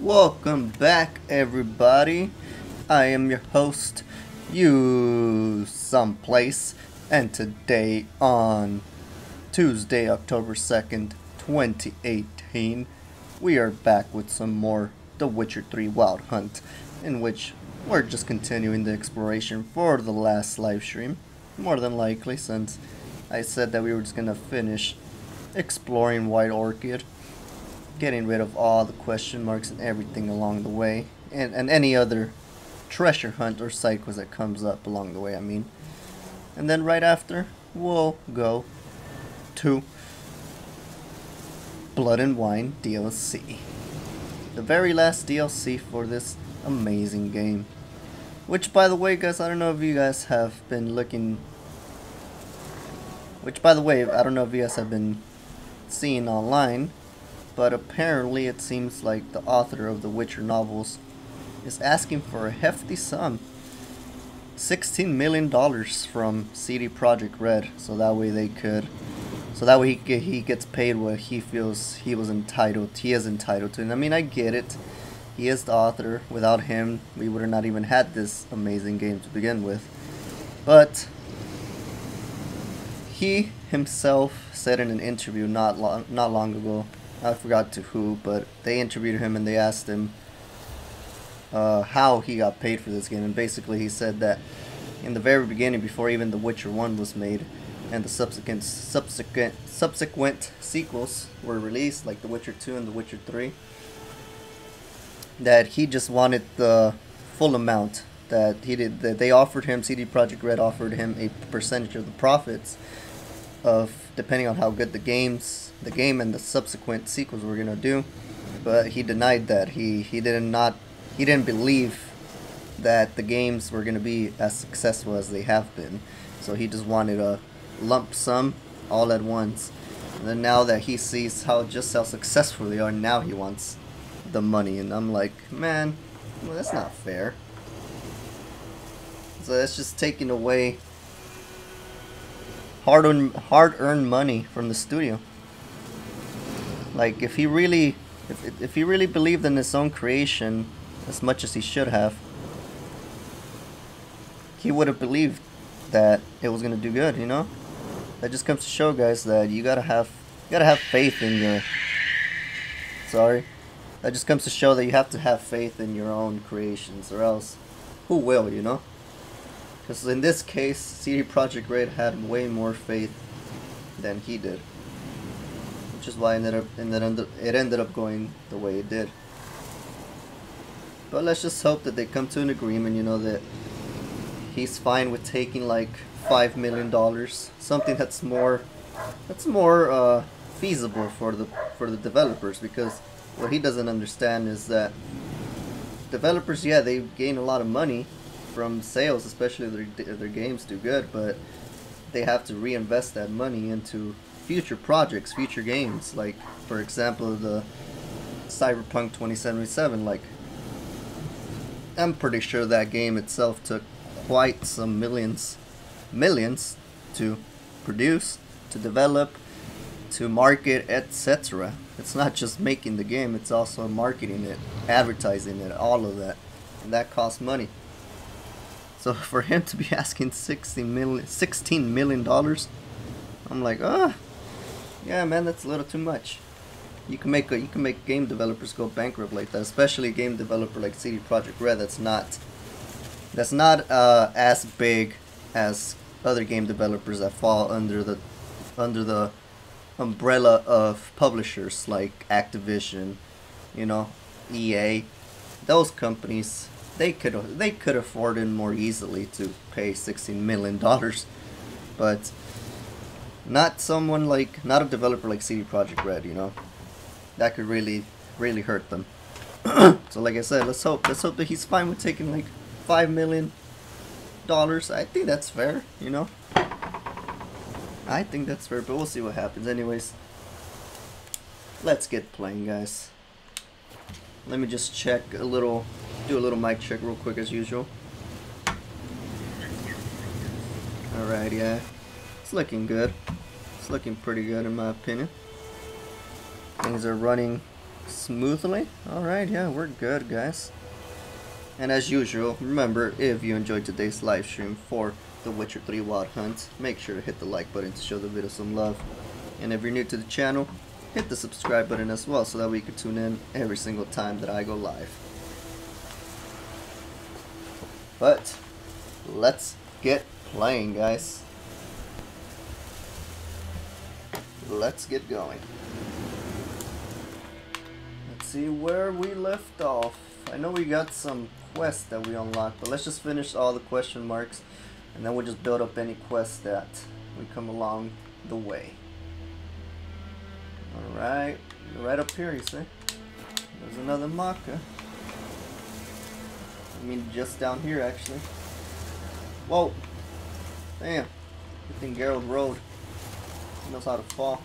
Welcome back, everybody. I am your host, You Someplace, and today on Tuesday, October 2nd, 2018, we are back with some more The Witcher 3 Wild Hunt, in which we're just continuing the exploration for the last live stream, more than likely, since I said that we were just gonna finish exploring White Orchid, getting rid of all the question marks and everything along the way, and any other treasure hunt or side quest that comes up along the way, I mean. And then right after, we'll go to Blood and Wine DLC. The very last DLC for this amazing game. Which, by the way, guys, I don't know if you guys have been looking... Which, by the way, I don't know if you guys have been seeing online, but apparently it seems like the author of the Witcher novels is asking for a hefty sum. $16 million from CD Projekt Red, so that way he gets paid what he feels he is entitled to. And I mean, I get it. He is the author. Without him, we would have not even had this amazing game to begin with. But he himself said in an interview not long ago, I forgot to who, but they interviewed him and they asked him how he got paid for this game, and basically he said that in the very beginning, before even The Witcher 1 was made and the subsequent sequels were released, like The Witcher 2 and The Witcher 3, that he just wanted the full amount that they offered him. CD Projekt Red offered him a percentage of the profits of, depending on how good the game and the subsequent sequels were gonna do, but he denied that. He didn't believe that the games were gonna be as successful as they have been, so he just wanted a lump sum all at once. And then now that he sees how successful they are, now he wants the money, and I'm like, man, well, that's not fair. So that's just taking away hard-earned money from the studio. Like, if he really believed in his own creation as much as he should have, he would have believed that it was gonna do good, you know? That just comes to show, guys, that you gotta have faith in your... Sorry. That just comes to show that you have to have faith in your own creations, or else who will, you know? Because in this case, CD Projekt Red had way more faith than he did, which is why it ended up going the way it did. But let's just hope that they come to an agreement, you know, that he's fine with taking like $5 million, something that's more feasible for the developers, because what he doesn't understand is that developers, yeah, they gain a lot of money from sales, especially if their games do good, but they have to reinvest that money into future projects, future games. Like, for example, the Cyberpunk 2077. Like, I'm pretty sure that game itself took quite some millions to produce, to develop, to market, etc. It's not just making the game, it's also marketing it, advertising it, all of that, and that costs money. So for him to be asking $16 million, I'm like, yeah, man, that's a little too much. You can make game developers go bankrupt like that, especially a game developer like CD Projekt Red that's not as big as other game developers that fall under the umbrella of publishers like Activision, you know, EA. Those companies, they could afford it more easily to pay $16 million, but not a developer like CD Projekt Red, you know. That could really hurt them. So like I said, let's hope that he's fine with taking like $5 million. I think that's fair, you know. I think that's fair, but we'll see what happens. Anyways, let's get playing, guys. Let me just do a little mic check real quick as usual. Alright, yeah. It's looking good. It's looking pretty good in my opinion. Things are running smoothly. Alright, yeah, we're good, guys. And as usual, remember, if you enjoyed today's live stream for the Witcher 3 Wild Hunt, make sure to hit the like button to show the video some love. And if you're new to the channel, hit the subscribe button as well, so that way you can tune in every single time that I go live. But let's get playing, guys. Let's get going. Let's see where we left off. I know we got some quests that we unlocked, but let's just finish all the question marks, and then we'll just build up any quests that we come along the way. Alright, right up here, you see? There's another Maka. I mean, just down here, actually. Whoa! Damn. Good thing Geralt rode. He knows how to fall.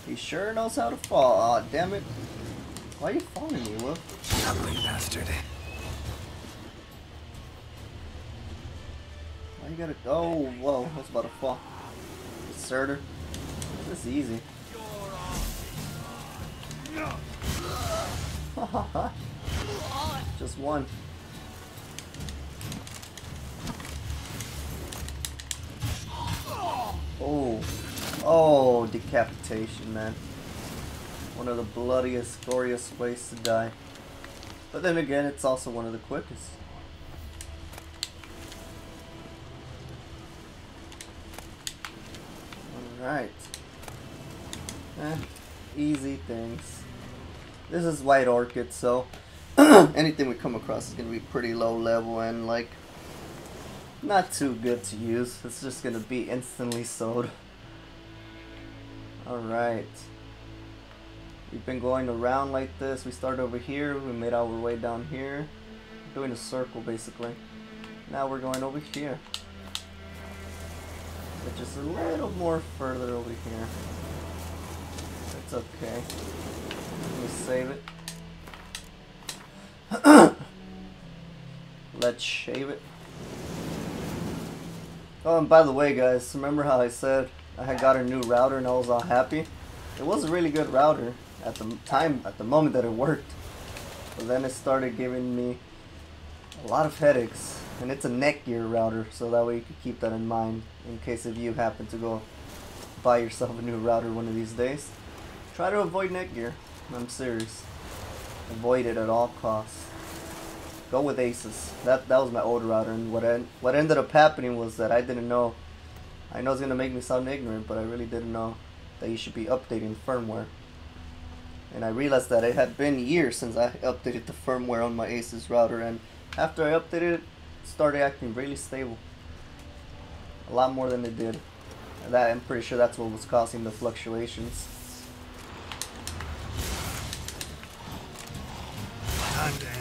He sure knows how to fall. Aw, damn it. Why are you following me, Wolf? Ugly bastard. Why you gotta... Oh, whoa. I was about to fall. Deserter. This is easy. Just one. Oh. Oh, decapitation, man. One of the bloodiest, goriest ways to die. But then again, it's also one of the quickest. Alright. Easy things. This is White Orchid, so anything we come across is going to be pretty low level and like not too good to use. It's just going to be instantly sold. Alright. We've been going around like this. We started over here. We made our way down here. We're doing a circle basically. Now we're going over here. Which is a little more further over here. It's okay. Let me save it. Let's shave it. Oh, and by the way, guys, remember how I said I had got a new router and I was all happy? It was a really good router at the time, at the moment that it worked. But then it started giving me a lot of headaches. And it's a Netgear router, so that way you can keep that in mind in case if you happen to go buy yourself a new router one of these days. Try to avoid Netgear. I'm serious. Avoid it at all costs. Go with Asus. That was my old router, and what ended up happening was that I didn't know. I know it's gonna make me sound ignorant, but I really didn't know that you should be updating firmware. And I realized that it had been years since I updated the firmware on my Asus router, and after I updated it, started acting really stable. A lot more than it did. And that, I'm pretty sure that's what was causing the fluctuations. Time to end.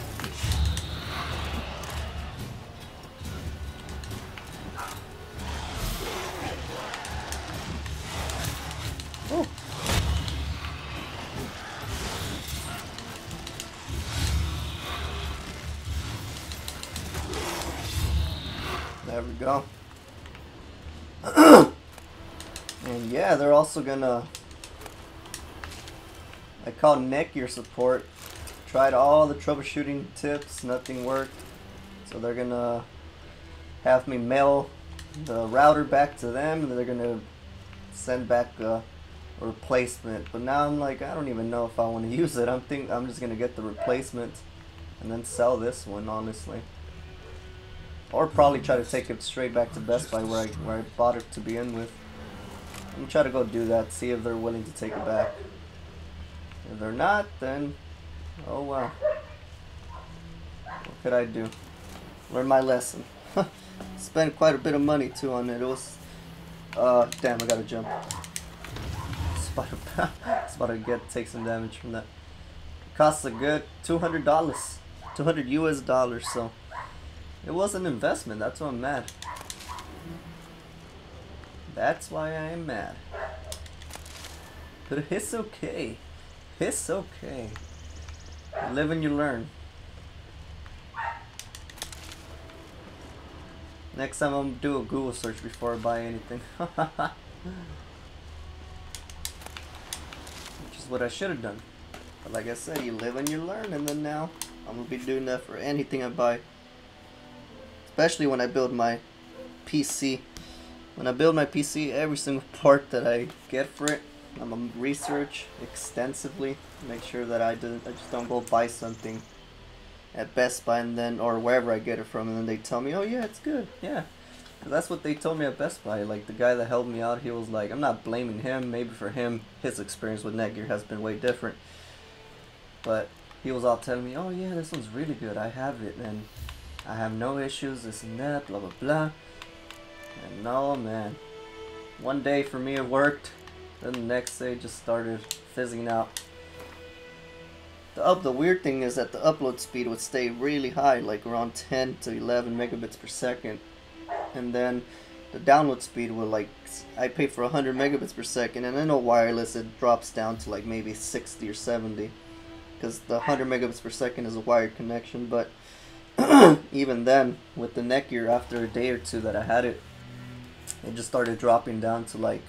Oh. There we go. And yeah, they're also gonna, I called Netgear support, tried all the troubleshooting tips, nothing worked, so they're gonna have me mail the router back to them, and they're gonna send back a replacement. But now I'm like, I don't even know if I want to use it. I'm just gonna get the replacement and then sell this one, honestly. Or probably try to take it straight back to Best Buy where I bought it to begin with. I'm gonna try to go do that, see if they're willing to take it back. If they're not, then oh well. What could I do? Learn my lesson. Spent quite a bit of money too on it. It was damn, I gotta jump. It's about to take some damage from that. It costs a good $200. $200 US, so it was an investment. That's why I'm mad. That's why I am mad. But it's okay. It's okay. You live and you learn. Next time I'm gonna do a Google search before I buy anything. is what I should have done. But like I said, you live and you learn, and then now I'm gonna be doing that for anything I buy. Especially when I build my PC. When I build my PC, every single part that I get for it, I'm gonna research extensively, make sure that I just don't go buy something at Best Buy and then, or wherever I get it from, and then they tell me, oh yeah, it's good, yeah. That's what they told me at Best Buy. Like, the guy that helped me out, he was like, I'm not blaming him, maybe for him, his experience with Netgear has been way different. But he was all telling me, oh yeah, this one's really good, I have it, and I have no issues, this and that, blah blah blah. And no, man. One day for me it worked, then the next day it just started fizzing out. The weird thing is that the upload speed would stay really high, like around 10 to 11 megabits per second. And then the download speed will, like, I pay for 100 megabits per second, and then on wireless it drops down to like maybe 60 or 70. Because the 100 megabits per second is a wired connection, but even then, with the Netgear, after a day or two that I had it, it just started dropping down to like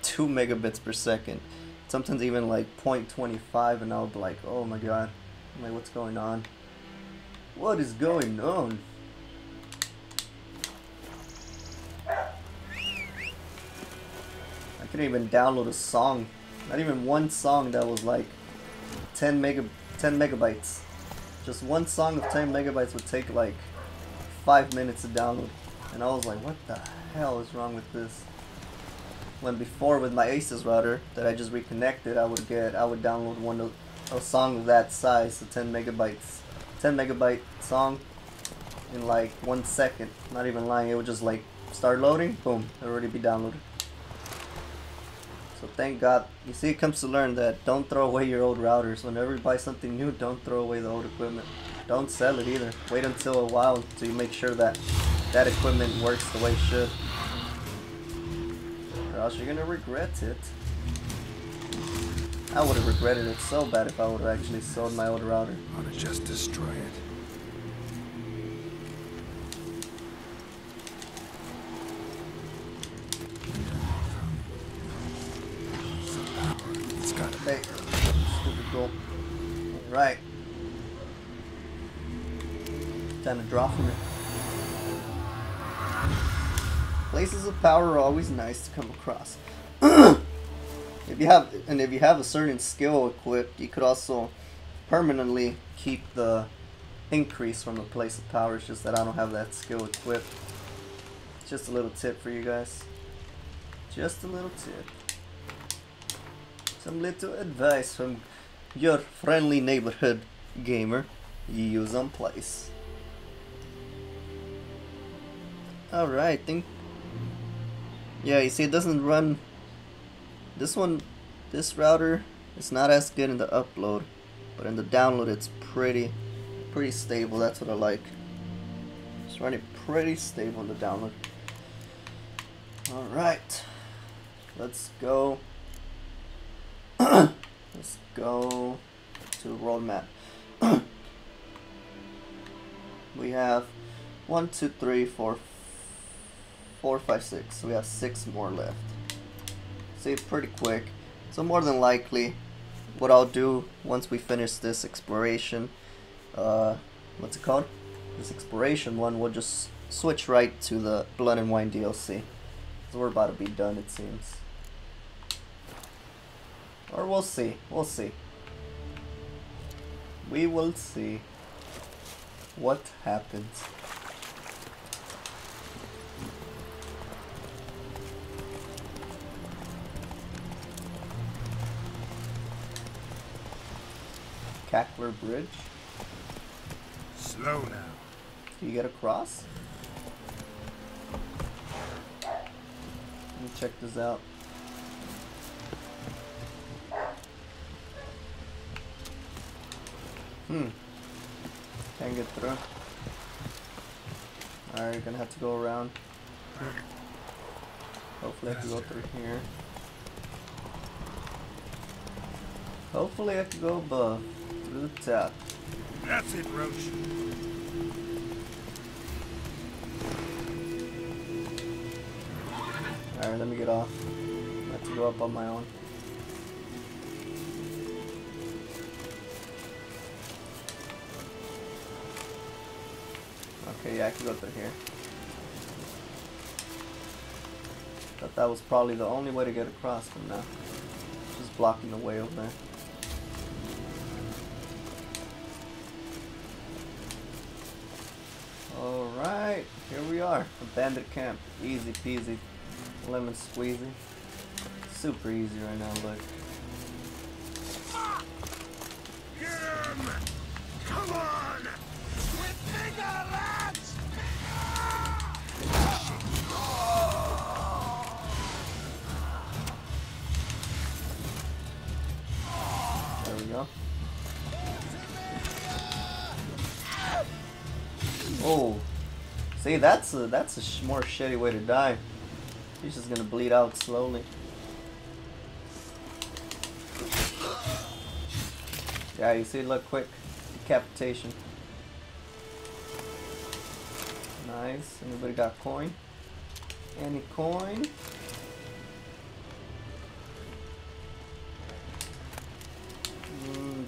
2 megabits per second. Sometimes even like 0.25, and I'll be like, oh my god, I'm like, what's going on? What is going on? I couldn't even download a song, not even one song that was like 10 megabytes. Just one song of 10 megabytes would take like 5 minutes to download. And I was like, what the hell is wrong with this? When before, with my Asus router that I just reconnected, I would download a song of that size, a 10 megabyte song, in like 1 second. Not even lying, it would just like start loading, boom, it would already be downloaded. So thank God. You see, it comes to learn that don't throw away your old routers. Whenever you buy something new, don't throw away the old equipment. Don't sell it either. Wait until a while to make sure that that equipment works the way it should. Or else you're gonna regret it. I would have regretted it so bad if I would have actually sold my old router. Ought to just destroy it. Hey, stupid goal. Alright. Time to draw from it. Places of power are always nice to come across. If you have a certain skill equipped, you could also permanently keep the increase from the place of power. It's just that I don't have that skill equipped. Just a little tip for you guys. Just a little tip. Some little advice from your friendly neighborhood gamer. You use on place. Alright, yeah, you see it doesn't run. This router is not as good in the upload, but in the download it's pretty stable. That's what I like. It's running pretty stable in the download. Alright, let's go. Let's go to the world map. We have 1, 2, 3, 4, 5, 6. So we have 6 more left. See, pretty quick. So more than likely, what I'll do once we finish this exploration, what's it called? This exploration one, we'll just switch right to the Blood and Wine DLC. So we're about to be done, it seems. Or we'll see. We'll see. We will see what happens. Cackler Bridge. Slow now. Do you get across? Let me check this out. Can't get through. Alright, you're gonna have to go around. Hopefully I can go through here. Hopefully I can go above, through the top. That's it, Roach. Alright, let me get off. I have to go up on my own. Okay, yeah, I can go through here. Thought that was probably the only way to get across, but no. Just blocking the way over there. Alright, here we are. Abandoned camp. Easy peasy. Lemon squeezy. Super easy right now, look. Get him! Come on! With bigger lads! There we go. Oh, see, that's a more shitty way to die. He's just gonna bleed out slowly. Yeah, you see, look, quick decapitation. Nice. Anybody got coin? Any coin?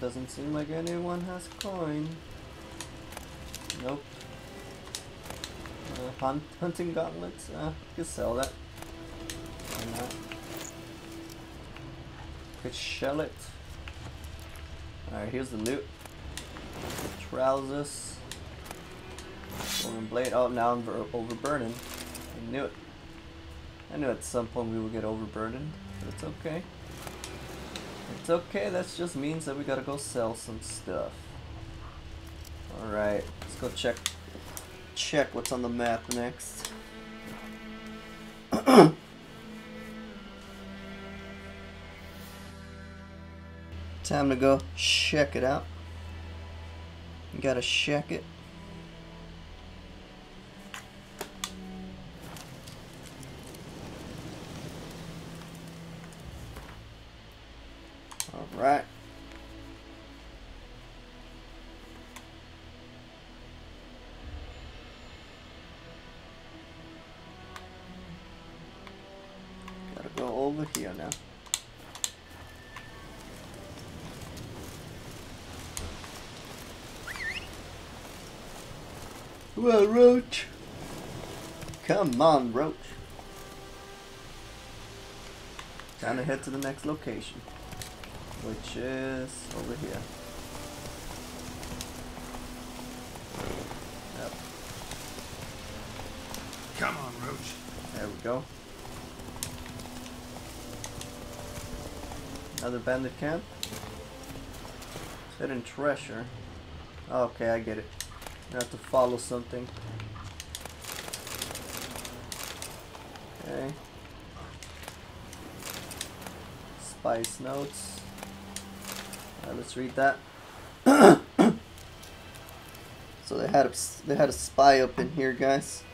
Doesn't seem like anyone has coin. Nope. Hunting gauntlets. You can sell that. Why not? Could shell it. Alright, here's the loot. Trousers. Golden blade. Oh, now I'm overburdened. I knew it. I knew at some point we would get overburdened, but it's okay. It's okay, that just means that we gotta go sell some stuff. Alright, let's go check what's on the map next. Time to go check it out. You gotta check it. Alright. Gotta go over here now. Well, Roach. Come on, Roach. Time to head to the next location, which is over here. Yep. Come on, Roach. There we go. Another bandit camp. Hidden treasure. Okay, I get it. You have to follow something. Okay. Spice notes. Alright, let's read that. So they had a spy up in here, guys.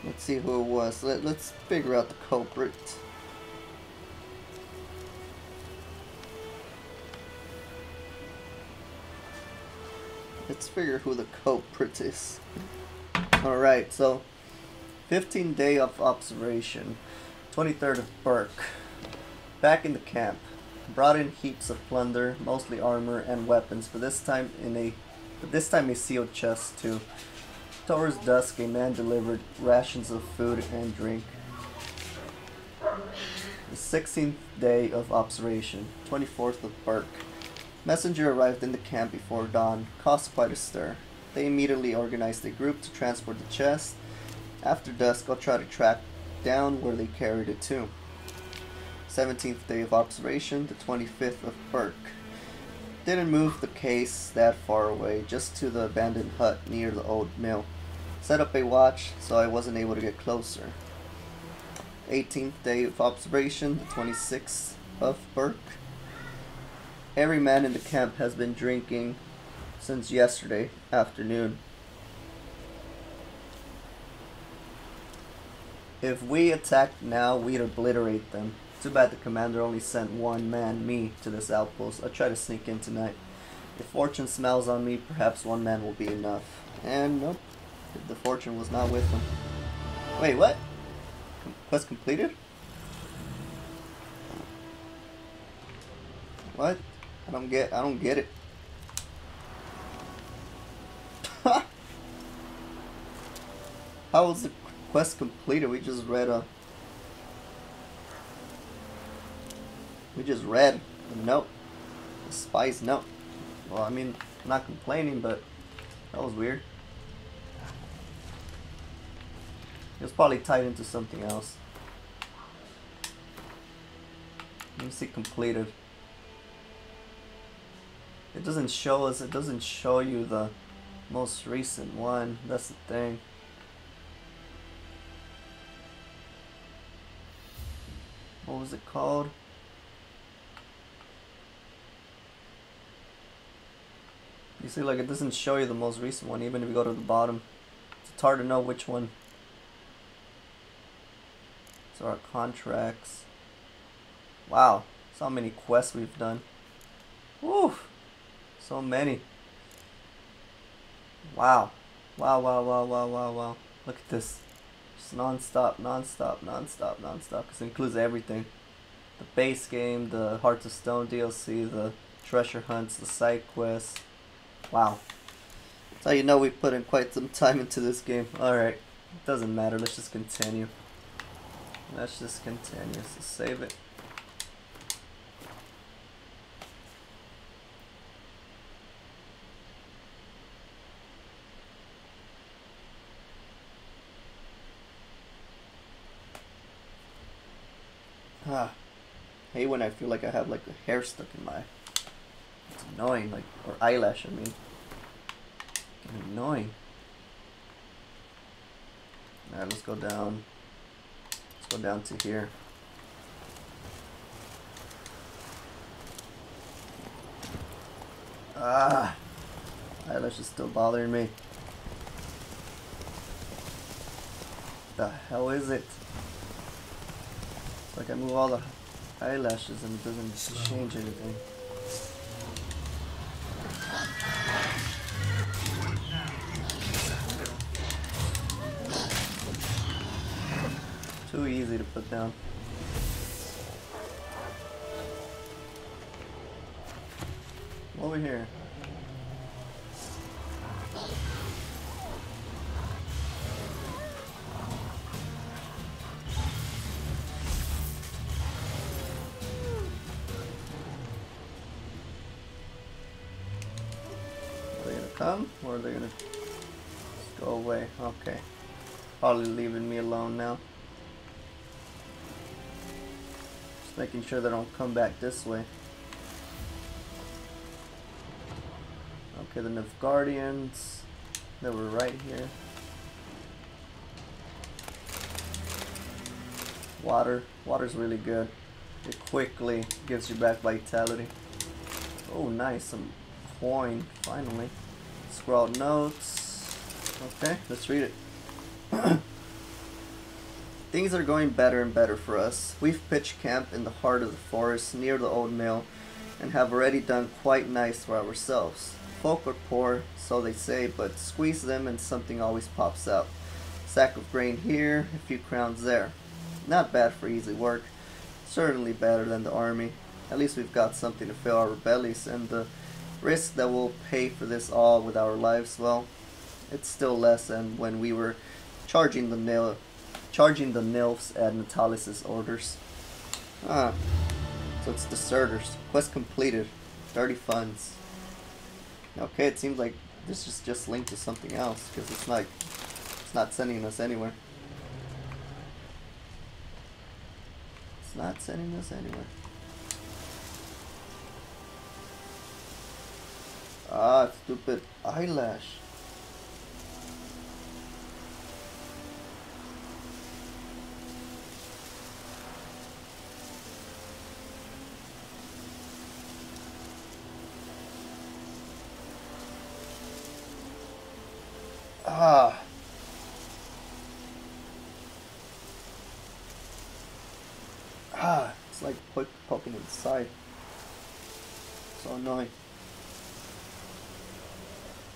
Let's see who it was. Let's figure out the culprit. Let's figure who the culprit is. Alright, so 15th day of observation. 23rd of Burke. Back in the camp. Brought in heaps of plunder, mostly armor and weapons, but this time a sealed chest too. Towards dusk, a man delivered rations of food and drink. The 16th day of observation. 24th of Burke. Messenger arrived in the camp before dawn, caused quite a stir. They immediately organized a group to transport the chest. After dusk, I'll try to track down where they carried it to. 17th day of observation, the 25th of Burke. Didn't move the case that far away, just to the abandoned hut near the old mill. Set up a watch, so I wasn't able to get closer. 18th day of observation, the 26th of Burke. Every man in the camp has been drinking since yesterday afternoon. If we attacked now, we'd obliterate them. Too bad the commander only sent one man, me, to this outpost. I'll try to sneak in tonight. If fortune smiles on me, perhaps one man will be enough. And nope, the fortune was not with him. Wait, what? Quest completed? What? I don't get it. How was the quest completed? We just read a note. A spy's note. Well, I mean, I'm not complaining, but that was weird. It was probably tied into something else. Let me see completed. It doesn't show us, it doesn't show you the most recent one. That's the thing. What was it called? You see, like, it doesn't show you the most recent one, even if you go to the bottom. It's hard to know which one. So our contracts. Wow, so many quests we've done. Woo, so many. Wow, wow, wow, wow, wow, wow, wow. Look at this. Just non-stop, non-stop, non-stop, non-stop. Because it includes everything. The base game, the Hearts of Stone DLC, the treasure hunts, the side quests. Wow. That's how you know we put in quite some time into this game. Alright, it doesn't matter. Let's just continue. Let's just continue. So save it. I hate when I feel like I have like a hair stuck in my. It's annoying, like, or eyelash. I mean, it's annoying. Alright, let's go down. Let's go down to here. Eyelash is still bothering me. The hell is it? It's like I move all the eyelashes and it doesn't change anything. Too easy to put down. Over here. Are they gonna come or are they gonna just go away? Okay. Probably leaving me alone now. Just making sure they don't come back this way. Okay, the Nilfgaardians, they were right here. Water's really good. It quickly gives you back vitality. Oh, nice, some coin, finally. Scroll notes. Okay, let's read it. Things are going better and better for us. We've pitched camp in the heart of the forest near the old mill and have already done quite nice for ourselves. Folk are poor, so they say, but squeeze them and something always pops out. Sack of grain here, a few crowns there. Not bad for easy work. Certainly better than the army. At least we've got something to fill our bellies, and the risk that we'll pay for this all with our lives, well, it's still less than when we were charging the nilfs at Natalis's orders. So it's deserters. Quest completed. 30 funds. Okay, it seems like this is just linked to something else, because it's not sending us anywhere. It's not sending us anywhere. Stupid eyelash. It's like poking inside. So annoying.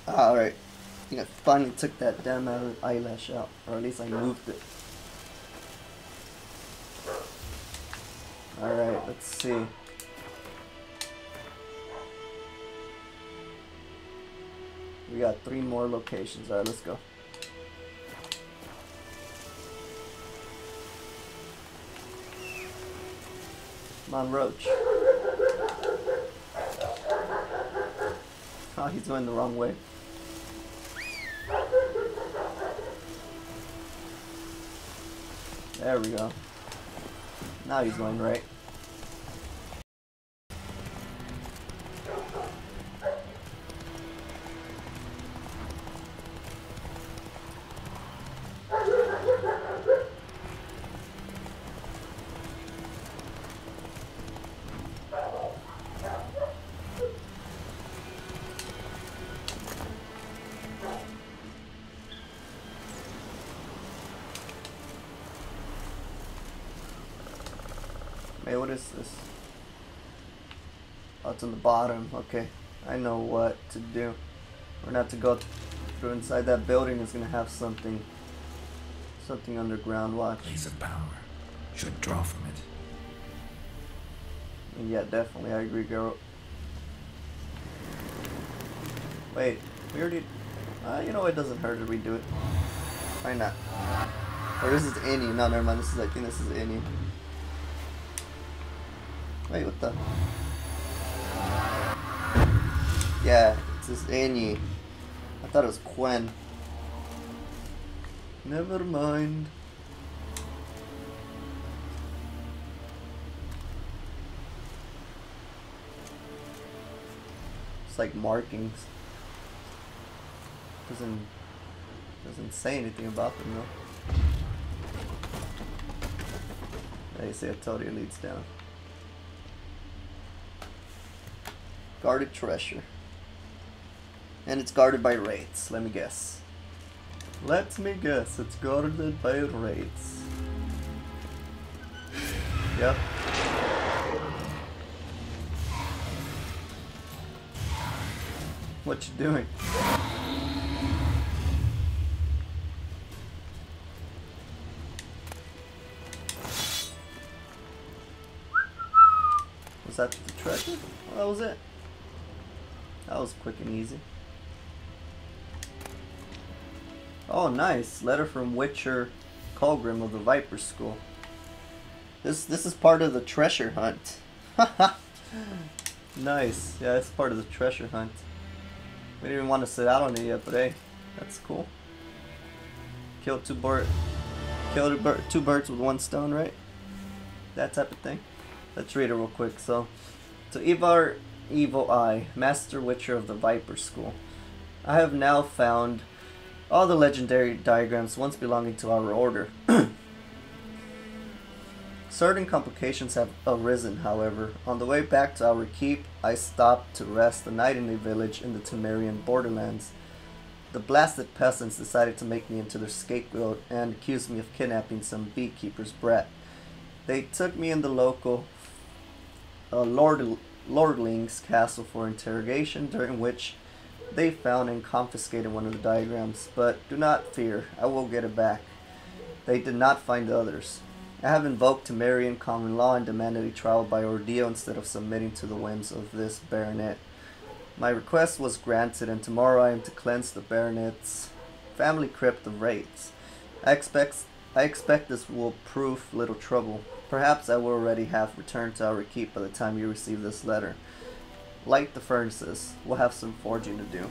Alright. I think I finally took that damn eyelash out. Or at least I moved it. Alright, let's see. We got 3 more locations. Alright, let's go. Come on, Roach. Oh, he's going the wrong way. There we go. Now he's going right. Hey, what is this? Oh, it's on the bottom. Okay, I know what to do. We're not to go through inside that building. Is gonna have something underground. Watch. Place of power. Should draw from it. And yeah, definitely. I agree, girl. Wait, we already. You know, it doesn't hurt to redo it. Why not? Or this is any. No, never mind. I think this is any. Wait, what the? Yeah, it's this Annie. I thought it was Quen. Never mind. It's like markings. Doesn't say anything about them though. They say it totally leads down. Guarded treasure. And it's guarded by wraiths, let me guess. Let me guess, it's guarded by wraiths. Yep. What you doing? Was that the treasure? Well, that was it. That was quick and easy. Oh, nice. Letter from Witcher Colgrim of the Viper School. This is part of the treasure hunt. Nice. Yeah, it's part of the treasure hunt. We didn't even want to sit out on it yet, but hey, that's cool. Kill two birds with one stone, right? That type of thing. Let's read it real quick. So, to Ivar Evil Eye, Master Witcher of the Viper School, I have now found all the legendary diagrams once belonging to our order. Certain complications have arisen, however. On the way back to our keep, I stopped to rest the night in a village in the Temerian borderlands. The blasted peasants decided to make me into their scapegoat and accused me of kidnapping some beekeeper's brat. They took me in the local lordling's castle for interrogation, during which they found and confiscated one of the diagrams. But do not fear, I will get it back. They did not find the others. I have invoked Temerian common law and demanded a trial by ordeal instead of submitting to the whims of this baronet. My request was granted, and tomorrow I am to cleanse the baronet's family crypt of wraiths. I expect this will prove little trouble. Perhaps I will already have returned to our keep by the time you receive this letter. Light the furnaces. We'll have some forging to do.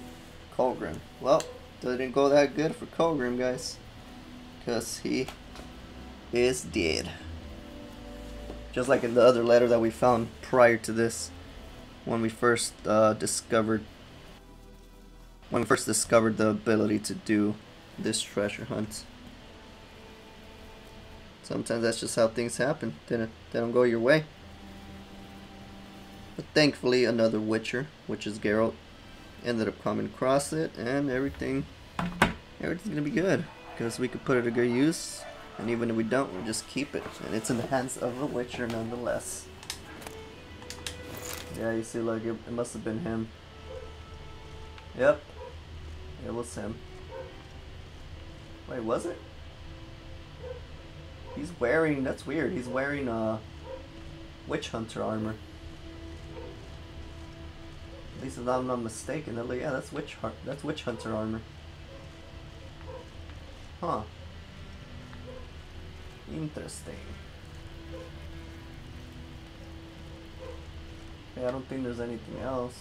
Colgrim. Well, didn't go that good for Colgrim, guys. Because he is dead. Just like in the other letter that we found prior to this. When we first discovered the ability to do this treasure hunt. Sometimes that's just how things happen. They don't go your way. But thankfully, another Witcher, which is Geralt, ended up coming across it, and everything's gonna be good because we could put it to good use. And even if we don't, we'll just keep it, and it's in the hands of a Witcher nonetheless. Yeah, you see, like, it must have been him. Yep. It was him. Wait, was it? He's wearing, that's weird, he's wearing witch hunter armor. At least if I'm not mistaken, yeah, that's witch hunter armor. Huh. Interesting. Okay, I don't think there's anything else.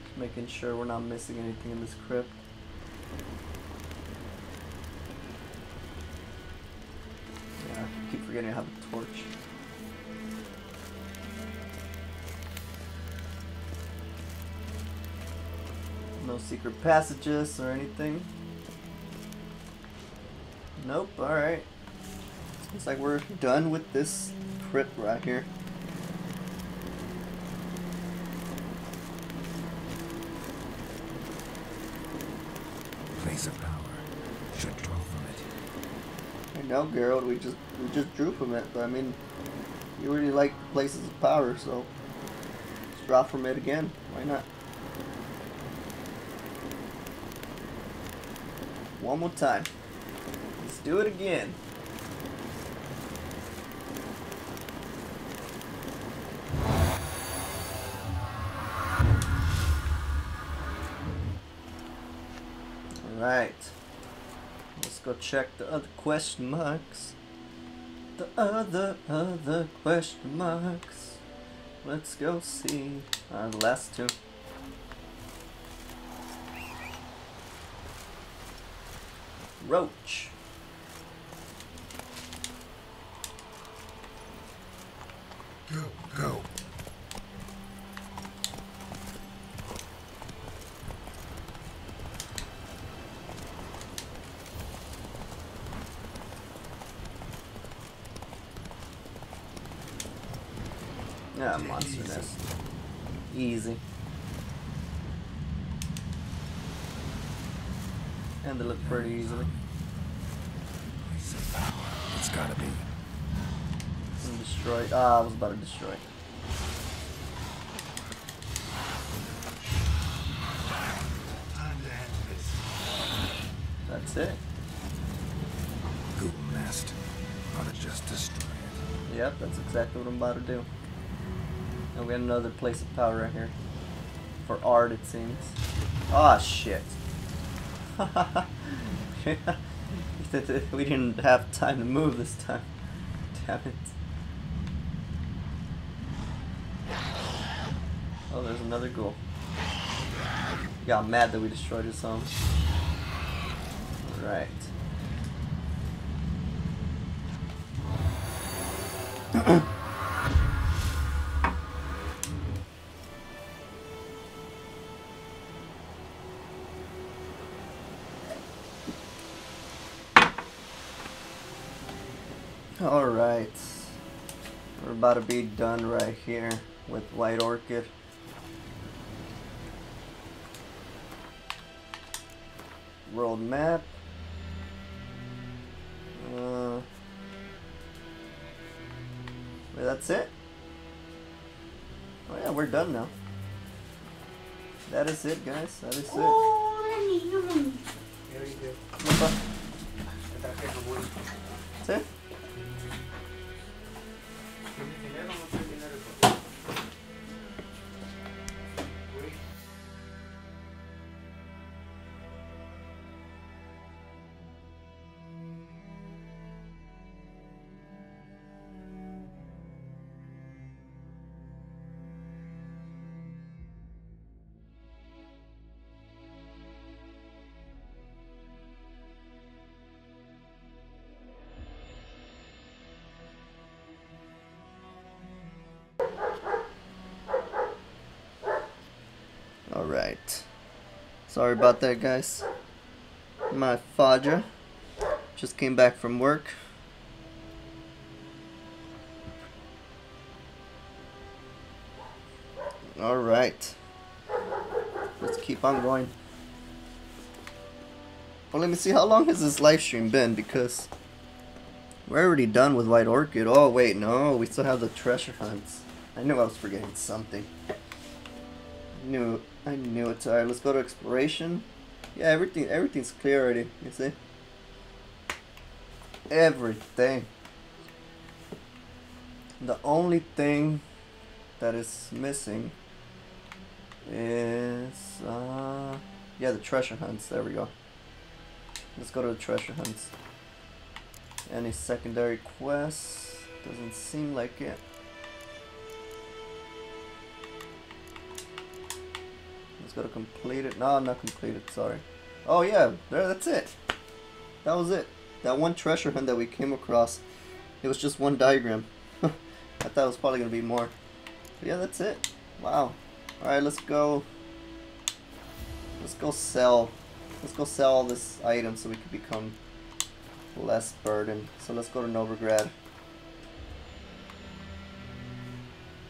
Just making sure we're not missing anything in this crypt. Yeah, I keep forgetting I have a torch. No secret passages or anything. Nope, alright. Looks like we're done with this crypt right here. Place of power should draw from it. I know, Geralt, we just drew from it, but I mean, you really like places of power, so let's draw from it again. Why not? One more time. Let's do it again. Alright. Let's go check the other question marks. The other question marks. Let's go see. The last two. Roach. Go. Yeah, monster nest. Easy. And they look pretty easily. Place of power. It's gotta be. And destroyed. Ah, I was about to destroy it. Time to end this. That's it. Google nest. Ought to just destroy it. Yep, that's exactly what I'm about to do. And we got another place of power right here. For art, it seems. Ah, shit. We didn't have time to move this time. Damn it. Oh, there's another ghoul. He got mad that we destroyed his home. Alright. Alright. We're about to be done right here with White Orchid. World map. Wait, that's it? Oh yeah, we're done now. That is it, guys. That is it. That's it? Alright. Sorry about that, guys. My Fadra just came back from work. Alright. Let's keep on going. Well, let me see, how long has this live stream been? Because we're already done with White Orchid. Oh, wait, no. We still have the treasure hunts. I knew I was forgetting something. I knew it. Alright, let's go to exploration. Yeah, everything's clear already, you see? Everything. The only thing that is missing is yeah, the treasure hunts. There we go. Let's go to the treasure hunts. Any secondary quests? Doesn't seem like it. Let's go to complete it. No, not complete it, sorry. Oh yeah, there, that's it. That was it. That one treasure hunt that we came across, it was just one diagram. I thought it was probably going to be more. But yeah, that's it. Wow. Alright, let's go. Let's go sell. Let's go sell all this item so we can become less burdened. So let's go to Novigrad.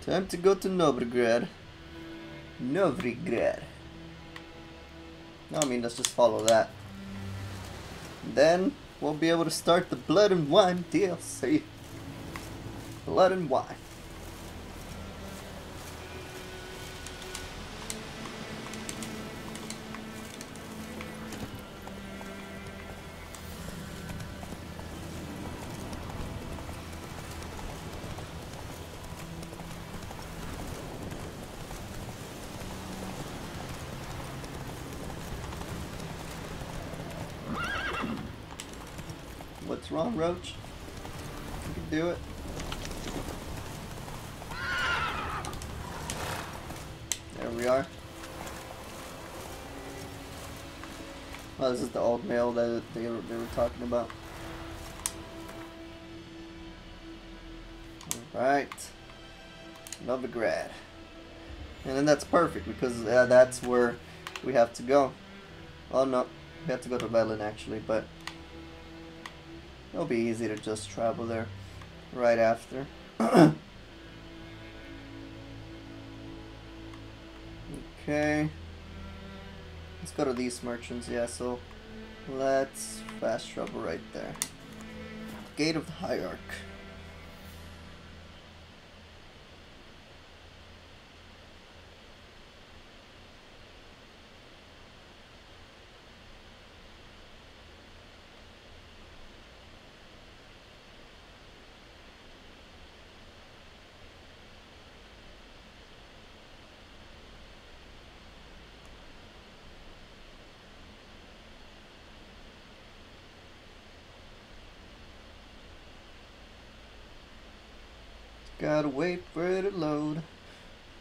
Time to go to Novigrad. Novigrad. No, I mean, let's just follow that. Then we'll be able to start the Blood and Wine DLC. Blood and Wine. What's wrong, Roach? You can do it. There we are. Oh, this is the old mail that they were talking about. Alright. Novigrad. And then that's perfect because that's where we have to go. Oh no, we have to go to Berlin actually, but it'll be easy to just travel there right after. Okay. Let's go to these merchants, yeah, so let's fast travel right there. Gate of the Hierarch. Gotta wait for it to load.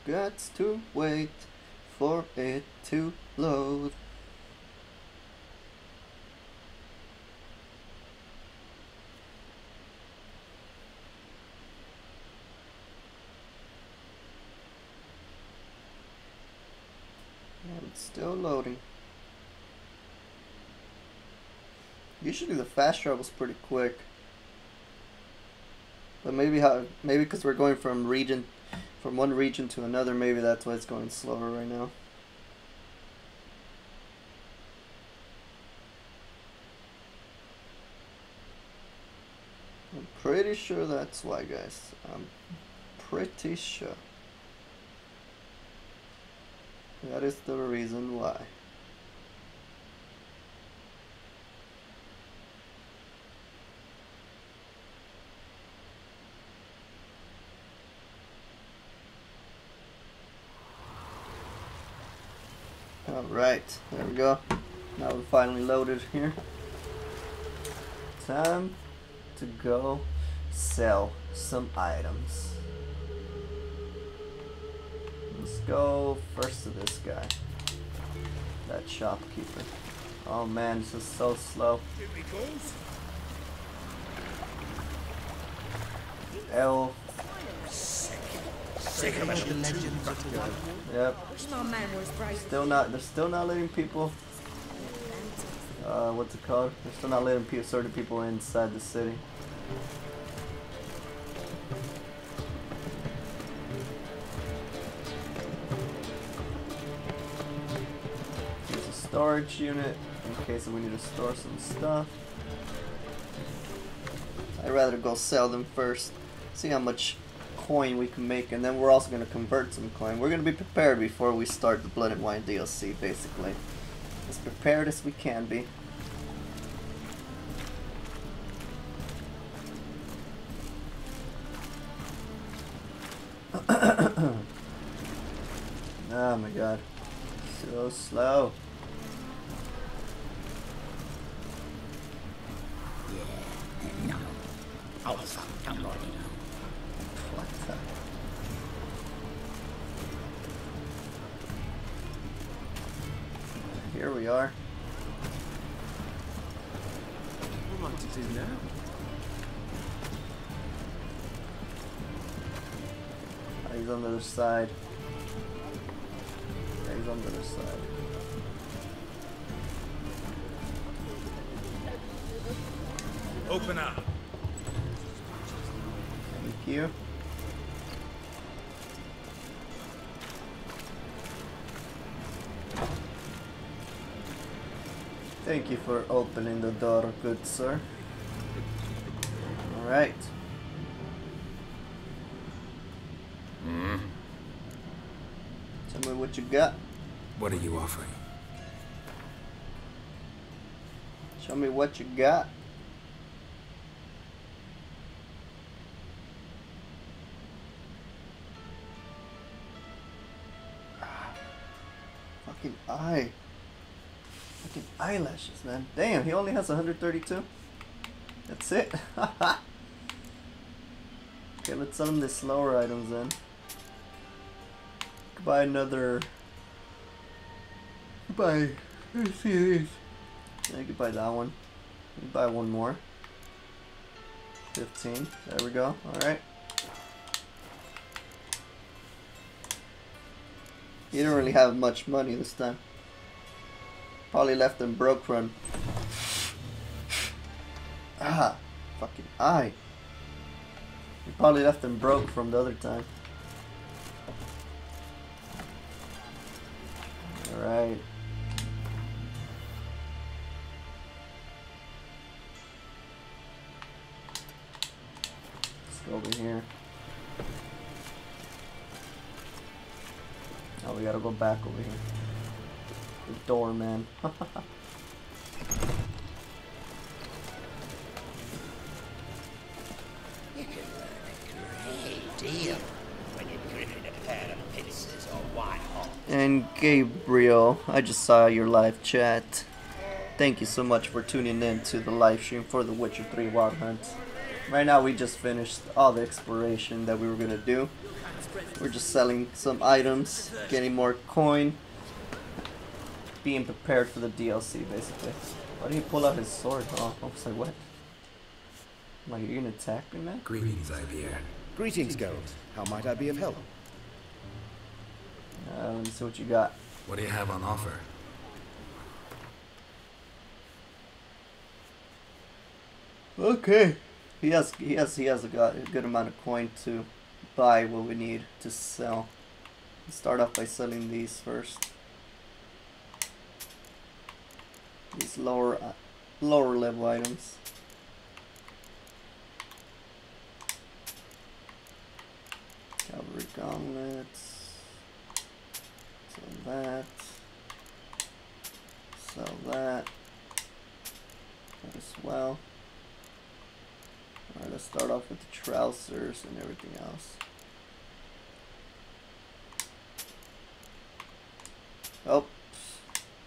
Got to wait for it to load. And it's still loading. Usually the fast travel's pretty quick. But maybe because we're going from one region to another, maybe that's why it's going slower right now. I'm pretty sure that's why, guys. I'm pretty sure. That is the reason why. Alright, there we go. Now we're finally loaded here. Time to go sell some items. Let's go first to this guy. That shopkeeper. Oh man, this is so slow. Elf. Yep. They're still not letting people. What's it called? They're still not letting certain people inside the city. There's a storage unit in case we need to store some stuff. I'd rather go sell them first. See how much coin we can make, and then we're also going to convert some coin. We're going to be prepared before we start the Blood and Wine DLC, basically. As prepared as we can be. Oh my god. So slow. No. Oh, fuck. I'm already now. What the? Here we are. What am I to do now? He's on the other side. Yeah, he's on the other side. Open up. Thank you. Thank you for opening the door, good sir. Alright. Tell me what you got. What are you offering? Show me what you got. Fucking eye. Fucking eyelashes, man. Damn, he only has 132. That's it. Okay, let's sell him the slower items then. Could buy another. Could buy. Let's see these. Yeah, you could buy that one. You could buy one more. 15. There we go. Alright. He didn't really have much money this time. Probably left him broke run. Ah, fucking eye. He probably left him broke from the other time. Alright. Let's go over here. Oh, we gotta go back over here. The doorman. You can learn a great deal when you're gripping a pair of pincers or white hot. And Gabriel, I just saw your live chat. Thank you so much for tuning in to the live stream for the Witcher 3 Wild Hunt. Right now we just finished all the exploration that we were gonna do. We're just selling some items, getting more coin, being prepared for the DLC basically. Why did he pull out his sword? Oh, I was like, what? I'm like, you're gonna attack me, man? Greetings, Ivier. Greetings, Geralt. How might I be of help? Let me see what you got. What do you have on offer? Okay. He has a good amount of coin to buy what we need to sell. Let's start off by selling these first. These lower level items. Cavalry gauntlets. Sell that. Sell that. That as well. Alright, let's start off with the trousers and everything else. Oh,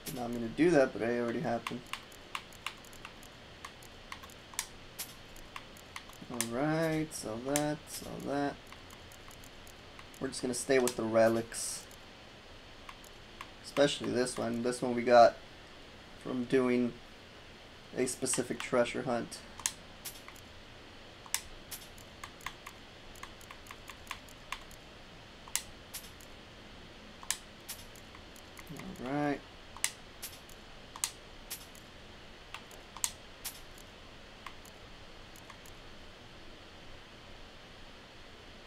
did not mean to do that, but it already happened. Alright, sell that, sell that. We're just gonna stay with the relics. Especially this one. This one we got from doing a specific treasure hunt. Alright.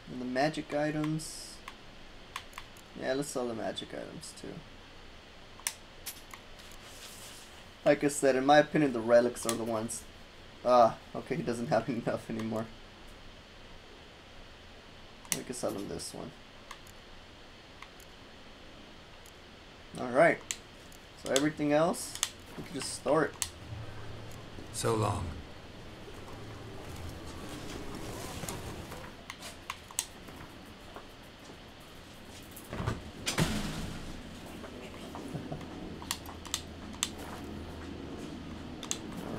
And the magic items. Yeah, let's sell the magic items too. Like I said, in my opinion, the relics are the ones. Ah, okay, he doesn't have enough anymore. We can sell him this one. Alright. So everything else, we can just store it. So long.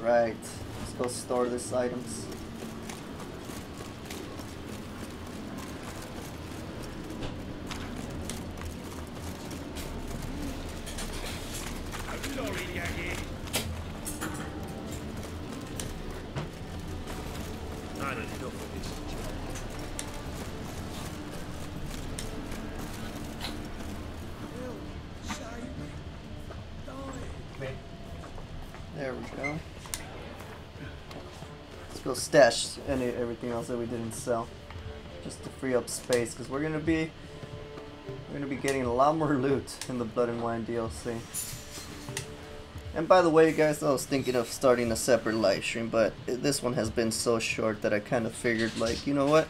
Alright, let's go store these items. There we go. Let's go stash everything else that we didn't sell, just to free up space, because we're gonna be getting a lot more loot in the Blood and Wine DLC. And by the way, guys, I was thinking of starting a separate live stream, but this one has been so short that I kind of figured, like, you know what?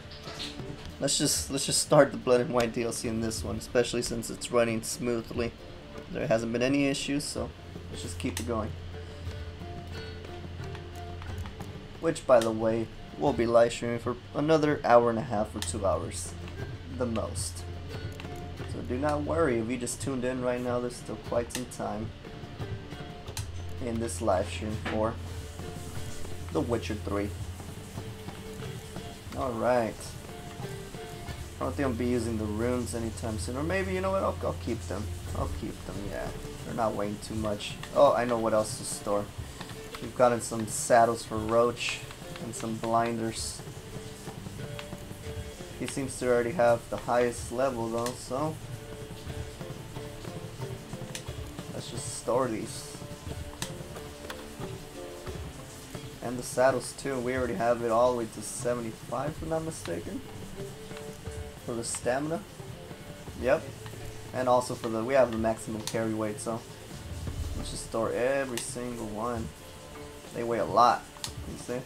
Let's just start the Blood and Wine DLC in this one, especially since it's running smoothly. There hasn't been any issues, so let's just keep it going. Which, by the way, we'll be live streaming for another hour and a half or 2 hours, the most. So do not worry if you just tuned in right now. There's still quite some time in this live stream for The Witcher 3. Alright. I don't think I'll be using the runes anytime soon. Or maybe, you know what, I'll keep them. I'll keep them, yeah. They're not weighing too much. Oh, I know what else to store. We've gotten some saddles for Roach and some blinders. He seems to already have the highest level though, so let's just store these. And the saddles too, we already have it all the way to 75 if I'm not mistaken. For the stamina. Yep. And also for the, we have the maximum carry weight, so let's just store every single one. They weigh a lot, you see?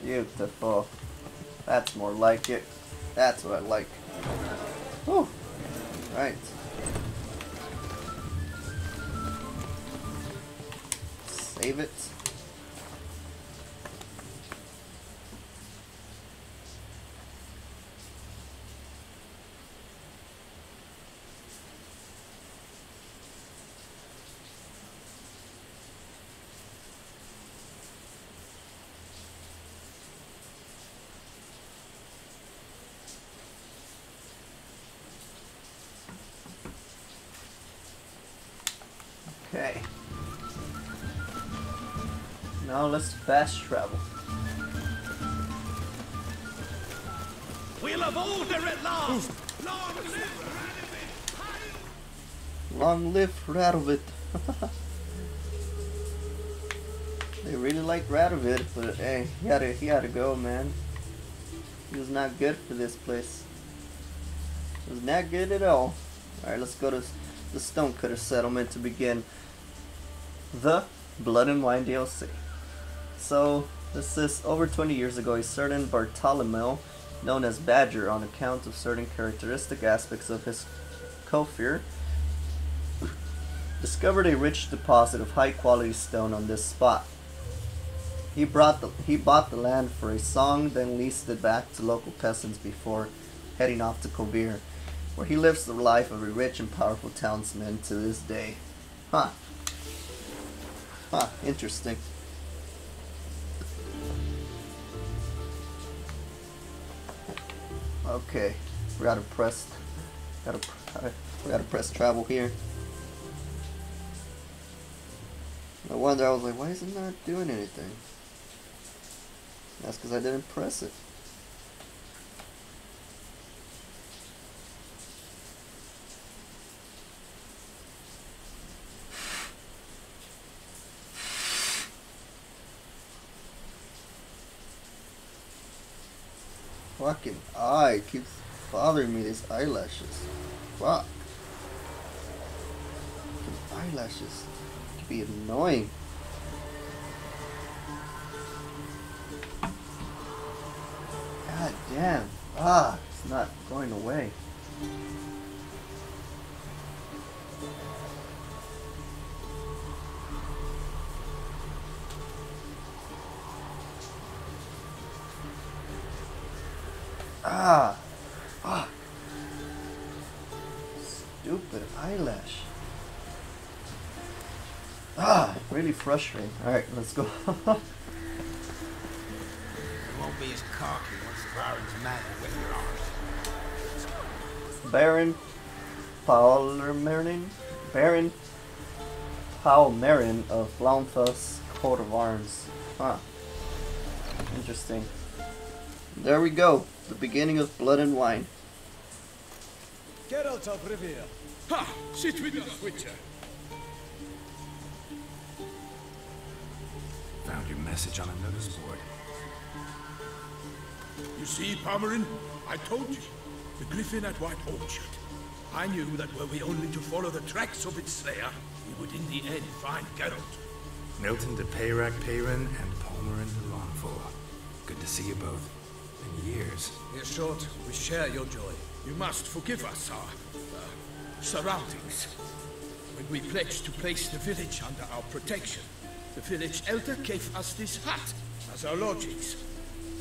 Beautiful. That's more like it. That's what I like. Whew. Right. Save it. Okay. Now let's fast travel. We'll have order at last! Long live Radovid. They really like Radovid, but hey, he had to go, man. He was not good for this place. It was not good at all. Alright, let's go to the Stonecutter settlement to begin the Blood and Wine DLC. So, this is over 20 years ago, a certain Bartholomew, known as Badger on account of certain characteristic aspects of his Kofir, discovered a rich deposit of high quality stone on this spot. He bought the land for a song, then leased it back to local peasants before heading off to Kovir, where he lives the life of a rich and powerful townsman to this day. Huh. Huh, interesting. Okay, we gotta press travel here. No wonder I was like, why is it not doing anything? That's because I didn't press it. Fucking eye keeps bothering me, these eyelashes. Fuck. Fucking eyelashes can be annoying. God damn. Ah, it's not going away. Ah, fuck. Stupid eyelash. Ah, really frustrating. Alright, let's go. You won't be as cocky once the Baron's mad with your arms. Baron Baron Palmerin of Blaunfuss coat of arms. Huh. Interesting. There we go. The beginning of Blood and Wine. Geralt of Rivia. Ha! Sit with us, Witcher. Found your message on a notice board. You see, Palmerin? I told you. The griffin at White Orchard. I knew that were we only to follow the tracks of its slayer, we would in the end find Geralt. Milton de Peyrac Peyrin and Palmerin de Longfall. Good to see you both. In years. Hear short, we share your joy. You must forgive us our surroundings. When we pledged to place the village under our protection, the village elder gave us this hut as our lodgings.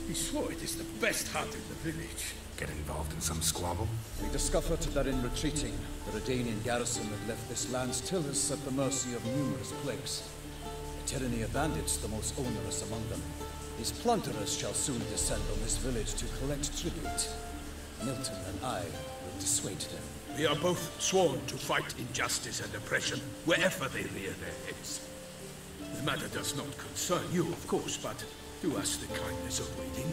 He swore it is the best hut in the village. Get involved in some squabble? We discovered that in retreating, the Redanian garrison had left this land's tillers at the mercy of numerous plagues. A tyranny of bandits, the most onerous among them. These plunderers shall soon descend on this village to collect tribute. Milton and I will dissuade them. We are both sworn to fight injustice and oppression wherever they rear their heads. The matter does not concern you, of course, but do us the kindness of waiting.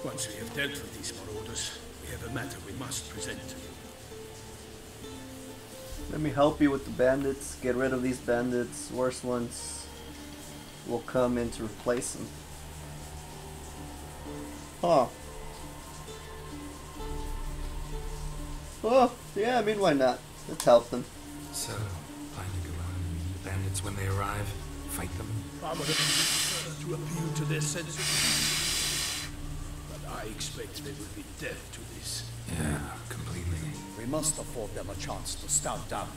Once we have dealt with these marauders, we have a matter we must present to you. Let me help you with the bandits. Get rid of these bandits. Worst ones will come in to replace them. Huh. Oh, yeah, I mean, why not? Let's help them. So, plan to go out and meet the bandits when they arrive? Fight them? To appeal to their sense of peace. But I expect they will be deaf to this. Yeah, completely. We must afford them a chance to stand down.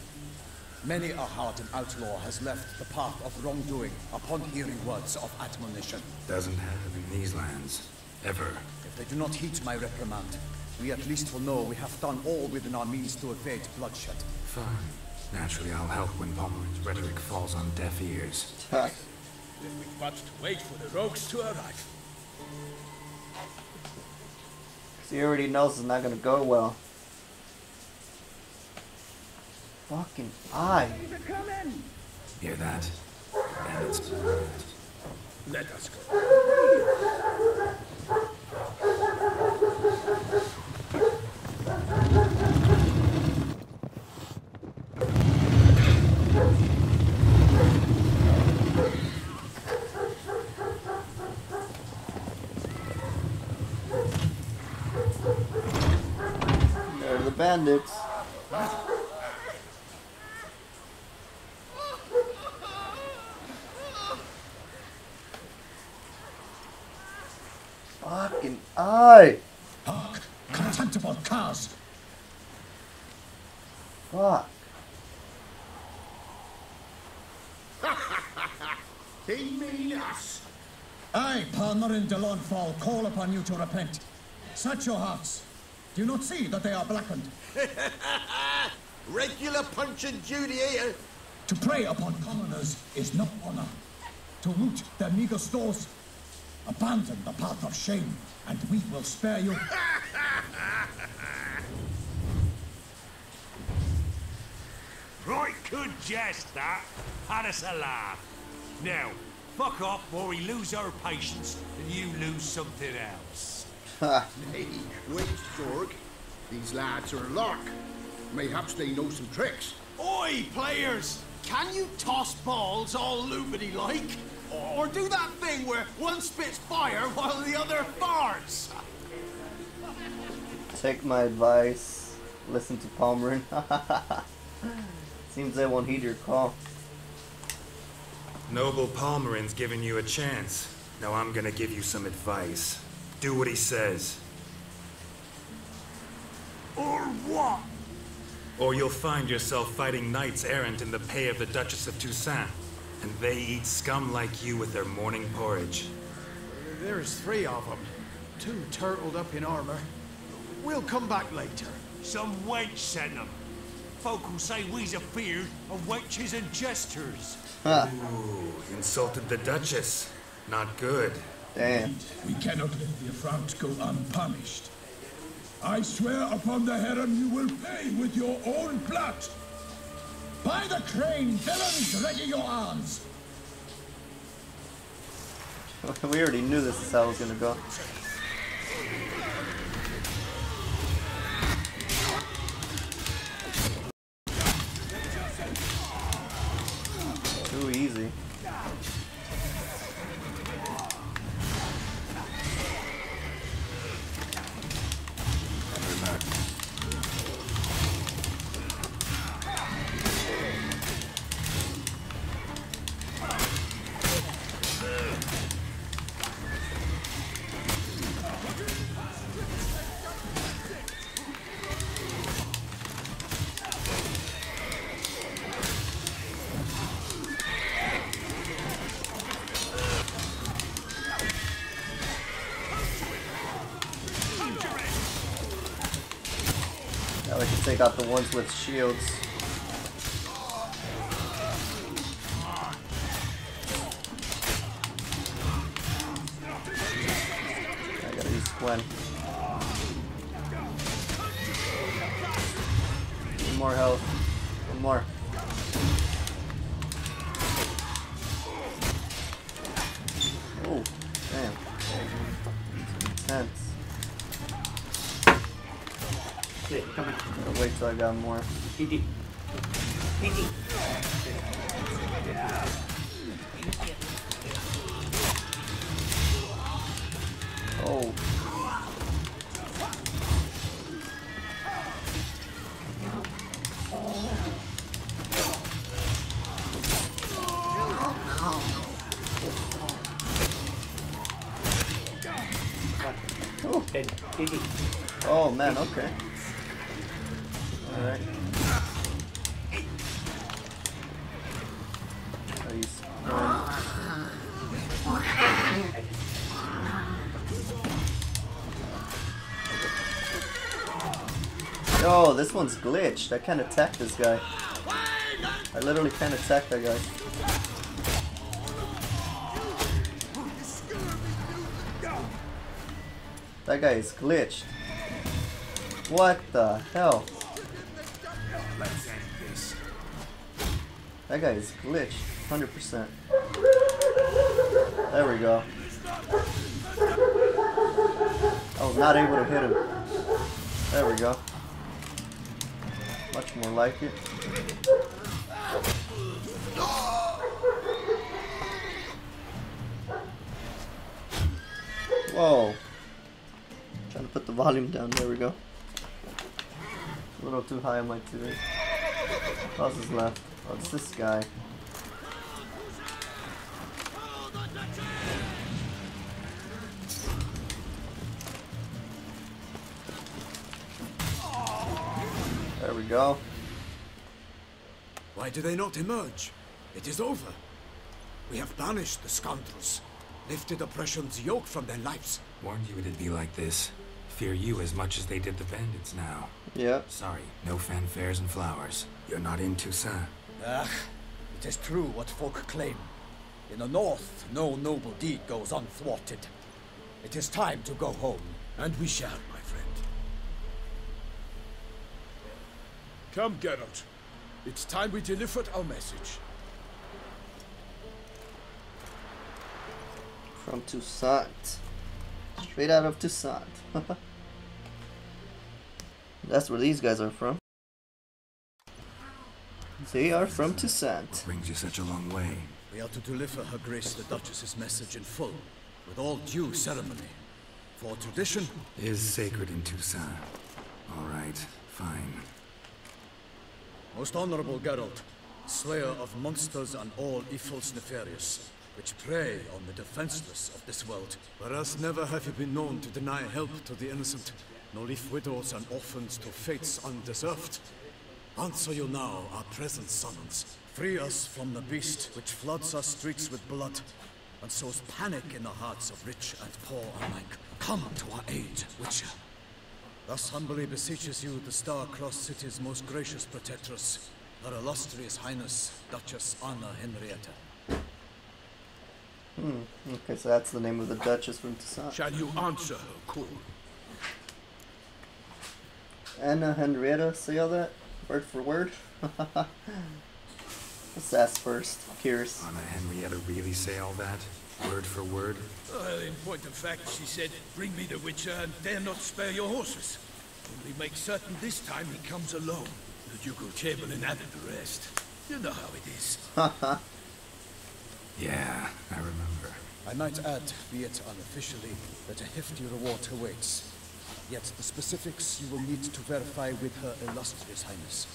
Many a hardened outlaw has left the path of wrongdoing upon hearing words of admonition. Doesn't happen in these lands. Ever. If they do not heed my reprimand, we at least will know we have done all within our means to evade bloodshed. Fine. Naturally, I'll help when Palmerin's rhetoric falls on deaf ears. Then we've but to wait for the rogues to arrive. He already knows it's not gonna go well. Fucking eye. Hear that? Bandits. Let us go. There are the bandits. Fucking eye! Hark! Contemptible curs! Fuck. They mean us! I, Palmerin de Longfall, call upon you to repent. Set your hearts. Do you not see that they are blackened? Regular punch and duty here. To prey upon commoners is no honor. To loot their meager stores, abandon the path of shame, and we will spare you. Right good jest, that. Had us a laugh. Now, fuck off or we lose our patience and you lose something else. Hey, wait, Zorg. These lads are a lark. Mayhaps they know some tricks. Oi, players! Can you toss balls all loopity-like? Or do that thing where one spits fire while the other farts? Take my advice. Listen to Palmerin. Seems they won't heed your call. Noble Palmerin's giving you a chance. Now I'm gonna give you some advice. Do what he says. Or what? Or you'll find yourself fighting knights errant in the pay of the Duchess of Toussaint. And they eat scum like you with their morning porridge. There's 3 of them. 2 turtled up in armor. We'll come back later. Some wench sent them. Folk will say we's afeard of wenches and jesters. Ooh, insulted the Duchess. Not good. Damn. We cannot let the affront go unpunished. I swear upon the Heron you will pay with your own blood. By the crane, villains, ready your arms. We already knew this is how it was gonna go. Too easy. Now we can take out the ones with shields. I gotta use Gwen. One more health. One more. Oh, damn. Intense. Gotta wait till I got more. Oh. Oh man, okay. Alright. Yo, this one's glitched. I can't attack this guy. I literally can't attack that guy. That guy is glitched. What the hell? That guy is glitched. 100%. There we go. I was not able to hit him. There we go. Much more like it. Whoa. Trying to put the volume down. There we go. A little too high on my TV. How's his left? Oh, it's this guy. There we go. Why do they not emerge? It is over. We have banished the scoundrels, lifted oppression's yoke from their lives. Warned you it'd be like this. Fear you as much as they did the bandits now. Yeah. Sorry, no fanfares and flowers. You're not in Toussaint. Ah, it is true what folk claim. In the north, no noble deed goes unthwarted. It is time to go home. And we shall, my friend. Come, Geralt. It's time we delivered our message. From Toussaint. Straight out of Toussaint. That's where these guys are from. They are from Toussaint. What brings you such a long way? We are to deliver Her Grace the Duchess's message in full, with all due ceremony. For tradition is sacred in Toussaint. All right, fine. Most honorable Geralt, slayer of monsters and all evils nefarious, which prey on the defenseless of this world. Whereas never have you been known to deny help to the innocent, nor leave widows and orphans to fates undeserved. Answer you now our present summons. Free us from the beast which floods our streets with blood, and sows panic in the hearts of rich and poor alike. Come to our aid, Witcher. Thus humbly beseeches you the star-crossed city's most gracious protectress, Her illustrious Highness, Duchess Anna Henrietta. Okay, so that's the name of the Duchess from Toussaint. Shall you answer her call? Anna Henrietta say all that? Word for word? Let's ask first. Curious. Anna Henrietta really say all that? Word for word? Well, in point of fact, she said, bring me the Witcher and dare not spare your horses. Only make certain this time he comes alone. The Ducal Chamberlain added the rest. You know how it is. Haha. Yeah, I remember. I might add, be it unofficially, that a hefty reward awaits. Yet the specifics you will need to verify with Her Illustrious Highness.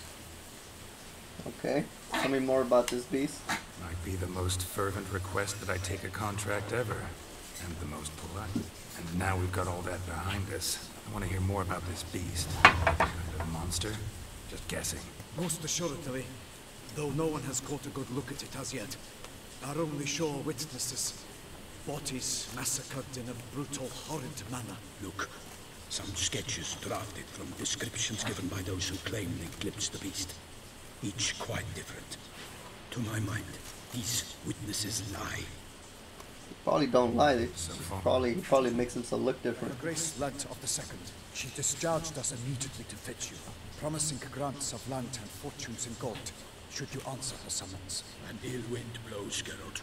Okay. Tell me more about this beast. Might be the most fervent request that I take a contract ever. And the most polite. And now we've got all that behind us. I want to hear more about this beast. Kind of a monster? Just guessing. Most assuredly, though no one has caught a good look at it as yet. Our only sure witnesses. Bodies massacred in a brutal, horrid manner. Look, some sketches drafted from descriptions given by those who claim they glimpsed the beast. Each quite different. To my mind, these witnesses lie. They probably don't lie. They probably makes himself look Her different. Grace Lent of the Second, she discharged us immediately to fetch you, promising grants of land and fortunes in gold, should you answer her summons. An ill wind blows, Geralt.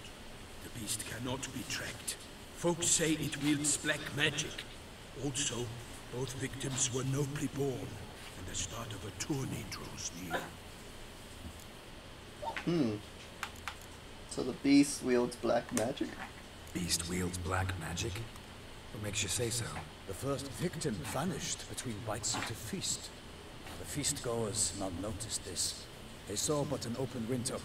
The beast cannot be tracked. Folks say it wields black magic. Also, both victims were nobly born, and the start of a tourney draws near. So the beast wields black magic? Beast wields black magic? What makes you say so? The first victim vanished between bites at a feast. The feast-goers none noticed this. They saw but an open window,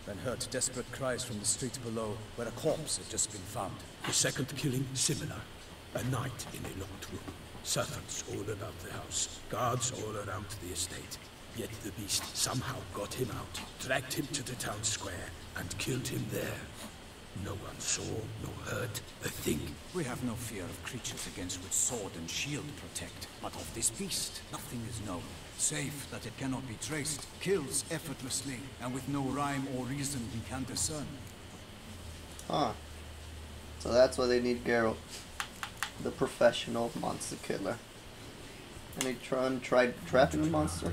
then heard desperate cries from the street below, where a corpse had just been found. The second killing similar. A night in a locked room. Servants all about the house. Guards all around the estate. Yet the beast somehow got him out, dragged him to the town square, and killed him there. No one saw, nor heard a thing. We have no fear of creatures against which sword and shield protect. But of this beast, nothing is known. Save that it cannot be traced, kills effortlessly, and with no rhyme or reason we can discern. Huh. So that's why they need Geralt, the professional monster killer. Any tried trapping the monster?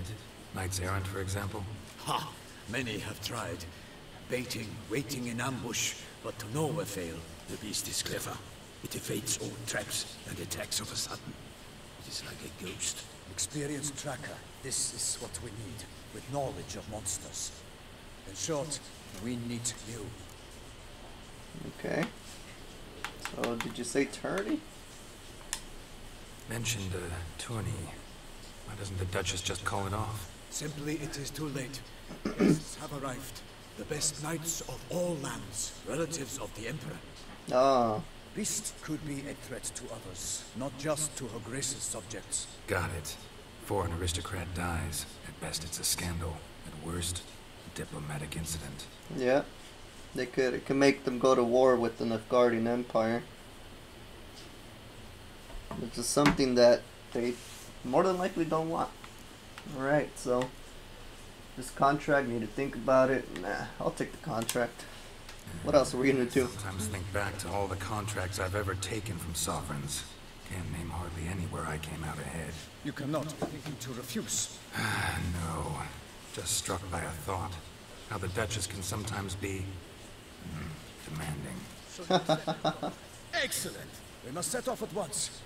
Knights errant, for example? Ha! Many have tried. Baiting, waiting in ambush, but to no avail. The beast is clever. It evades all traps and attacks of a sudden. It is like a ghost. Experienced tracker, this is what we need, with knowledge of monsters. In short, we need you. Okay. So did you say tourney? Mentioned a tourney. Why doesn't the Duchess just call it off? Simply, it is too late. Guests have arrived. The best knights of all lands, relatives of the Emperor. Ah. Beast could be a threat to others, not just to Her Grace's subjects. Got it. Before an aristocrat dies, at best it's a scandal. At worst, a diplomatic incident. Yeah. It could make them go to war with the Nilfgaardian Empire. Which is something that they more than likely don't want. Alright, so this contract, need to think about it. Nah, I'll take the contract. What else are we gonna do? Sometimes think back to all the contracts I've ever taken from sovereigns. Can't name hardly any where I came out ahead. You cannot be thinking to refuse. No. Just struck by a thought. How the Duchess can sometimes be demanding. Excellent. We must set off at once.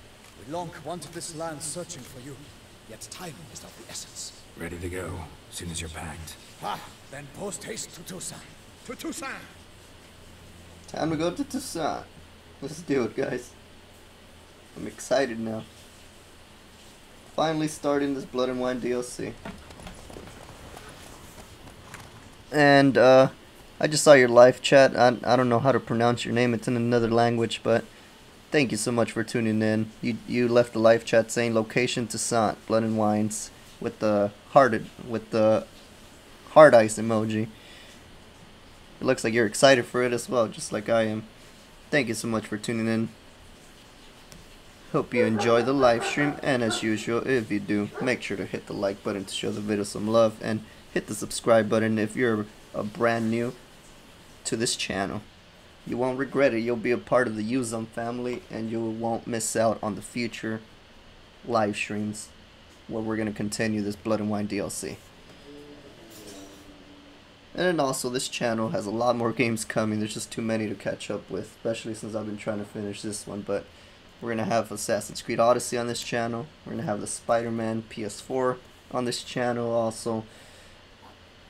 We long wanted this land searching for you, yet time is of the essence. Ready to go, as soon as you're packed. Ah, then post haste to Toussaint. To Toussaint! Time to go to Toussaint. Let's do it, guys. I'm excited now. Finally starting this Blood and Wine DLC. And, I just saw your live chat. I don't know how to pronounce your name. It's in another language, but thank you so much for tuning in. You left a live chat saying location Toussaint, Blood and Wines, with the hard ice emoji. It looks like you're excited for it as well, just like I am. Thank you so much for tuning in. Hope you enjoy the live stream, and as usual, if you do, make sure to hit the like button to show the video some love, and hit the subscribe button if you're brand new to this channel. You won't regret it. You'll be a part of the Uzum family, and you won't miss out on the future live streams. where we're going to continue this Blood and Wine DLC. And then also, this channel has a lot more games coming. There's just too many to catch up with, especially since I've been trying to finish this one. But we're going to have Assassin's Creed Odyssey on this channel. We're going to have the Spider-Man PS4 on this channel also.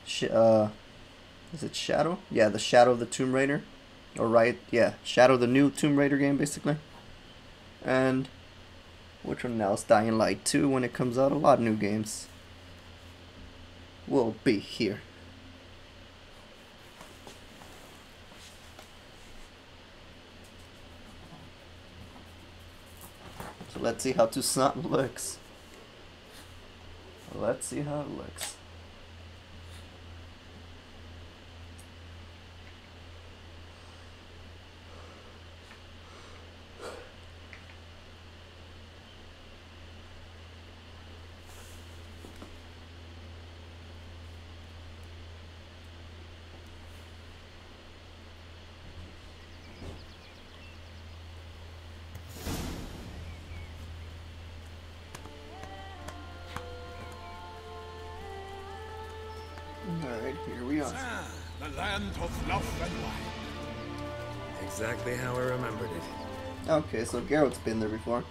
Is it Shadow? Yeah, the Shadow of the Tomb Raider. Or right, yeah, Shadow of the new Tomb Raider game, basically. And which one else? Dying Light 2 when it comes out. A lot of new games will be here. So let's see how Toussaint looks. Let's see how it looks. Alright, here we are. The land of love and wine. Exactly how I remembered it. Okay, so Geralt's been there before.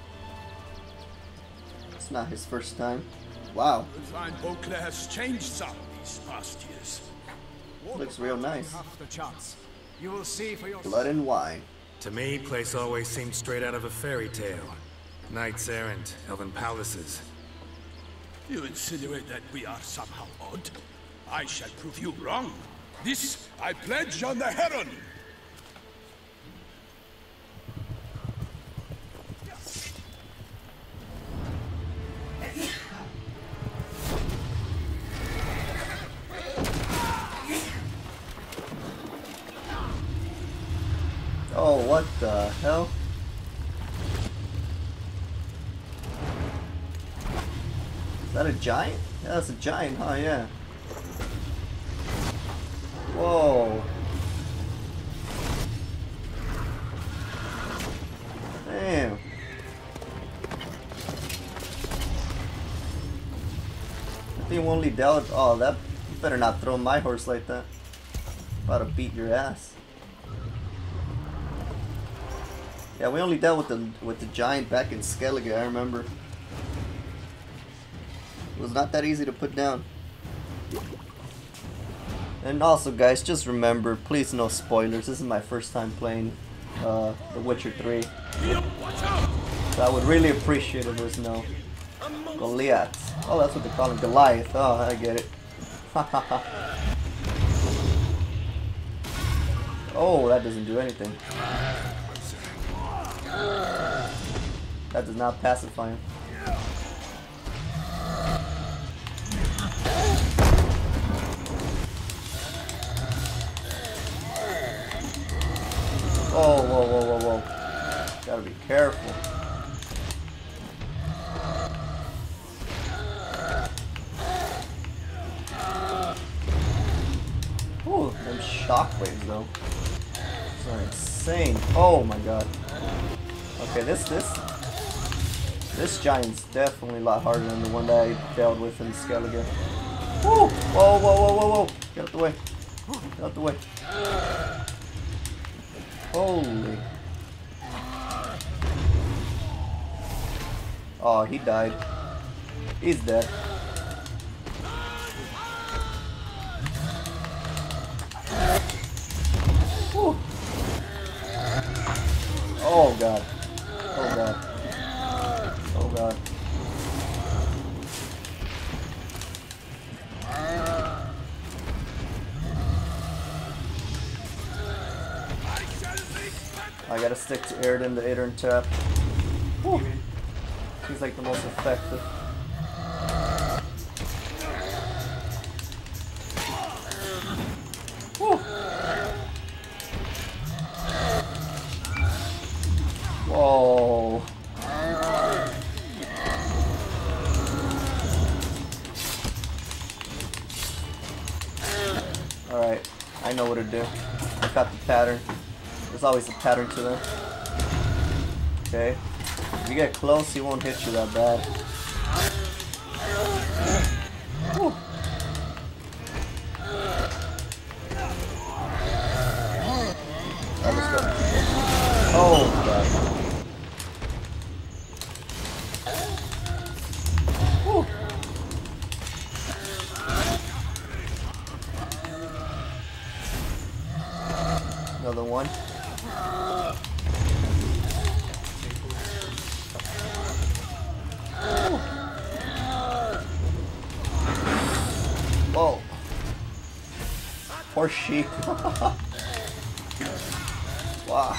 It's not his first time. Wow. The fine Beauclair has changed some these past years. Looks real nice. Half the chance. You will see for yourself. Blood and Wine. To me, place always seemed straight out of a fairy tale. Knights errant, elven palaces. You insinuate that we are somehow odd? I shall prove you wrong. This I pledge on the Heron. Oh, what the hell? Is that a giant? Yeah, that's a giant, huh? Yeah. Whoa. Damn. I think we only dealt. Oh, that. You better not throw my horse like that. About to beat your ass. Yeah, we only dealt with the giant back in Skellige, I remember. It was not that easy to put down. And also, guys, just remember, please no spoilers. This is my first time playing The Witcher 3. So I would really appreciate if there's no Goliath. Oh, that's what they call him, Goliath. Oh, I get it. Oh, that doesn't do anything. That does not pacify him. Oh, whoa, whoa, whoa, whoa. Gotta be careful. Ooh, them shockwaves though. Those are insane. Oh my god. Okay, this giant's definitely a lot harder than the one that I dealt with in Skellige. Woo! Whoa, whoa, whoa, whoa, whoa! Get out the way. Get out the way. Holy. Oh, he died. He's dead. Whew. Oh god. Oh god. Oh god. I gotta stick to Airden, the Airden tap. Whew. He's like the most effective. Whew. Whoa. Alright, I know what to do. I got the pattern. There's always a pattern to them. Okay. If you get close, he won't hit you that bad. Oh god. Whew. Another one. Whoa. Poor sheep. Wow.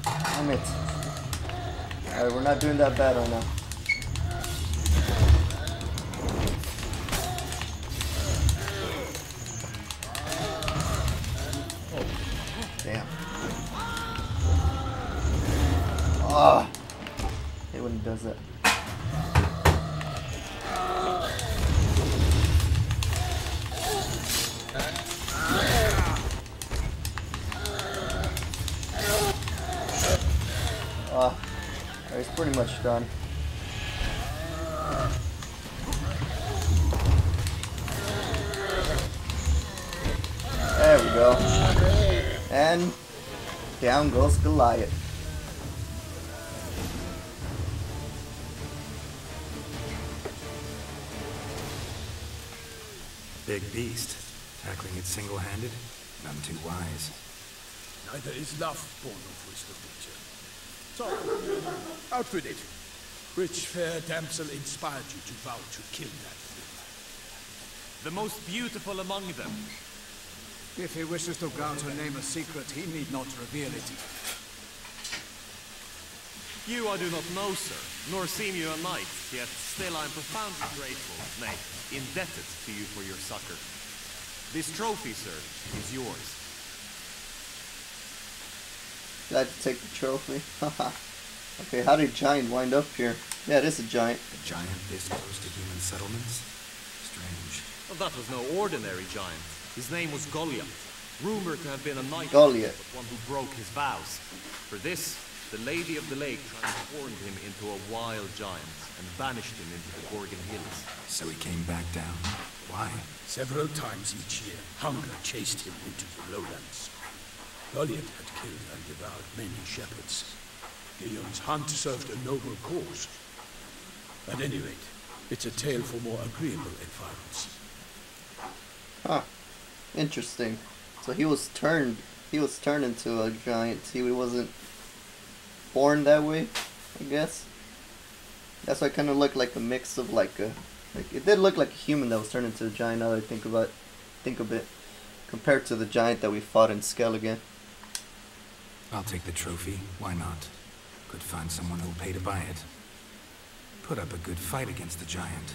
Damn it. Alright, we're not doing that bad right now. Damn. Ah. I hate when he does that. He's pretty much done. There we go. And down goes Goliath. Big beast. Tackling it single-handed? None too wise. Neither is love born of wisdom, Richard. So, outfit it. Which fair damsel inspired you to vow to kill that thing? The most beautiful among them. If he wishes to grant her name a secret, he need not reveal it. You I do not know, sir, nor seem you a knight, yet still I am profoundly grateful, nay, indebted to you for your succor. This trophy, sir, is yours. Glad to take the trophy. Okay, how did Giant wind up here? Yeah, it is a giant. A giant this close to human settlements? Strange. Well, that was no ordinary giant. His name was Goliath, rumored to have been a knight, Goliath, but one who broke his vows. For this, the Lady of the Lake transformed him into a wild giant and banished him into the Gorgon Hills. So he came back down. Why? Several times each year, hunger chased him into the lowlands. Goliath had killed and devoured many shepherds. Guillaume's hunt served a noble cause. At any rate, it's a tale for more agreeable environs. Huh. Interesting. So he was turned into a giant. He wasn't born that way, I guess. That's why it kind of looked like a mix of like it did look like a human that was turned into a giant. Now that I think of it, compared to the giant that we fought in Skellige. I'll take the trophy. Why not? Could find someone who'll pay to buy it. Put up a good fight against the giant.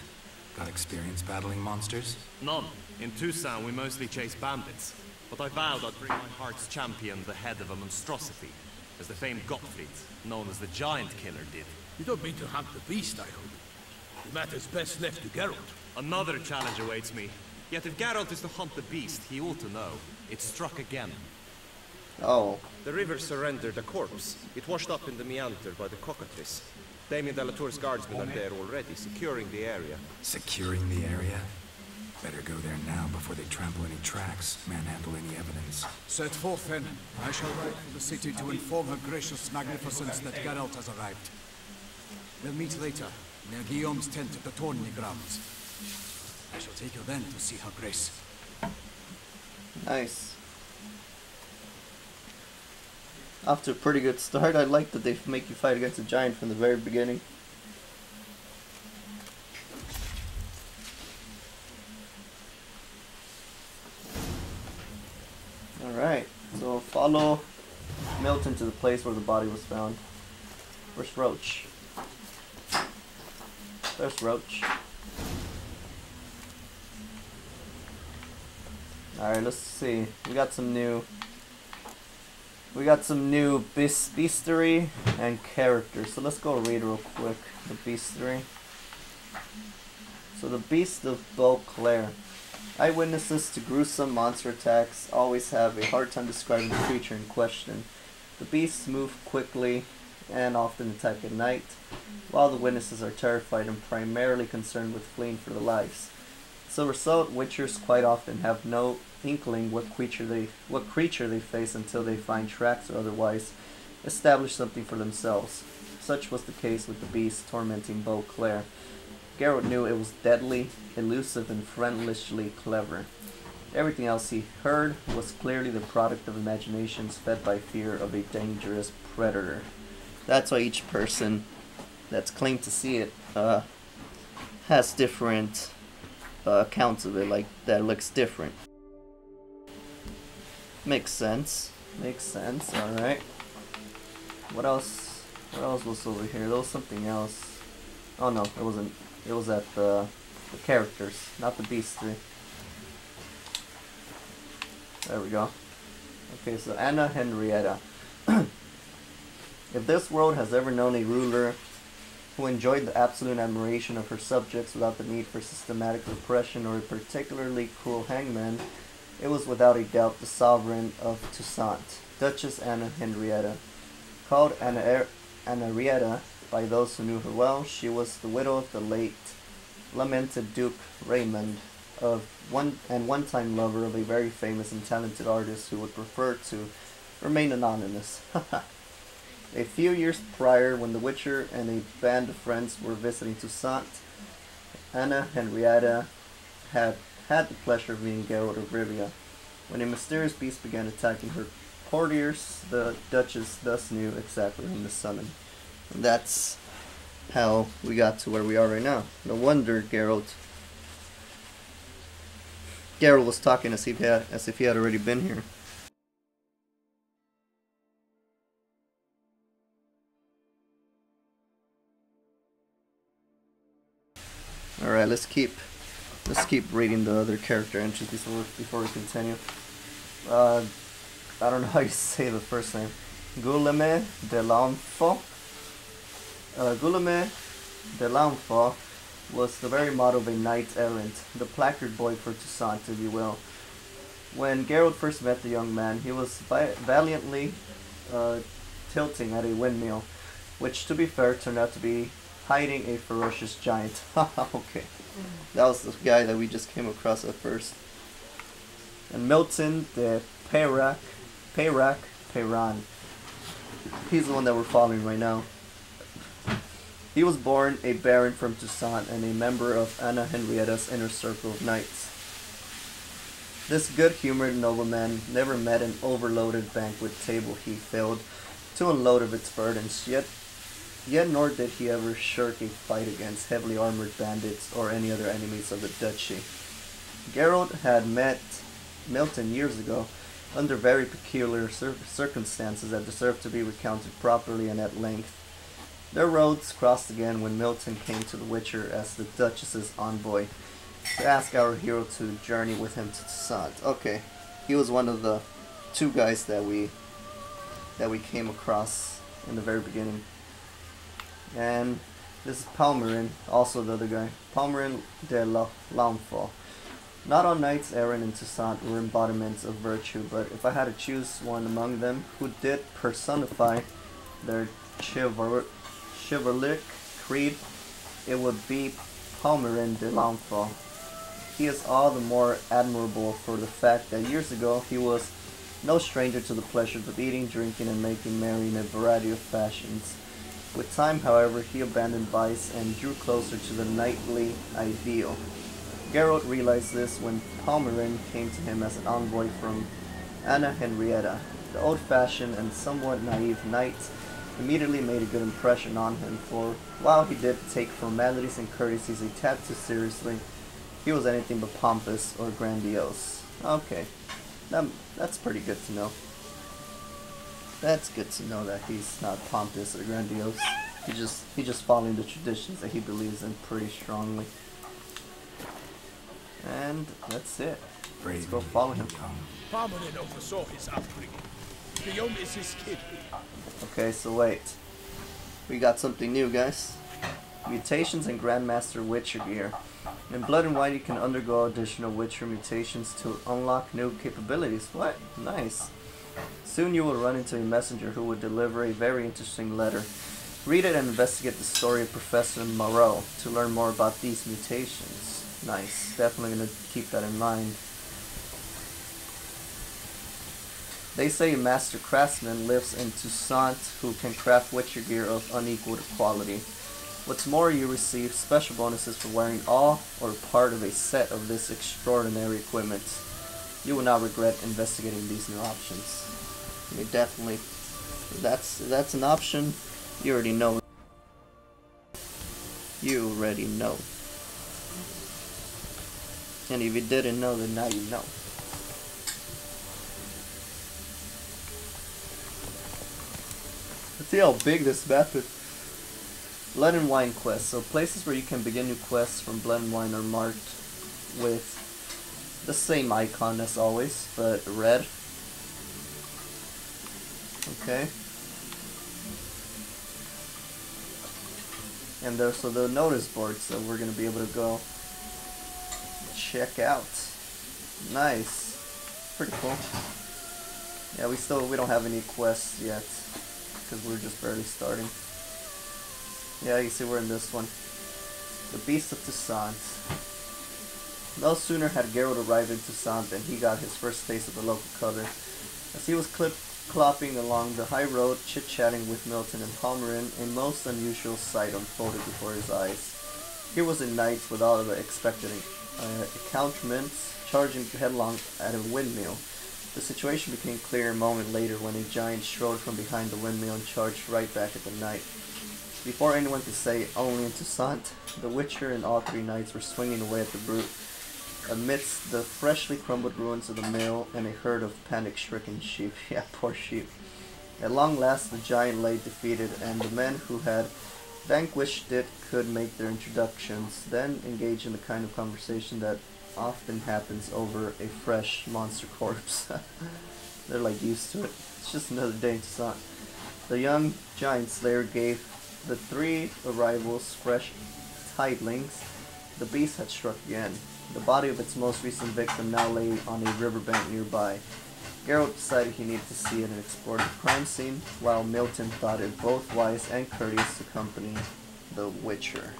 Got experience battling monsters? None. In Tucson, we mostly chase bandits. But I vowed I'd bring my heart's champion the head of a monstrosity, as the famed Gottfried, known as the Giant Killer, did. You don't mean to hunt the beast, I hope. The matter's best left to Geralt. Another challenge awaits me. Yet if Geralt is to hunt the beast, he ought to know. It struck again. Oh. The river surrendered a corpse. It washed up in the meander by the cockatrice. Damien de la Tour's guardsmen are there already, securing the area. Securing the area? Better go there now before they trample any tracks, manhandle any evidence. Set forth then. I shall ride for the city to inform her gracious magnificence that Geralt has arrived. We'll meet later, near Guillaume's tent at the tourney grounds. I shall take you then to see her grace. Nice. After a pretty good start, I like that they make you fight against a giant from the very beginning. Alright, so follow Milton to the place where the body was found. Where's Roach? There's Roach. Alright, let's see. We got some new beastery and characters. So let's go read real quick the beastery. So the Beast of Beauclair. Eyewitnesses to gruesome monster attacks always have a hard time describing the creature in question. The beasts move quickly and often attack at night, while the witnesses are terrified and primarily concerned with fleeing for their lives. As a result, witchers quite often have no inkling what creature they face until they find tracks or otherwise establish something for themselves. Such was the case with the beast tormenting Beauclair. Geralt knew it was deadly, elusive, and friendlishly clever. Everything else he heard was clearly the product of imaginations fed by fear of a dangerous predator. That's why each person that's claimed to see it has different accounts of it, like that looks different. Makes sense. Makes sense. Alright. What else? What else was over here? There was something else. Oh no, it wasn't. It was at the characters, not the beast tree. There we go. Okay, so Anna Henrietta. If this world has ever known a ruler who enjoyed the absolute admiration of her subjects without the need for systematic repression or a particularly cruel hangman, it was without a doubt the sovereign of Toussaint, Duchess Anna Henrietta. Called Anarietta by those who knew her well, she was the widow of the late lamented Duke Raymond, one-time lover of a very famous and talented artist who would prefer to remain anonymous. A few years prior, when the Witcher and a band of friends were visiting Toussaint, Anna Henrietta had the pleasure of meeting Geralt of Rivia. When a mysterious beast began attacking her courtiers, the Duchess thus knew exactly whom to summon. And that's how we got to where we are right now. No wonder Geralt was talking as if he had already been here. All right, let's keep reading the other character entries before we continue. I don't know how you say the first name. Guillaume de l'Enfant. Guillaume de l'Enfant was the very motto of a knight errant, the placard boy for Toussaint, if you will. When Geralt first met the young man, he was valiantly tilting at a windmill, which, to be fair, turned out to be hiding a ferocious giant. Okay, that was the guy that we just came across at first. And Milton de Peyrac Peyran. He's the one that we're following right now. He was born a baron from Toussaint and a member of Anna Henrietta's inner circle of knights. This good-humored nobleman never met an overloaded banquet table he failed to unload of its burdens, yet nor did he ever shirk a fight against heavily armored bandits or any other enemies of the duchy. Geralt had met Milton years ago under very peculiar circumstances that deserve to be recounted properly and at length. Their roads crossed again when Milton came to the Witcher as the Duchess's envoy to ask our hero to journey with him to Toussaint. Okay, he was one of the two guys that we came across in the very beginning. And this is Palmerin, also the other guy, Palmerin de l'Enfant. Not all knights errant in Toussaint were embodiments of virtue, but if I had to choose one among them who did personify their chivalric creed, it would be Palmerin de l'Enfant. He is all the more admirable for the fact that years ago he was no stranger to the pleasures of eating, drinking, and making merry in a variety of fashions. With time, however, he abandoned vice and drew closer to the knightly ideal. Geralt realized this when Palmerin came to him as an envoy from Anna Henrietta. The old-fashioned and somewhat naive knight immediately made a good impression on him, for while he did take formalities and courtesies a tad too seriously, he was anything but pompous or grandiose. Okay, that's pretty good to know. That's good to know that he's not pompous or grandiose. He's just following the traditions that he believes in pretty strongly. And that's it. Let's go follow him. Palmerin oversaw his upbringing. Guillaume is his kid. Okay, so wait. We got something new, guys. Mutations and Grandmaster Witcher gear. In Blood and Wine, you can undergo additional Witcher mutations to unlock new capabilities. What? Nice. Soon you will run into a messenger who will deliver a very interesting letter. Read it and investigate the story of Professor Moreau to learn more about these mutations. Nice. Definitely going to keep that in mind. They say a master craftsman lives in Toussaint who can craft Witcher gear of unequaled quality. What's more, you receive special bonuses for wearing all or part of a set of this extraordinary equipment. You will not regret investigating these new options. I mean, definitely, that's an option. You already know. You already know. And if you didn't know, then now you know. Let's see how big this map is. Blood and Wine quests. So places where you can begin new quests from Blood and Wine are marked with the same icon as always, but red. Okay. And there's so the notice boards that we're gonna be able to go check out. Nice. Pretty cool. Yeah, we don't have any quests yet because we're just barely starting. Yeah, you see we're in this one. The Beast of Toussaint. No sooner had Geralt arrived in Toussaint than he got his first taste of the local color. As he was clopping along the high road, chit-chatting with Milton and Palmerin, a most unusual sight unfolded before his eyes. Here was a knight with all of the expected accoutrements, charging headlong at a windmill. The situation became clear a moment later when a giant strode from behind the windmill and charged right back at the knight. Before anyone could say only in Toussaint, the Witcher and all three knights were swinging away at the brute, amidst the freshly crumbled ruins of the mill and a herd of panic-stricken sheep. Yeah, poor sheep. At long last, the giant lay defeated, and the men who had vanquished it could make their introductions, then engage in the kind of conversation that often happens over a fresh monster corpse. They're like used to it. It's just another day in Toussaint. The young giant slayer gave the three arrivals fresh tidings. The beast had struck again. The body of its most recent victim now lay on a riverbank nearby. Geralt decided he needed to see it and explore the crime scene, while Milton thought it both wise and courteous to accompany the Witcher.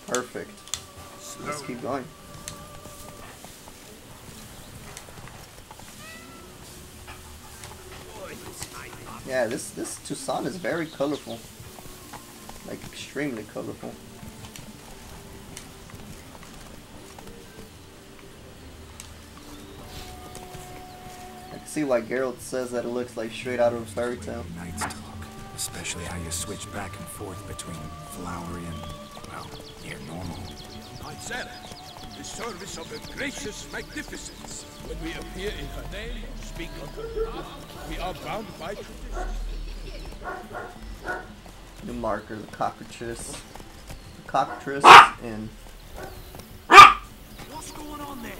Perfect. Let's keep going. Yeah, this Toussaint is very colorful. Like, extremely colorful. I can see why Geralt says that it looks like straight out of a fairy tale. Knight's talk, especially how you switch back and forth between flowery and, well, near normal. I said it. The service of her gracious magnificence. When we appear in her name or speak on her behalf, we are bound by tradition. New marker, the cockatrice. The cockatrice in. What's going on there?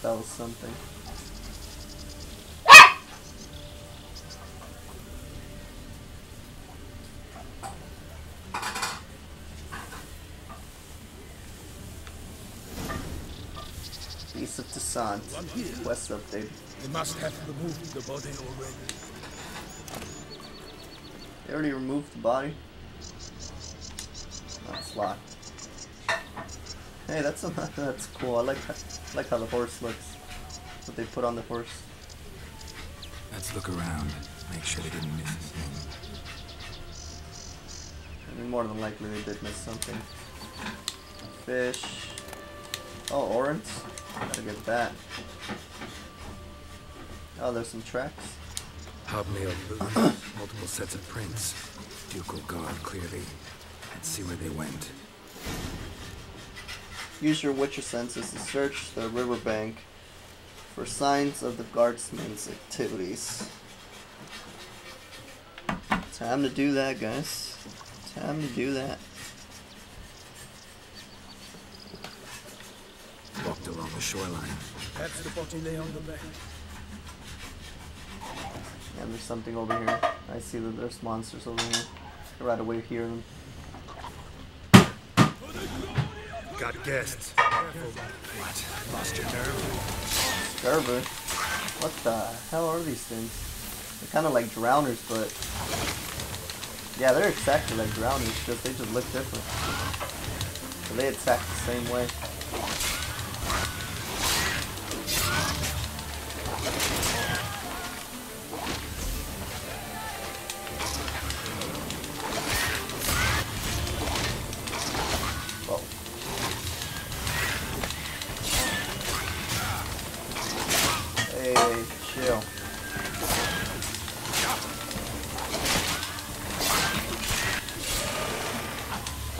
That was something. Beast of Toussaint. Quest update. They must have removed the body already. They already removed the body? That's locked. Hey, that's cool. I like how the horse looks. What they put on the horse. Let's look around. Make sure they didn't miss a thing. I mean, more than likely they did miss something. Fish. Oh, orange. Gotta get that. Oh, there's some tracks. Hobnailed boots, multiple sets of prints. Ducal guard, clearly. Let's see where they went. Use your Witcher senses to search the riverbank for signs of the guardsmen's activities. Time to do that, guys. Time to do that. Walked along the shoreline. Perhaps the body lay on the bank. And there's something over here. I see that there's monsters over here. Right away, hear them. got guests. What? Lost your nerve? Scarver? What the hell are these things? They're kind of like drowners, but yeah, they're exactly like drowners, just they just look different. So they attack the same way.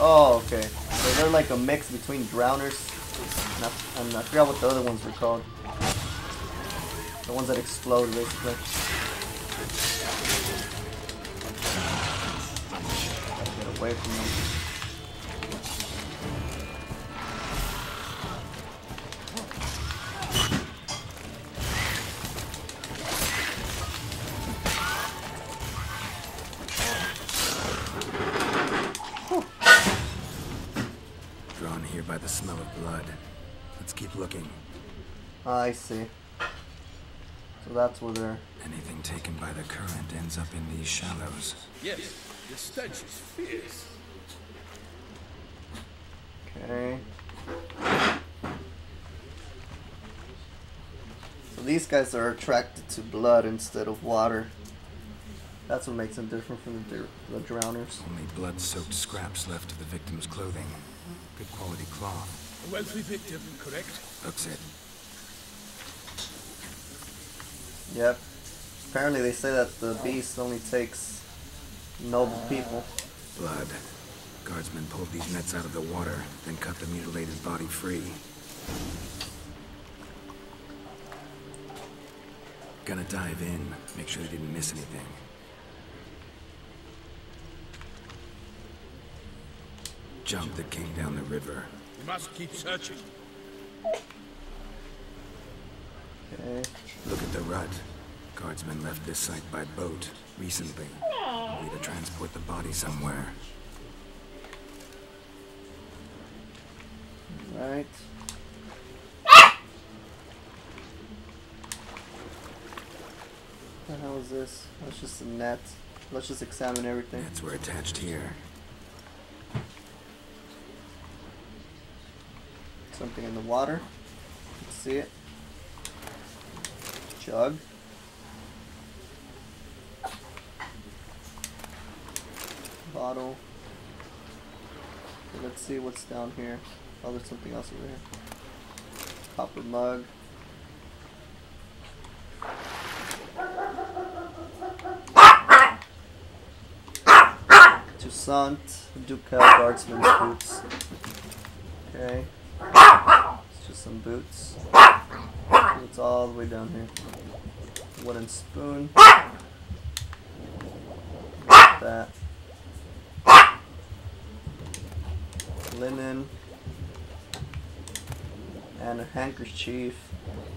Oh, okay. So they're like a mix between drowners and I forgot what the other ones were called. The ones that explode, basically. Gotta get away from them. By the smell of blood. Let's keep looking. I see. So that's where they're... Anything taken by the current ends up in these shallows. Yes, the stench is fierce. Okay. So these guys are attracted to blood instead of water. That's what makes them different from the drowners. Only blood-soaked scraps left of the victim's clothing. Good quality cloth. A wealthy victim, correct? Looks it. Yep. Apparently they say that the beast only takes noble people. Blood. Guardsmen pulled these nets out of the water, then cut the mutilated body free. Gonna dive in, make sure they didn't miss anything. Jump that came down the river. We must keep searching. Okay. Look at the rut. Guardsmen left this site by boat recently. Way to transport the body somewhere. Right. What the hell is this? That's just a net. Let's just examine everything. Nets were attached here. Something in the water. Let's see it. Jug. Bottle. Okay, let's see what's down here. Oh, there's something else over here. Copper mug. Toussaint Ducal Guardsman's boots. Okay. It's just some boots. It's all the way down here. Wooden spoon. That. Linen. And a handkerchief.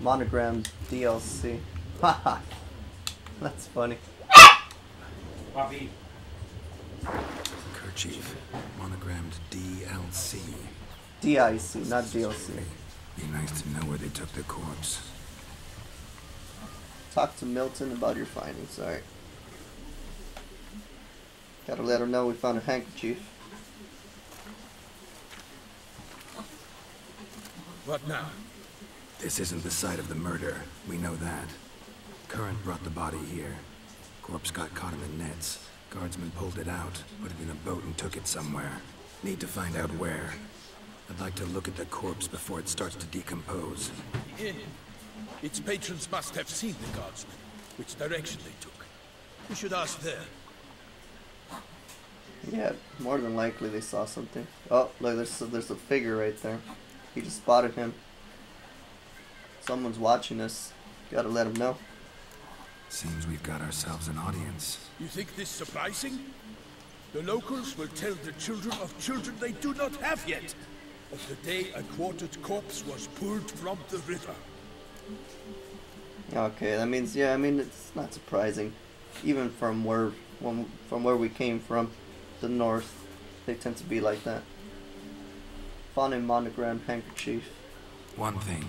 Monogrammed DLC. Haha. That's funny. Bobby. Kerchief. Monogrammed DLC. DIC, not DLC. Be nice to know where they took the corpse. Talk to Milton about your findings, alright. Gotta let him know we found a handkerchief. What now? This isn't the site of the murder. We know that. Current brought the body here. Corpse got caught in the nets. Guardsmen pulled it out, put it in a boat and took it somewhere. Need to find out where. I'd like to look at the corpse before it starts to decompose. The inn. Its patrons must have seen the guardsmen, which direction they took. We should ask there. Yeah, more than likely they saw something. Oh, look, there's a figure right there. He just spotted him. Someone's watching us. Gotta let him know. Seems we've got ourselves an audience. You think this surprising? The locals will tell the children of children they do not have yet of the day a quartered corpse was pulled from the river. Okay, that means, yeah, I mean, it's not surprising. Even from where we came from, the north, they tend to be like that. Found a monogrammed handkerchief. One thing.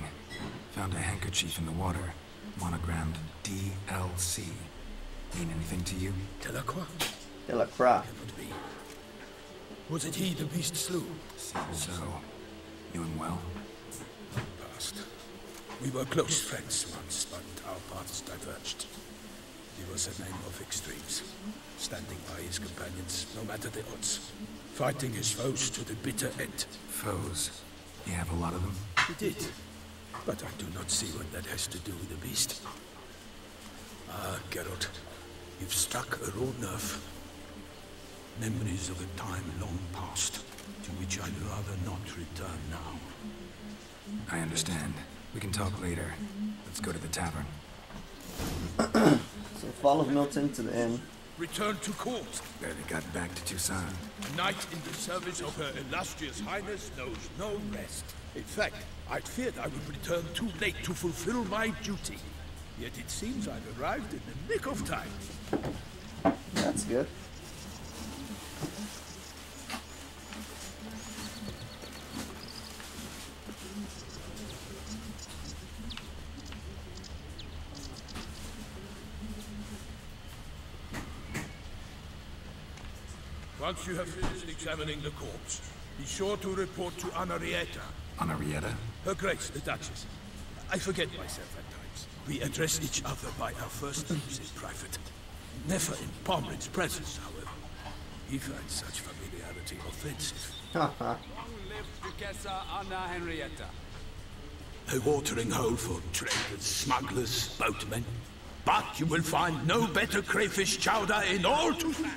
Found a handkerchief in the water. Monogrammed DLC. Mean anything to you? Delacroix? Delacroix. Cannot be. Was it he the beast slew? Seems so. Knew him well? Past. We were close friends once, but our paths diverged. He was a man of extremes, standing by his companions, no matter the odds, fighting his foes to the bitter end. Foes? You have a lot of them? He did, but I do not see what that has to do with the beast. Ah, Geralt, you've struck a raw nerve. Memories of a time long past, to which I'd rather not return now. I understand. We can talk later. Let's go to the tavern. So follow Milton to the inn. Return to court. Barely got back to Tucson. A knight in the service of her illustrious highness knows no rest. In fact, I'd feared I would return too late to fulfill my duty. Yet it seems I've arrived in the nick of time. That's good. Once you have finished examining the corpse, be sure to report to Anarietta. Anarietta? Her Grace, the Duchess. I forget myself at times. We address each other by our first names in private. Never in Pomrin's presence, however. He finds such familiarity offensive. Haha. Duchessa Anna Henrietta. A watering hole for traders, smugglers, boatmen. But you will find no better crayfish chowder in all Tucson.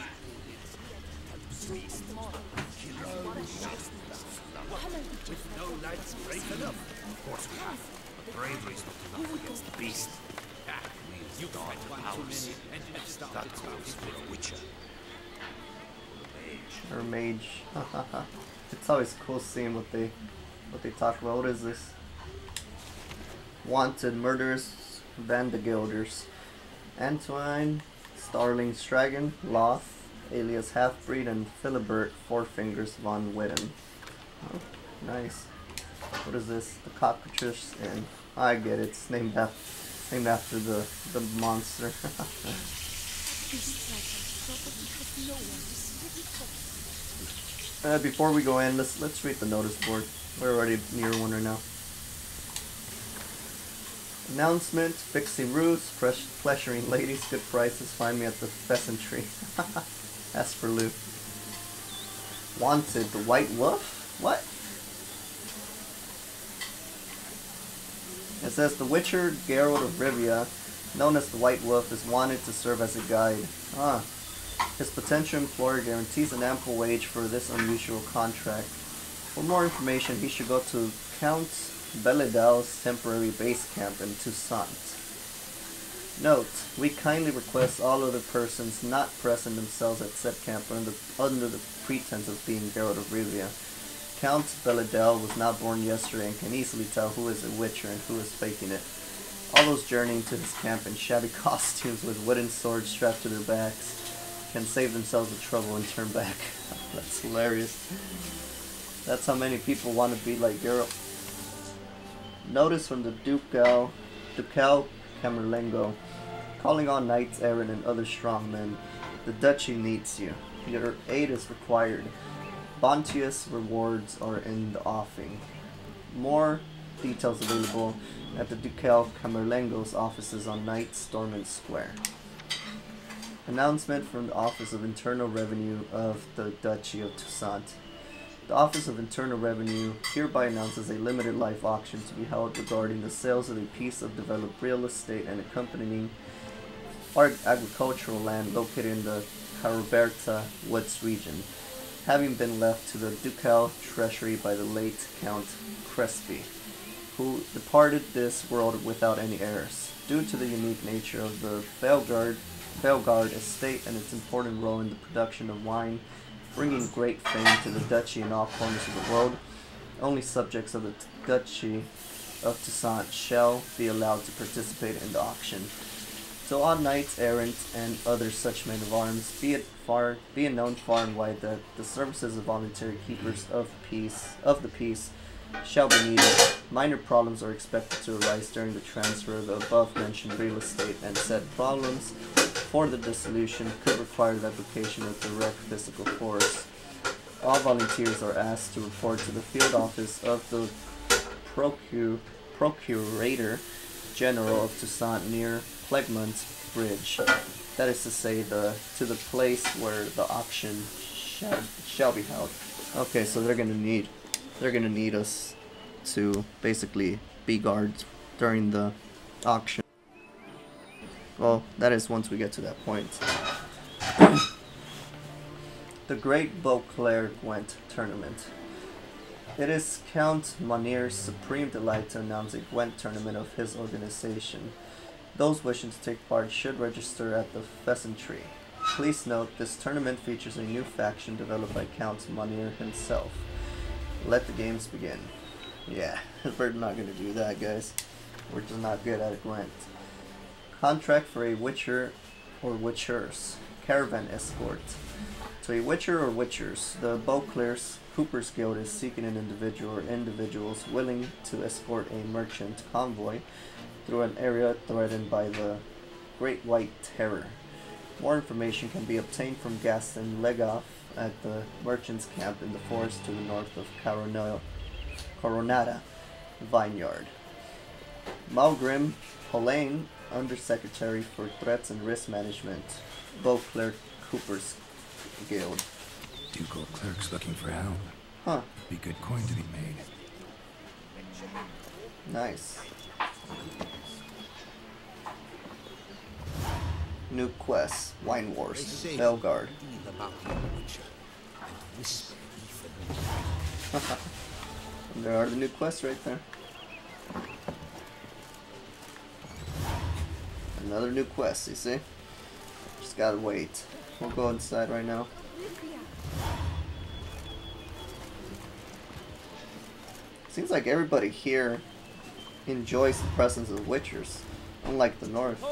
With no knights brave enough. Of course we have. But bravery's not enough against the beast. That means you fight powers. That calls for a witcher. Or mage. It's always cool seeing what they talk about. What is this? Wanted murderers, Vandegilders. Antoine, Starling Stragon, Loth, alias Half-Breed, and Philibert Fourfingers von Witten. Oh, nice. What is this? The Cockatrice Inn. I get it. It's named after the monster. Before we go in, let's read the notice board. We're already near one right now. Announcement: fixing roofs, pleasuring ladies, good prices. Find me at the Pheasantry. As for Lou. Wanted, the White Wolf? What? It says the Witcher Geralt of Rivia, known as the White Wolf, is wanted to serve as a guide. Ah. His potential employer guarantees an ample wage for this unusual contract. For more information, he should go to Count Beledel's temporary base camp in Tucson. Note: we kindly request all other persons not present themselves at said camp under the pretense of being Geralt of Rivia. Count Beledel was not born yesterday and can easily tell who is a witcher and who is faking it. All those journeying to his camp in shabby costumes with wooden swords strapped to their backs can save themselves the trouble and turn back. That's hilarious. That's how many people want to be like Geralt. Notice from the Ducal Camerlengo. Calling on knights errant and other strong men. The duchy needs you. Your aid is required. Bounteous rewards are in the offing. More details available at the Ducal Camerlengo's offices on Knight Stormont Square. Announcement from the Office of Internal Revenue of the Duchy of Toussaint. The Office of Internal Revenue hereby announces a limited life auction to be held regarding the sales of a piece of developed real estate and accompanying agricultural land located in the Caraberta Woods region, having been left to the ducal treasury by the late Count Crespi, who departed this world without any heirs. Due to the unique nature of the Bellegarde estate and its important role in the production of wine, bringing great fame to the duchy in all corners of the world, only subjects of the Duchy of Toussaint shall be allowed to participate in the auction. So all knights errant and other such men of arms, be it known far and wide that the services of voluntary keepers of the peace shall be needed. Minor problems are expected to arise during the transfer of the above mentioned real estate, and said problems for the dissolution could require the application of direct physical force. All volunteers are asked to report to the field office of the Procurator General of Toussaint near Plegmont Bridge. That is to say, to the place where the auction shall be held. Okay, so they're gonna need us to basically be guards during the auction. Well, that is once we get to that point. The Great Beauclair Gwent Tournament. It is Count Monier's supreme delight to announce a Gwent tournament of his organization. Those wishing to take part should register at the Pheasantry. Please note, this tournament features a new faction developed by Count Monier himself. Let the games begin. Yeah, we're not going to do that, guys. We're just not good at Gwent. Contract for a Witcher or Witchers. Caravan escort. To a Witcher or Witchers, the Beauclair's Cooper's Guild is seeking an individual or individuals willing to escort a merchant convoy through an area threatened by the Great White Terror. More information can be obtained from Gaston Legoff at the merchant's camp in the forest to the north of Coronada Vineyard. Malgrim Polaine, Undersecretary for Threats and Risk Management, Beauclair Cooper's Guild. Ducal clerks looking for help. Huh. Be good coin to be made. Nice. New quests. Wine Wars. Belgard. There are the new quests right there. Another new quest, you see? Just gotta wait. We'll go inside right now. Seems like everybody here enjoys the presence of Witchers, unlike the North.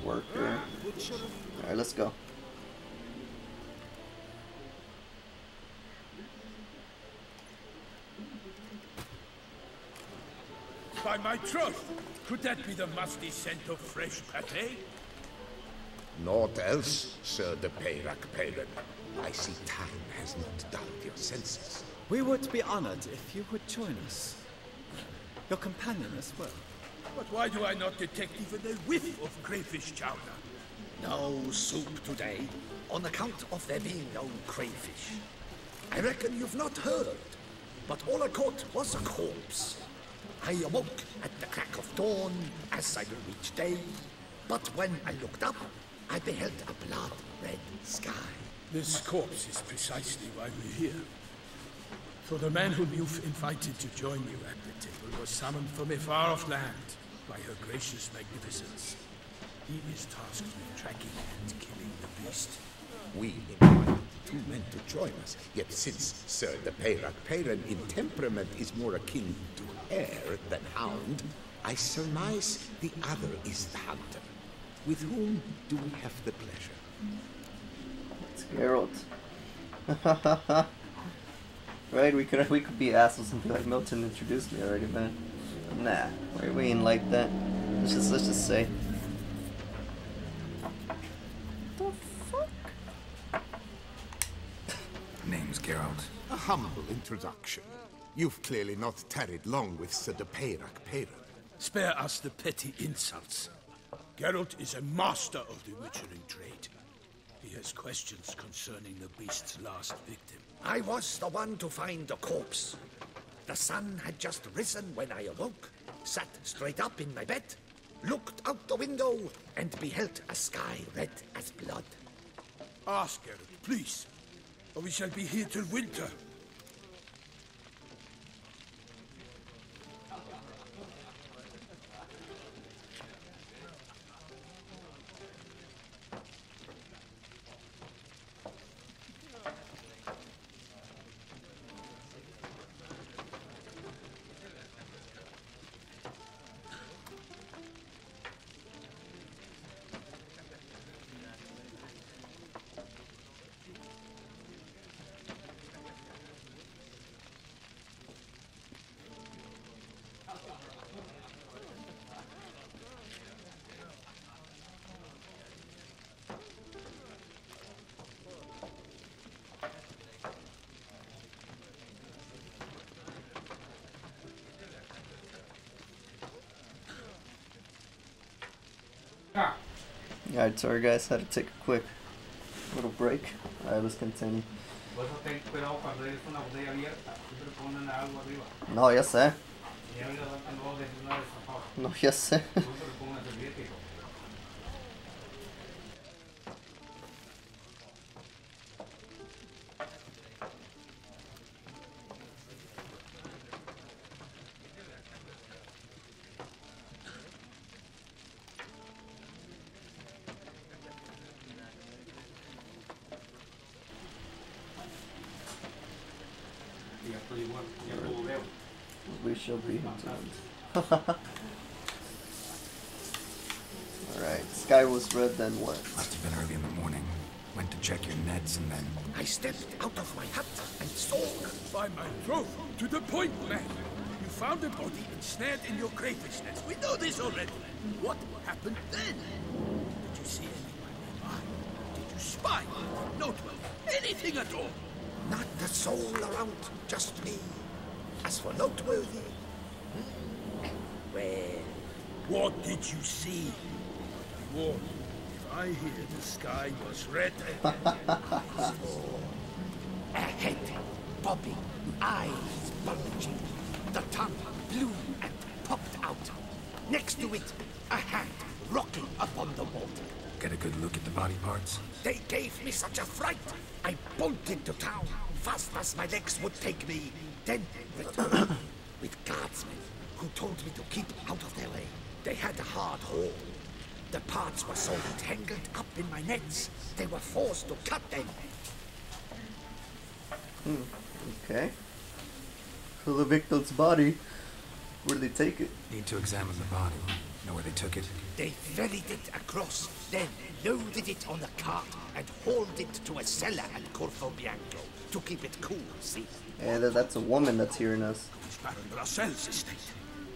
Worker. Alright, let's go. By my troth, could that be the musty scent of fresh pâté? Naught else, Sir de Peyrac Peyran. I see time has not dulled your senses. We would be honored if you would join us. Your companion as well. But why do I not detect even a whiff of crayfish chowder? No soup today, on account of there being no crayfish. I reckon you've not heard, but all I caught was a corpse. I awoke at the crack of dawn, as I do each day, but when I looked up, I beheld a blood-red sky. This corpse is precisely why we're here. For the man whom you've invited to join you at the table was summoned from a far-off land by her gracious magnificence. He is tasked with tracking and killing the beast. We invited two men to join us, yet since Sir de Peyrac Peyran in temperament is more akin to hare than hound, I surmise the other is the hunter. With whom do we have the pleasure? It's Geralt. Right, we could be assholes and be like, Milton introduced me already, man. Nah, we ain't like that. Let's just say. The fuck? Name's Geralt. A humble introduction. You've clearly not tarried long with Sir de Peyrac Peyran. Spare us the petty insults. Geralt is a master of the witchering trade. He has questions concerning the beast's last victim. I was the one to find the corpse. The sun had just risen when I awoke, sat straight up in my bed, looked out the window, and beheld a sky red as blood. Ask Geralt, please, or we shall be here till winter. Alright, sorry guys, had to take a quick little break. Alright, let's continue. No, ya sé. No, ya sé. We shall be returned. Alright, sky was red, then what? Must have been early in the morning. Went to check your nets and then... I stepped out of my hut and saw... By my troth, to the point, man. You found a body ensnared in your crayfish nest. We know this already. What happened then? Did you see anyone nearby? Did you spy? Noteworthy? Anything at all? Not a soul around, just me. As for noteworthy... Well... What did you see? I warn you, if I hear the sky was red a head bobbing, eyes bulging, the tongue blue and popped out. Next to it, a hand rocking upon the water. Get a good look at the body parts? They gave me such a fright, I bolted to town, fast as my legs would take me, then returned with guardsmen who told me to keep out of their way. They had a hard haul. The parts were so tangled up in my nets, they were forced to cut them. Okay. So the victim's body, where did they take it? Need to examine the body. Know where they took it? They ferried it across, then loaded it on a cart and hauled it to a cellar at Corvo Bianco to keep it cool, see? Yeah, that's a woman that's hearing us. It's Baron Russell's estate.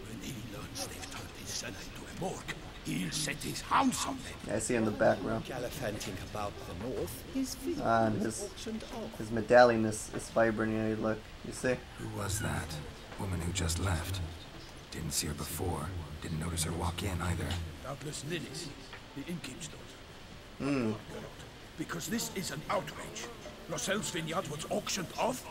When he learns they've turned his cellar into a morgue, he'll set his hounds on them. Yeah, I see in the background. Gallivanting about the north, his And his medallion is vibrant. Yeah, look, you see? Who was that? Woman who just left. Didn't see her before. Didn't notice her walk in either. Doubtless Lilith, the innkeep's daughter. Because this is an outrage. Russell's vineyard was auctioned off?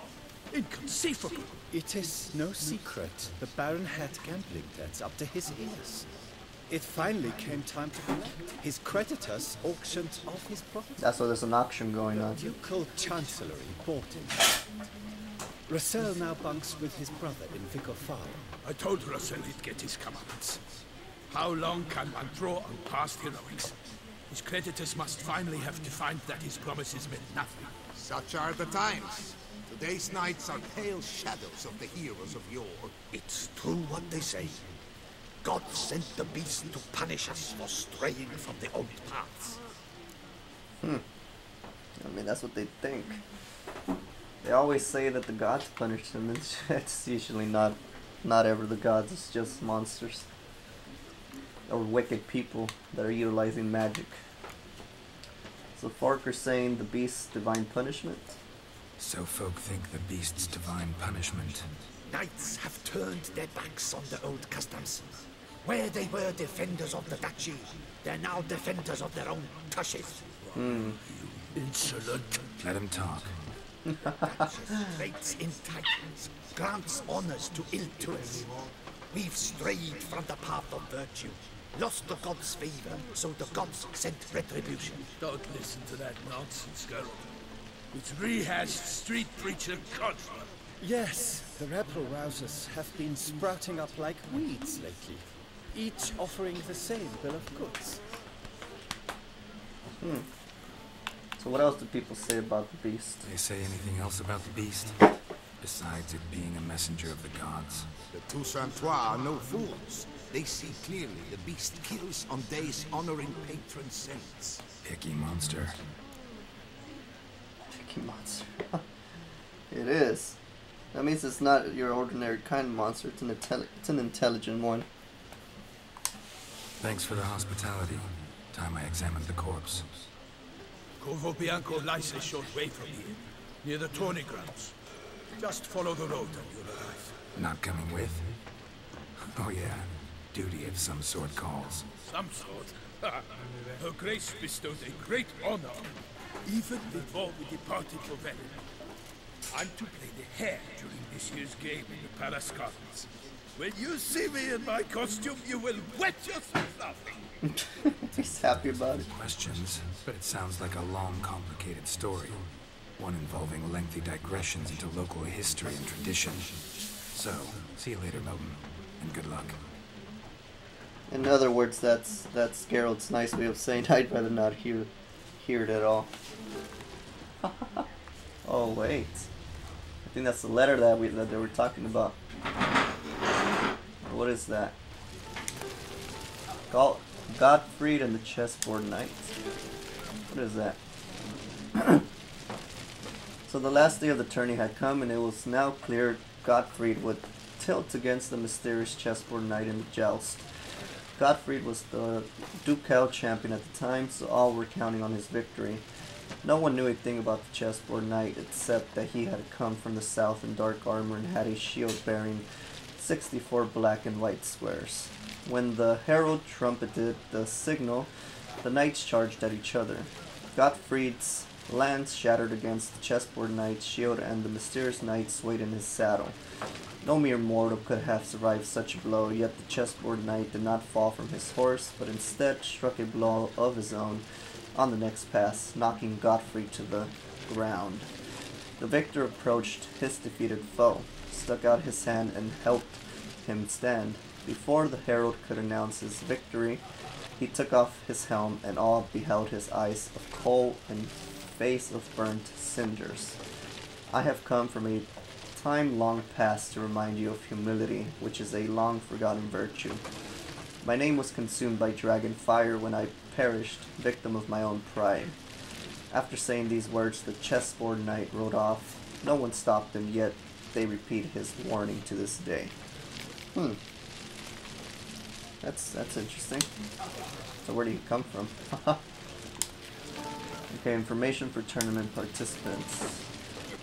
Inconceivable. It is no secret. The Baron had gambling debts up to his ears. It finally came time to collect. His creditors auctioned off his property. That's why there's an auction going on. Ducal Chancellery bought him. Russell now bunks with his brother in Vicar Farm. I told Russell he'd get his comeuppance. How long can one draw on past heroics? His creditors must finally have defined that his promises meant nothing. Such are the times. Today's knights are pale shadows of the heroes of yore. It's true what they say. God sent the beast to punish us for straying from the old paths. I mean, that's what they think. They always say that the gods punish them. It's usually not ever the gods. It's just monsters or wicked people that are utilizing magic. So Farker's saying the beast's divine punishment. So folk think the beast's divine punishment. Knights have turned their backs on the old customs. Where they were defenders of the duchy, they're now defenders of their own tushes. Insolent. Let him talk. Trades in titles, grants honors to ill-doers. We've strayed from the path of virtue, lost the gods' favor, so the gods sent retribution. Don't listen to that nonsense, Geralt. It's rehashed street preacher contra. Yes, the rebel rousers have been sprouting up like weeds lately, each offering the same bill of goods. So what else do people say about the beast? They say anything else about the beast? Besides it being a messenger of the gods. The Toussaintois are no fools. They see clearly the beast kills on days honoring patron saints. Picky monster. Picky monster. It is. That means it's not your ordinary kind of monster. It's an intelligent one. Thanks for the hospitality. Time I examined the corpse. Corvo Bianco lies a short way from here, near the tourney grounds. Just follow the road and you'll arrive. Not coming with? Oh yeah, Duty of some sort calls. Some sort? Her Grace bestowed a great honor, even before we departed for Velen. I'm to play the hare during this year's game in the Palace Gardens. When you see me in my costume, you will wet yourself laughing. He's happy about it. Questions, but it sounds like a long, complicated story. One involving lengthy digressions into local history and tradition. So, see you later, Milton, and good luck. In other words, that's Geralt's nice way of saying I'd rather not hear it at all. Oh wait, I think that's the letter that they were talking about. What is that? Gottfried and the Chessboard Knight. What is that? So the last day of the tourney had come, and it was now clear Gottfried would tilt against the mysterious Chessboard Knight in the joust. Gottfried was the ducal champion at the time, so all were counting on his victory. No one knew anything about the Chessboard Knight except that he had come from the south in dark armor and had a shield bearing 64 black and white squares. When the herald trumpeted the signal, the knights charged at each other. Gottfried's lance shattered against the Chessboard Knight's shield, and the mysterious knight swayed in his saddle. No mere mortal could have survived such a blow, yet the Chessboard Knight did not fall from his horse, but instead struck a blow of his own on the next pass, knocking Gottfried to the ground. The victor approached his defeated foe, stuck out his hand, and helped him stand. Before the herald could announce his victory, he took off his helm, and all beheld his eyes of coal and face of burnt cinders. I have come from a time long past to remind you of humility, which is a long forgotten virtue. My name was consumed by dragon fire when I perished, victim of my own pride. After saying these words, the Chessboard Knight rode off. No one stopped him, yet they repeat his warning to this day. That's interesting. So where did he come from? Okay, information for tournament participants.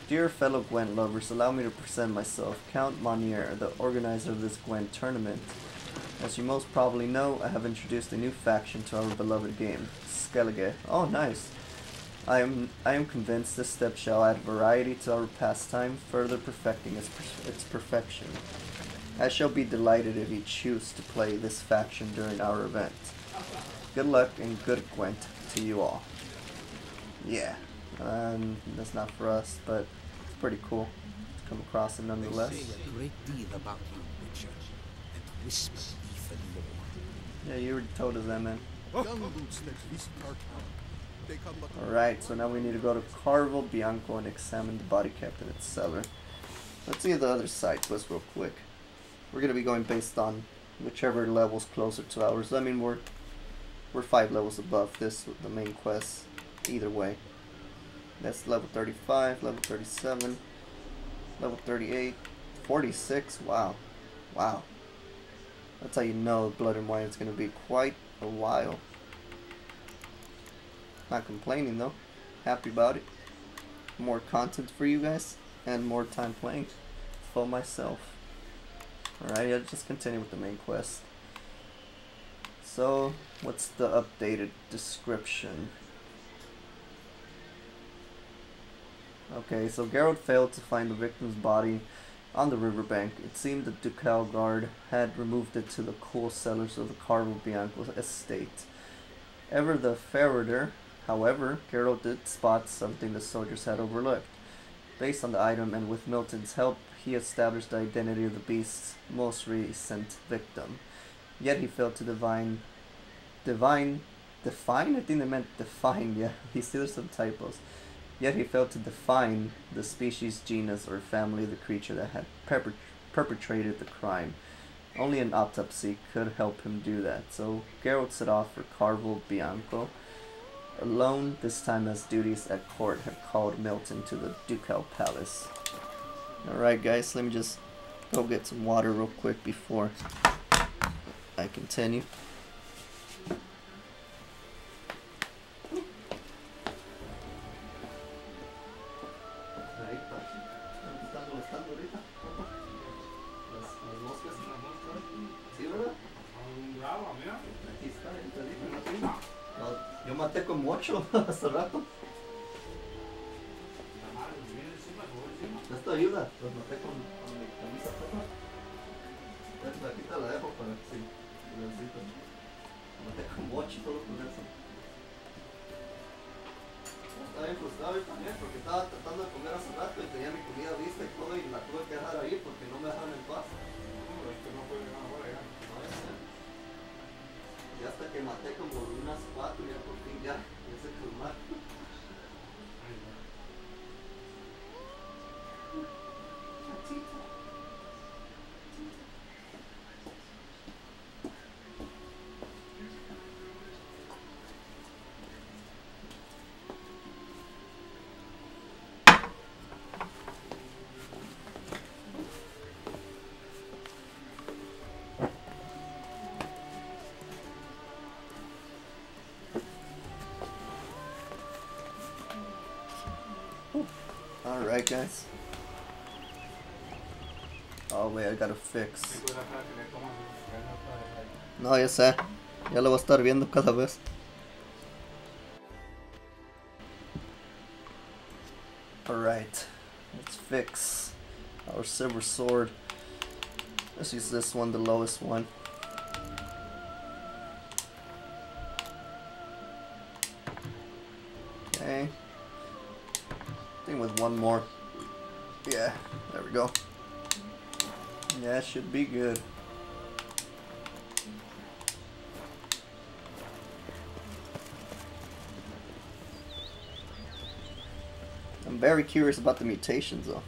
Dear fellow Gwent lovers, allow me to present myself, Count Monier, the organizer of this Gwent tournament. As you most probably know, I have introduced a new faction to our beloved game, Skellige. Oh, nice. I am convinced this step shall add variety to our pastime, further perfecting its perfection. I shall be delighted if you choose to play this faction during our event. Good luck and good Gwent to you all. Yeah, that's not for us, but it's pretty cool to come across it nonetheless. They say a great deal about you, Witcher, and whisper even more. Yeah, you already told us that, man. Alright, so now we need to go to Carvel Bianco and examine the body kept in its cellar. Let's see the other side quest real quick. We're going to be going based on whichever level's closer to ours. I mean, we're 5 levels above this, the main quest, either way. That's level 35, level 37, level 38, 46, wow. Wow. That's how you know Blood and Wine is going to be quite a while. Not complaining though. Happy about it. More content for you guys, and more time playing for myself. Alright, I'll just continue with the main quest. So, what's the updated description? Okay, so Geralt failed to find the victim's body on the riverbank. It seemed the Ducal Guard had removed it to the coal cellars of the Carvel Bianco estate. Ever the farther, however, Geralt did spot something the soldiers had overlooked. Based on the item and with Milton's help, he established the identity of the beast's most recent victim. Yet he failed to define? I think they meant define, yeah. He still has some typos. Yet he failed to define the species, genus, or family of the creature that had perpetrated the crime. Only an autopsy could help him do that, so Geralt set off for Carvel Bianco. Alone, this time as duties at court had called Milton to the Ducal Palace. Alright guys, let me just go get some water real quick before I continue. Yo maté como 8 hace rato. Esto ayuda, los maté con mi camisa. Aquí te la dejo para que sí, necesito. Maté como 8 solo con eso. Estaba bien frustrado yo también porque estaba tratando de comer hace rato y tenía mi comida lista y todo y la tuve que dejar ahí porque no me dejaron en paz. Y hasta que maté como unas 4 ya por fin ya se calmaron. Alright guys. Oh wait, I gotta fix. No, ya sé. Ya lo voy a estar viendo cada vez. Alright. Let's fix our silver sword. Let's use this one, the lowest one. Okay. I think with one more. Yeah, there we go. Yeah, should be good. I'm very curious about the mutations though.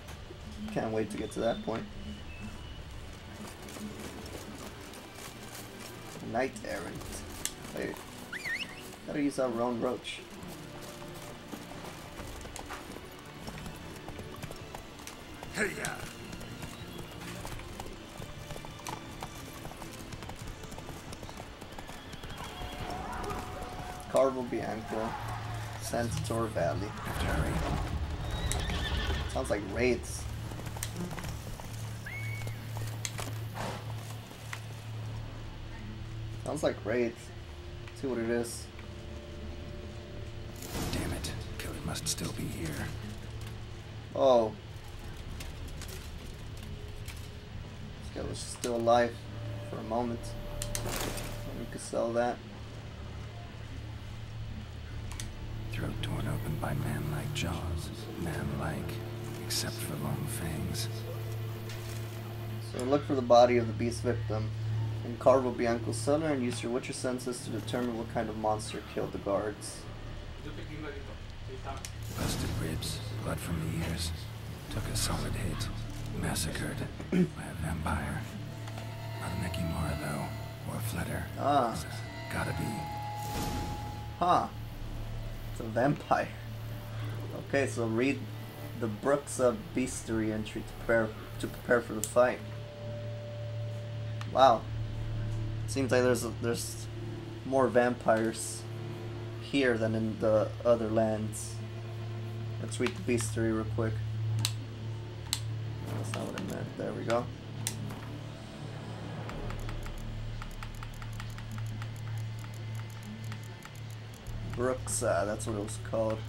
Can't wait to get to that point. Knight errant. Wait. Gotta use our own roach. Hey, yeah. Carvo Bianco, Santator Valley. Sounds like raids. Sounds like raids. See what it is. Damn it. Killer must still be here. Oh. This guy was still alive for a moment. We could sell that. Throat torn open by man-like jaws. Man-like, except for long fangs. So look for the body of the beast victim in Carvo Bianco's cellar and use your Witcher senses to determine what kind of monster killed the guards. Busted ribs, blood from the ears. Took a solid hit. Massacred by a vampire. Not a Nekimura though, or a Fletter. Ah. Gotta be. Huh. It's a vampire. Okay, so read the Brooks of Beastery entry to prepare for the fight. Wow. Seems like there's more vampires here than in the other lands. Let's read the Beastery real quick. That's not what I meant. There we go. Brooks, that's what it was called.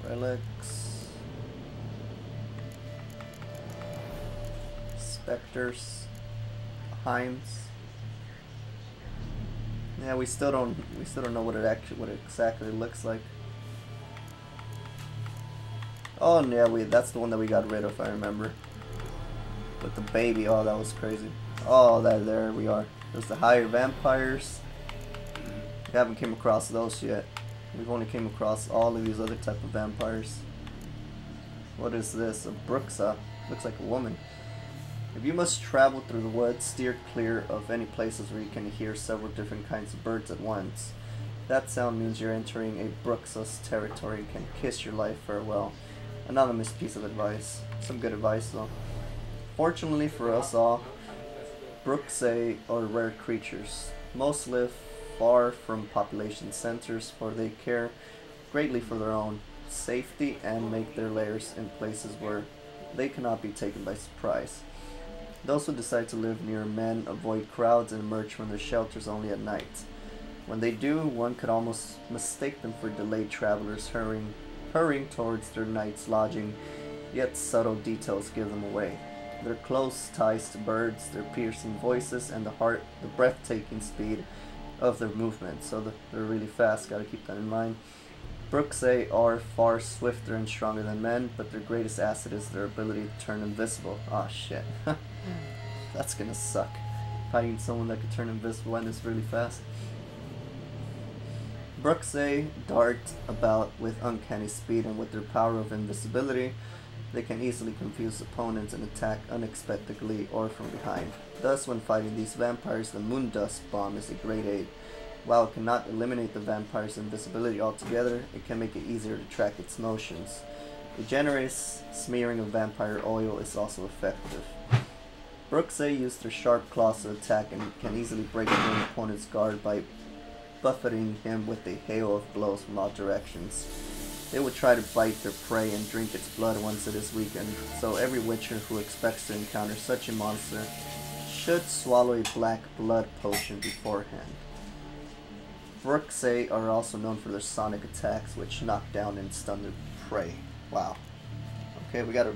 Relics. Specters. Heims. Yeah, we still don't know what it exactly looks like. Oh yeah, that's the one that we got rid of, I remember. With the baby, oh that was crazy. Oh, there we are. There's the higher vampires. We haven't came across those yet. We've only came across all of these other type of vampires. What is this? A Bruxa. Looks like a woman. If you must travel through the woods, steer clear of any places where you can hear several different kinds of birds at once. That sound means you're entering a Bruxa's territory and can kiss your life farewell. Anonymous piece of advice. Some good advice though. Fortunately for us all, Bruxae are rare creatures. Most live far from population centers, for they care greatly for their own safety and make their lairs in places where they cannot be taken by surprise. Those who decide to live near men avoid crowds and emerge from their shelters only at night. When they do, one could almost mistake them for delayed travelers hurrying towards their night's lodging, yet subtle details give them away. Their close ties to birds, their piercing voices, and the breathtaking speed of their movement. So they're really fast, gotta keep that in mind. Bruxae are far swifter and stronger than men, but their greatest asset is their ability to turn invisible. Ah, shit. That's gonna suck. Fighting someone that could turn invisible and is really fast. Bruxae dart about with uncanny speed, and with their power of invisibility, they can easily confuse opponents and attack unexpectedly or from behind. Thus, when fighting these vampires, the Moondust Bomb is a great aid. While it cannot eliminate the vampire's invisibility altogether, it can make it easier to track its motions. A generous smearing of vampire oil is also effective. Bruxae use their sharp claws to attack and can easily break through an opponent's guard by buffeting him with a hail of blows from all directions. They would try to bite their prey and drink its blood once it is weakened, so every witcher who expects to encounter such a monster should swallow a black blood potion beforehand. Bruxae are also known for their sonic attacks, which knock down and stun their prey. Wow. Okay, we gotta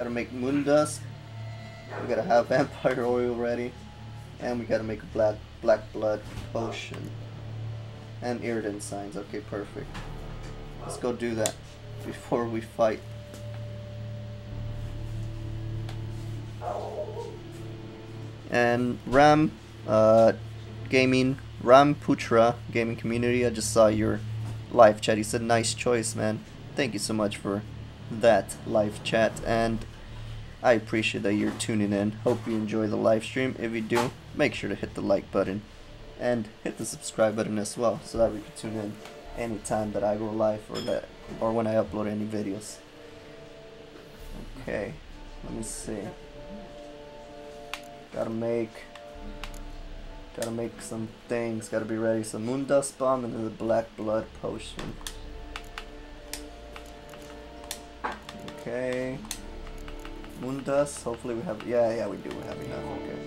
make Moondust. We gotta have vampire oil ready, and we gotta make a black blood potion and Irridan signs. Okay, perfect. Let's go do that before we fight. And Ram Putra Gaming Community, I just saw your live chat. He said nice choice, man. Thank you so much for that live chat, and I appreciate that you're tuning in. Hope you enjoy the live stream. If you do, make sure to hit the like button and hit the subscribe button as well, so that we can tune in anytime that I go live or when I upload any videos. Okay, let me see. Gotta make some things. Gotta be ready. So Moondust Bomb and then the Black Blood Potion. Okay. Moondust. Hopefully we have. Yeah, we do. We have enough. Okay.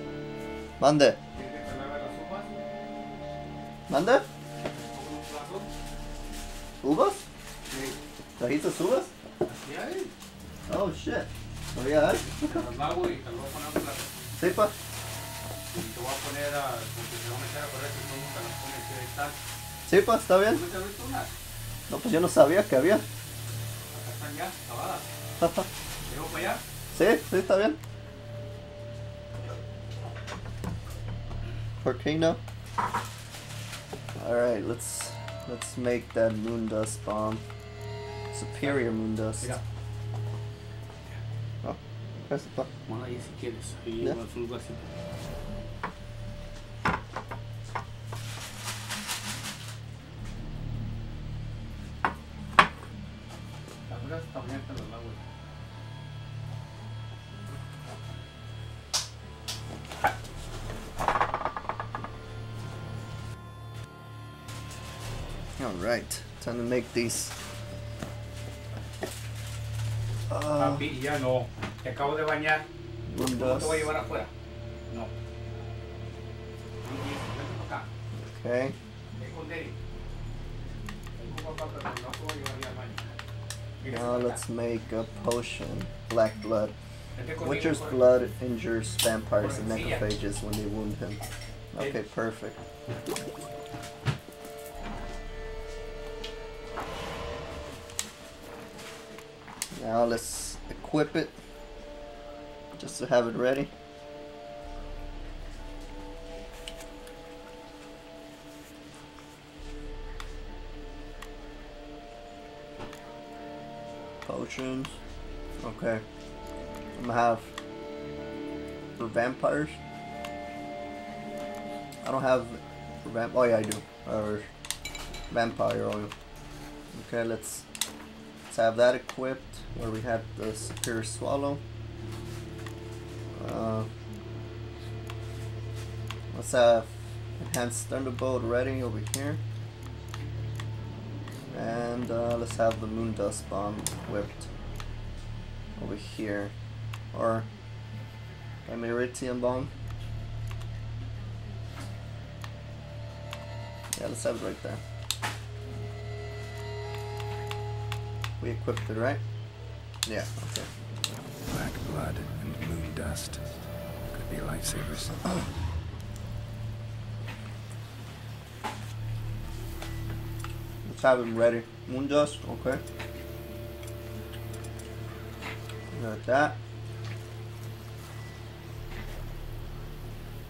Mande. Mande. ¿Uvas? ¿Trajiste uvas? Oh shit. Oh yeah. Sí, pa. Sí, pa, está bien. No, pues yo no sabía que había. Sí, está bien. ¿Por qué no? Alright, let's make that Moondust Bomb. Superior Moondust. Oh, gracias, pa. Bueno, ahí si quieres. Ahí Yeah. un vasito. Alright, time to make these. Papi, ya no. Te acabo de bañar. ¿Cómo te voy a llevar afuera? No. Vente para acá. Okay. Ven con Derek. Ven con papá, pero no te voy a llevar ya al baño. Now let's make a potion. Black blood. Witcher's blood injures vampires and necrophages when they wound him. Okay, perfect. Now let's equip it, just to have it ready. Potions. Okay. I'm gonna have for vampires. I don't have for oh yeah, I do. Or vampire oil. Okay, let's have that equipped. Where we have the Superior Swallow. Let's have Enhanced Thunderbolt ready over here. And let's have the Moondust Bomb equipped over here. or Emeritium bomb. Yeah, let's have it right there. We equipped it, right? Yeah, okay. Black blood and moon dust. Could be lifesavers. Let's have him ready. Moon dust, okay. Like that.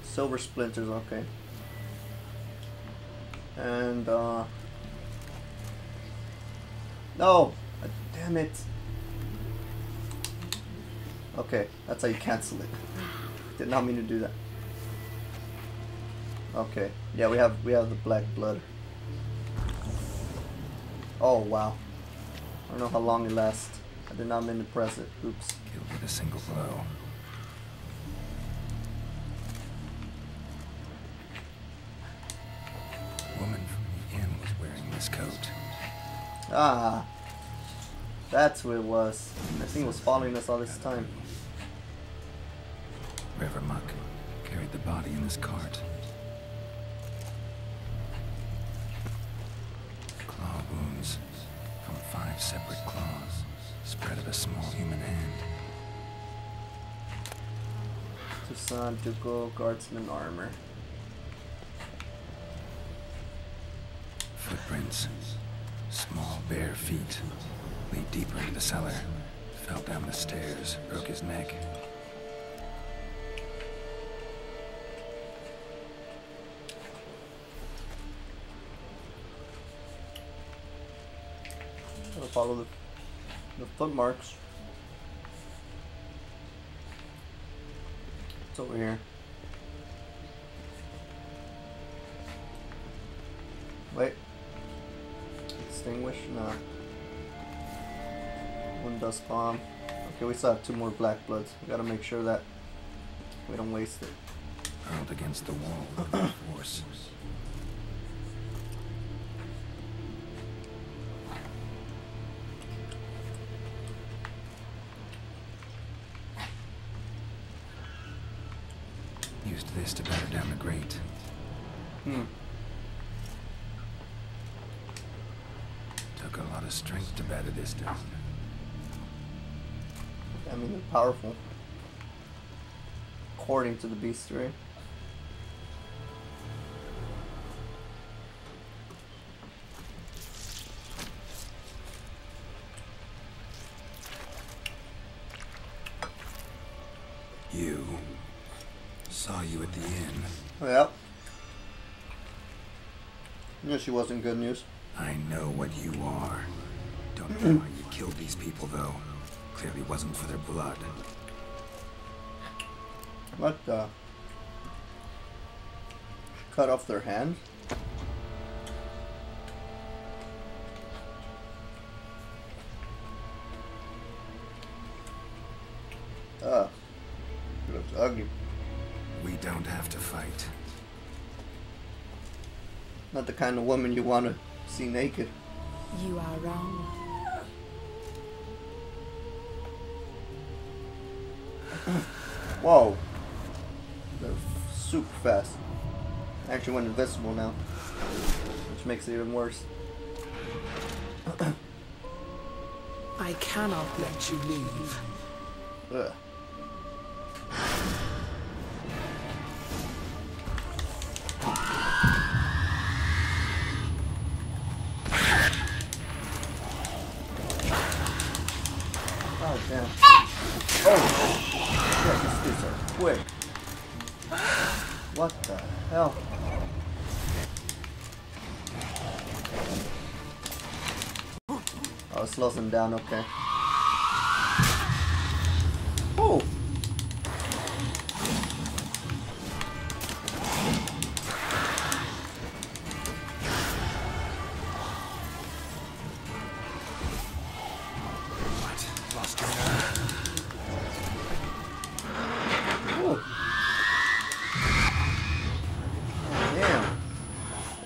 Silver splinters, okay. And no! Damn it. Okay, that's how you cancel it. Did not mean to do that. Okay. Yeah, we have the black blood. Oh wow. I don't know how long it lasts. I did not mean to press it. Oops. Killed with a single blow. Woman from the inn was wearing this coat. Ah. That's what it was. That thing was following us all this time. River Muck carried the body in his cart. Claw wounds from 5 separate claws, spread of a small human hand. Tucson, Duco, guardsman armor. Footprints. Small bare feet. Lead deeper into the cellar. Fell down the stairs, broke his neck. Gotta follow the footmarks. It's over here. Wait. Extinguish? No. One dust bomb. Okay, we still have 2 more black bloods. We gotta make sure that we don't waste it. Hurled against the wall with force. Used this to batter down the grate. Took a lot of strength to batter this down. I mean, they're powerful. According to the bestiary. You. Saw you at the inn. Yep. Knew she wasn't good news. I know what you are. Don't know why you killed these people, though. Clearly wasn't for their blood. What the? Cut off their hand? It looks ugly. We don't have to fight. Not the kind of woman you want to see naked. You are wrong. Whoa. They're super fast. I actually went invisible now, which makes it even worse. I cannot let you leave. Ugh. Oh, damn. Oh! Yeah, these dudes are quick. What the hell? Oh, it slows him down, okay. Oh!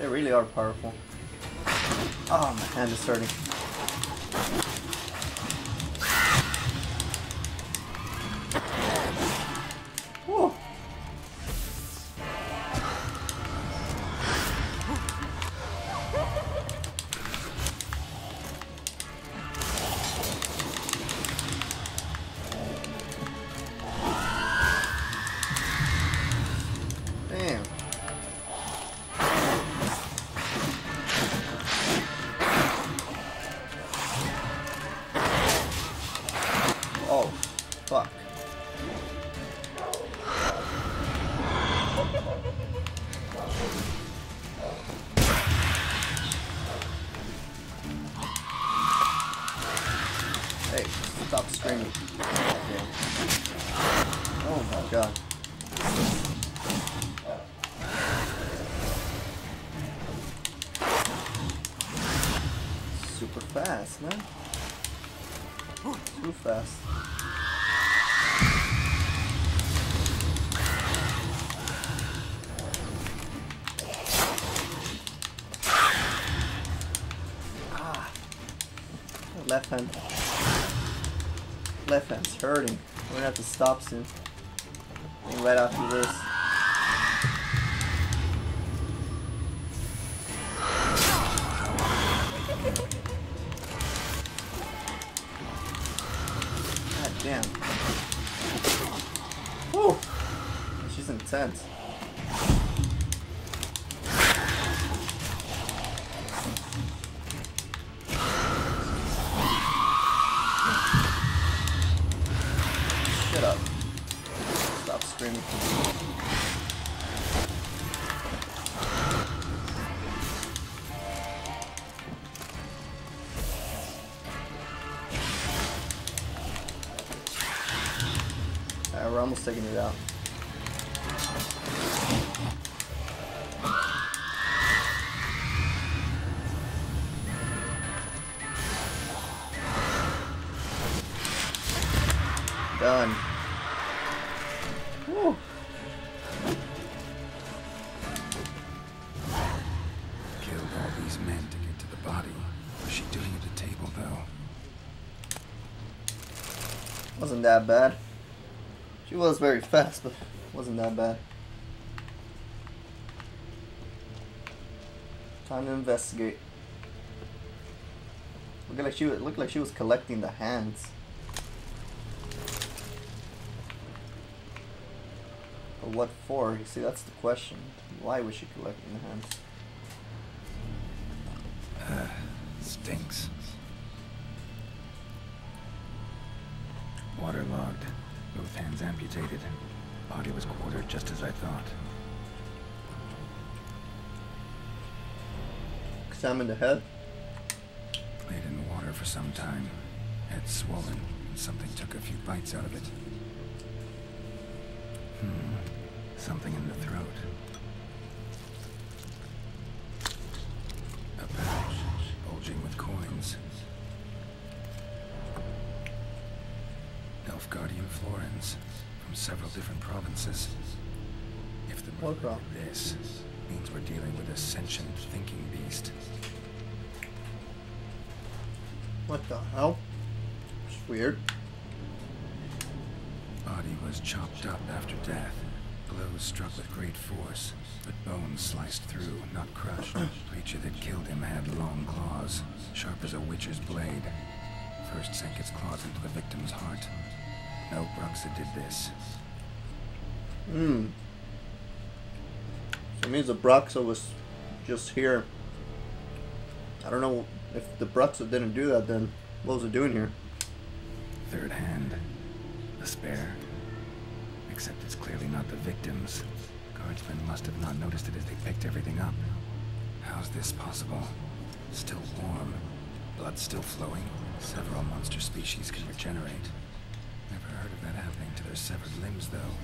Really are powerful. Oh, my hand is hurting. my god. Super fast, man. Too fast. Ah. Left hand. Left hand's hurting. We're gonna have to stop soon. And right after this. God damn. Woo! She's intense. Shut up. Stop screaming. Alright, we're almost taking it out. Done. Woo. Killed all these men to get to the body. What's she doing at the table, though? Wasn't that bad. She was very fast, but wasn't that bad. Time to investigate. Looked like she was collecting the hands. But what for? You see, that's the question. Why was she collecting the hands? Stinks. Waterlogged. Both hands amputated. Body was quartered just as I thought. Examine the head. Laid in water for some time. Head swollen, and something took a few bites out of it. Something in the throat. A pouch, bulging with coins. Elf Guardian florins, from several different provinces. If the murder of this means we're dealing with a sentient thinking beast. What the hell? It's weird. Body was chopped up after death. Blows struck with great force, but bones sliced through, not crushed. Creature that killed him had long claws, sharp as a witcher's blade. First sank its claws into the victim's heart. No Bruxa did this. So it means the Bruxa was just here. I don't know if the Bruxa didn't do that, then what was it doing here? Third hand. A spare. Except it's clearly not the victim's. Guardsmen must have not noticed it as they picked everything up. How's this possible? Still warm. Blood still flowing. Several monster species can regenerate. Never heard of that happening to their severed limbs, though.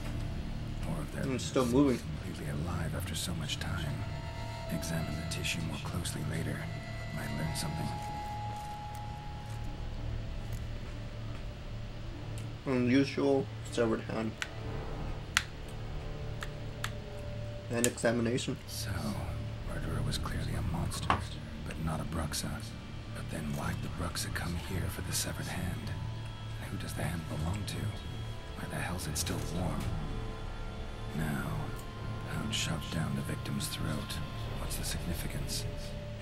Or if they're still moving. Completely alive after so much time. Examine the tissue more closely later. Might learn something. Unusual severed hand. And examination. So, murderer was clearly a monster, but not a Bruxa. But then why'd the Bruxa come here for the severed hand? And who does the hand belong to? Why the hell's it still warm? Now, pouch shoved down the victim's throat. What's the significance?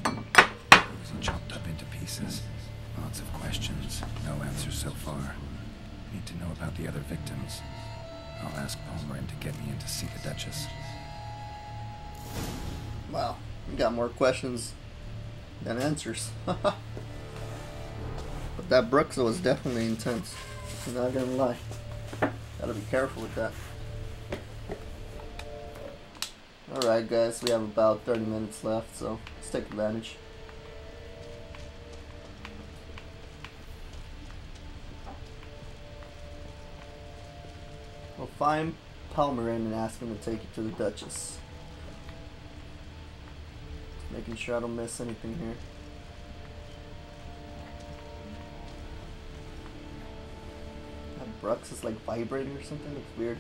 Was he chopped up into pieces? Lots of questions, no answers so far. Need to know about the other victims. I'll ask Palmerin to get me in to see the Duchess. Wow, we got more questions than answers. But that Bruxa was definitely intense. I'm not gonna lie. Gotta be careful with that. Alright guys, we have about 30 minutes left, so let's take advantage. We'll find Palmer in and ask him to take you to the Duchess. Making sure I don't miss anything here. That Brux is like vibrating or something. Looks weird.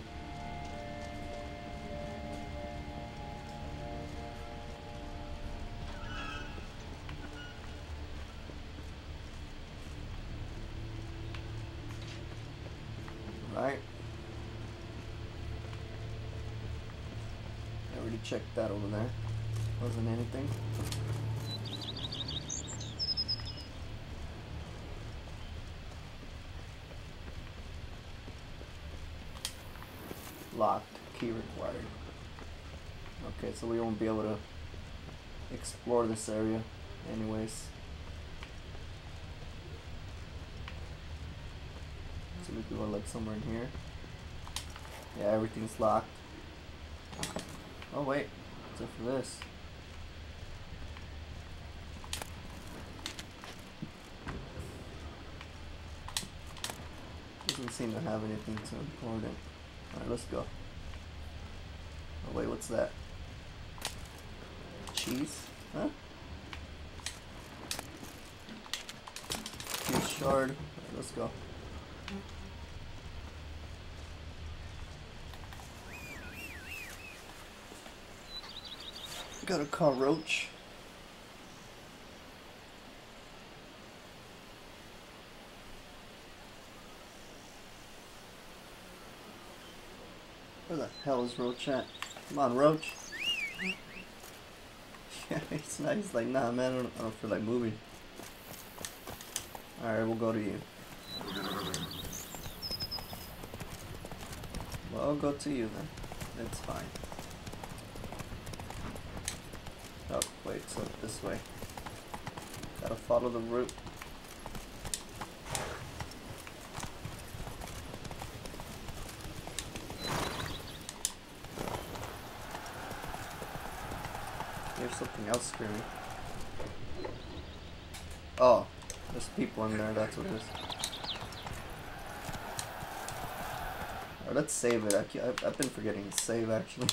Right. I already checked that over there. Wasn't anything. Locked. Key required. Okay, so we won't be able to explore this area anyways. So we could go like somewhere in here. Yeah, everything's locked. Oh wait, except for this. Doesn't seem to have anything too important. Alright, let's go. Oh wait, what's that? Cheese? Huh? Cheese shard. Alright, let's go. Got a car roach. Where the hell is Roach at? Come on, Roach. Yeah, it's nice. He's like, nah, man, I don't feel like moving. Alright, we'll go to you. Well, I'll go to you then. It's fine. Oh, wait, so this way. Gotta follow the route. There's something else screaming. Oh, there's people in there, that's what it is. Alright, let's save it. I've been forgetting to save actually.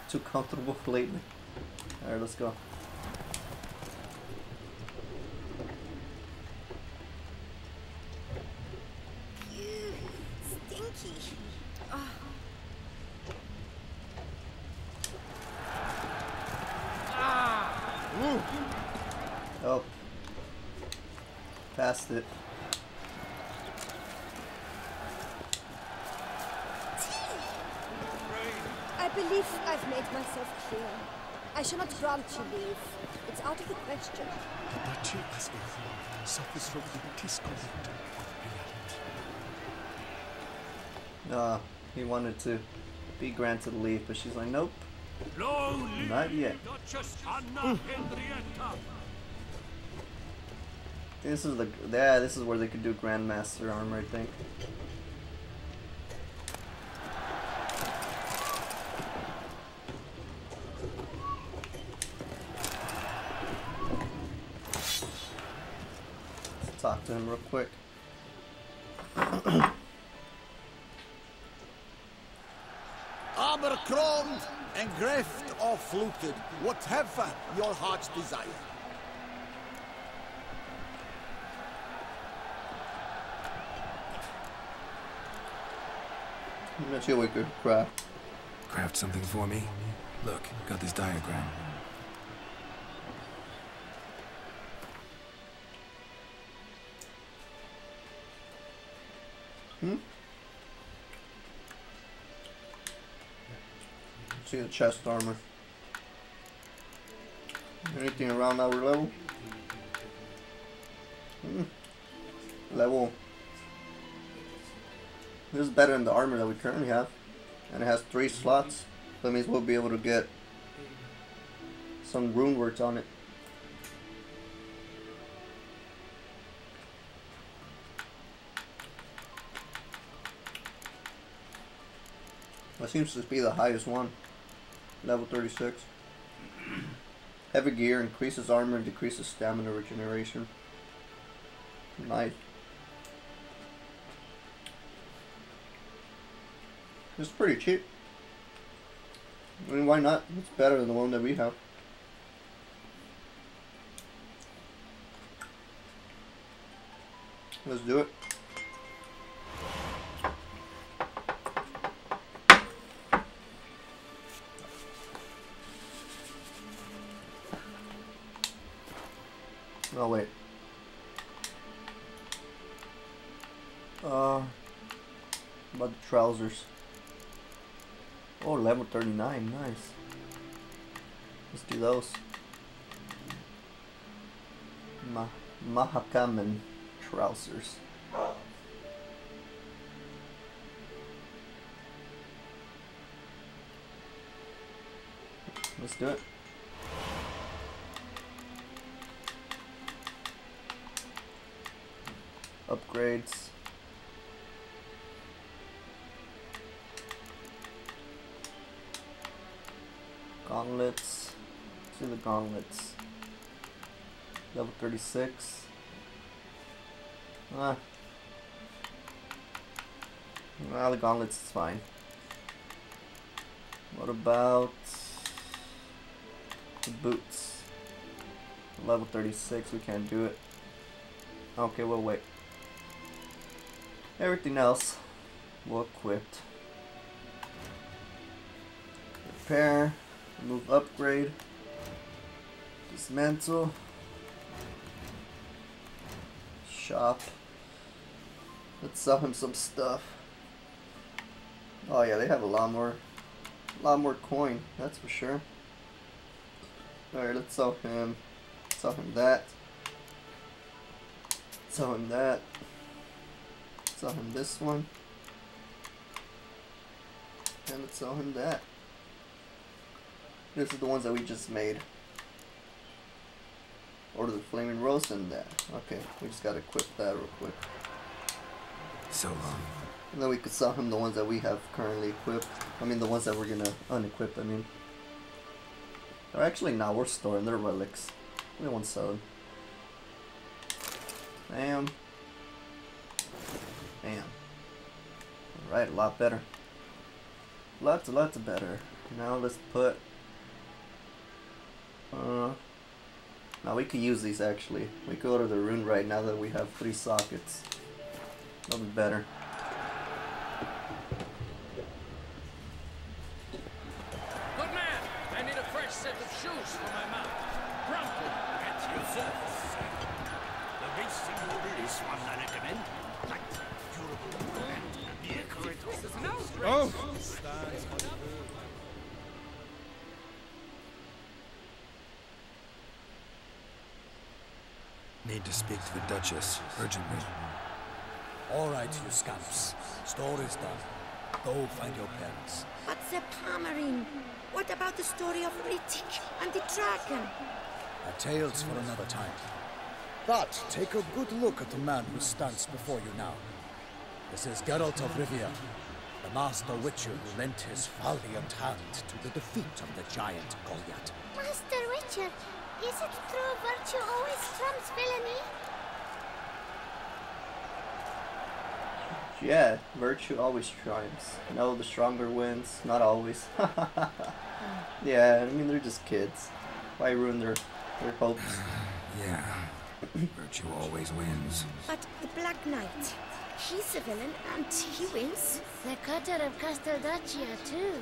Too comfortable lately. Alright, let's go. Stinky. Oh. Passed it. I believe I've made myself clear. I shall not grant you leave. It's out of the question. The Duchy as a suffers from the disconnect of He wanted to be granted leave, but she's like, nope. Not yet. This is this is where they could do Grandmaster armor, I think. Let's talk to him real quick. Armor crowned and greft or fluted, whatever your heart's desire. I'm not sure we could craft. Craft something for me? Look, got this diagram. See the chest armor. Anything around our level? Level. This is better than the armor that we currently have. And it has 3 slots. That means we'll be able to get some rune works on it. That seems to be the highest one. Level 36. Heavy gear increases armor and decreases stamina regeneration. Nice. It's pretty cheap. I mean, why not? It's better than the one that we have. Let's do it. Oh wait. About the trousers. Oh, level 39, nice. Let's do those. Mahakaman trousers. Let's do it. Upgrades. Gauntlets. Let's do the gauntlets. Level 36. Well, the gauntlets is fine. What about the boots? Level 36, we can't do it. Okay, we'll wait. Everything else, we'll equipped. Repair, remove upgrade, dismantle, shop. Let's sell him some stuff. Oh yeah, they have a lot more coin, that's for sure. Alright, let's sell him that. Sell him that. Sell him this one. And let's sell him that. This is the ones that we just made. Order the flaming roast and that. Okay, we just gotta equip that real quick. So long. And then we could sell him the ones that we have currently equipped. I mean the ones that we're gonna unequip, I mean. Or actually no, we're storing their relics. We don't want to sell them. Bam. Bam. Alright, a lot better. Lots of better. Now let's put now we could use these actually. We could go to the rune right now that we have 3 sockets. That'll be better. Good man, I need a fresh set of shoes for my mount. Promptly. At your service, sir. The racing order is one I recommend. Light, durable, and be accurate. Oh! Need to speak to the Duchess urgently. All right, you scamps. Story's done. Go find your parents. But the Palmerine, what about the story of Rittik and the dragon? A tale's for another time. But take a good look at the man who stands before you now. This is Geralt of Rivia, the master witcher who lent his valiant hand to the defeat of the giant Goliath. Master Witcher, is it true virtue always trumps villainy? Yeah, virtue always triumphs. No, the stronger wins. Not always. Yeah, I mean, they're just kids. Why ruin their hopes? Yeah, virtue always wins. But the Black Knight, he's a villain and he wins. The cutter of Casteldaccia, too.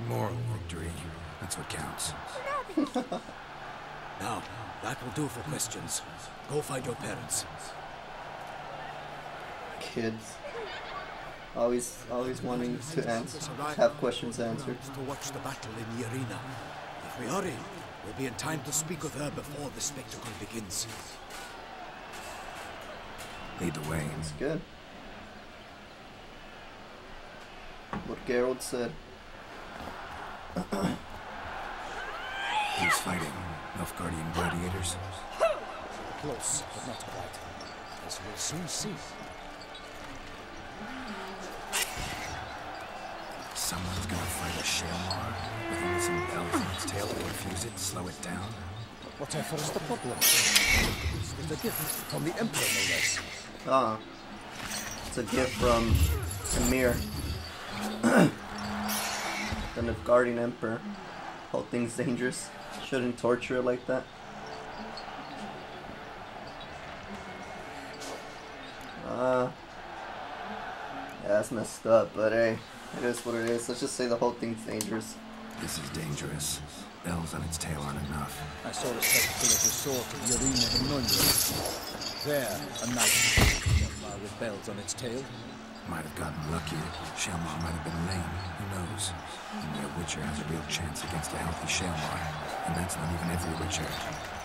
Moral victory, that's what counts. Now, that will do for questions. Go find your parents. Kids. Always wanting to have questions answered. To watch the battle in the arena. If we hurry, we'll be in time to speak with her before the spectacle begins. Lead the way. That's good. What Geralt said. Who's fighting? Nilfgaardian gladiators? Close, but not quite. As we'll soon see. Someone's gonna fight a Shamar with only some bells in its tail to refuse it, slow it down. Whatever is the problem? It's a gift from the Emperor, no less. Ah. It's a gift from Emir. than the Guardian Emperor. Whole thing's dangerous. Shouldn't torture it like that. Yeah, that's messed up, but hey, it is what it is. Let's just say the whole thing's dangerous. This is dangerous. Bells on its tail aren't enough. I saw a spectacle of the sort in the arena in Nuremberg. There, a knight with bells on its tail. Might have gotten lucky. Shelmar might have been lame. Who knows? Only a Witcher has a real chance against a healthy Shelmar. And that's not even every Witcher.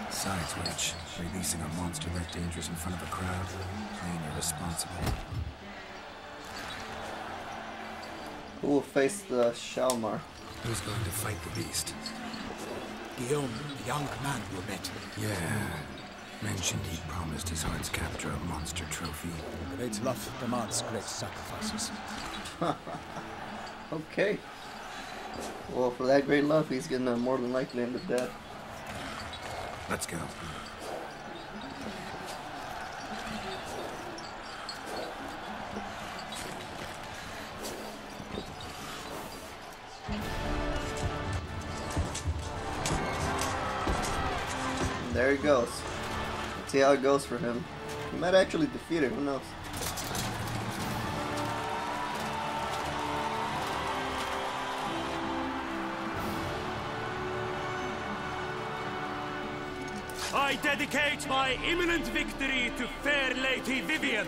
Besides which, releasing a monster that dangerous in front of a crowd, plain irresponsible. Who will face the Shelmar? Who's going to fight the beast? Guillaume, the young man you met. Yeah. Mentioned he promised his heart's captor a monster trophy. Great love demands great sacrifices. Okay. Well, for that great love, he's gonna more than likely end up dead. Let's go. There he goes. Let's see how it goes for him. He might actually defeat it, who knows? I dedicate my imminent victory to fair Lady Vivian.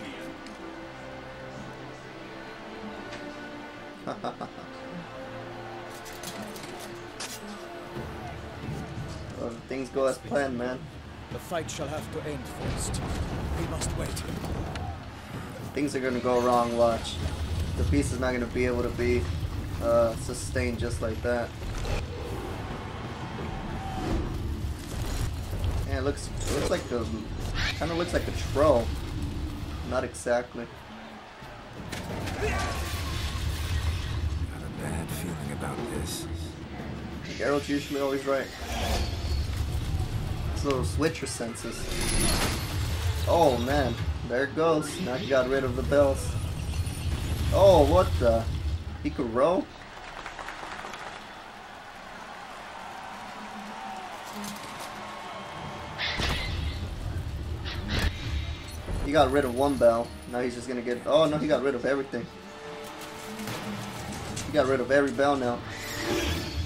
Well, things go as planned, man. The fight shall have to end first. We must wait. Things are gonna go wrong, watch. The piece is not gonna be able to be sustained just like that. Yeah, it looks like a kind of looks like a troll. Not exactly. Got a bad feeling about this. Geralt's usually always right. His little switcher senses. Oh man, there it goes. Now he got rid of the bells. Oh, what the? He could row? He got rid of one bell. Now he's just gonna get. Oh no, he got rid of everything. He got rid of every bell now.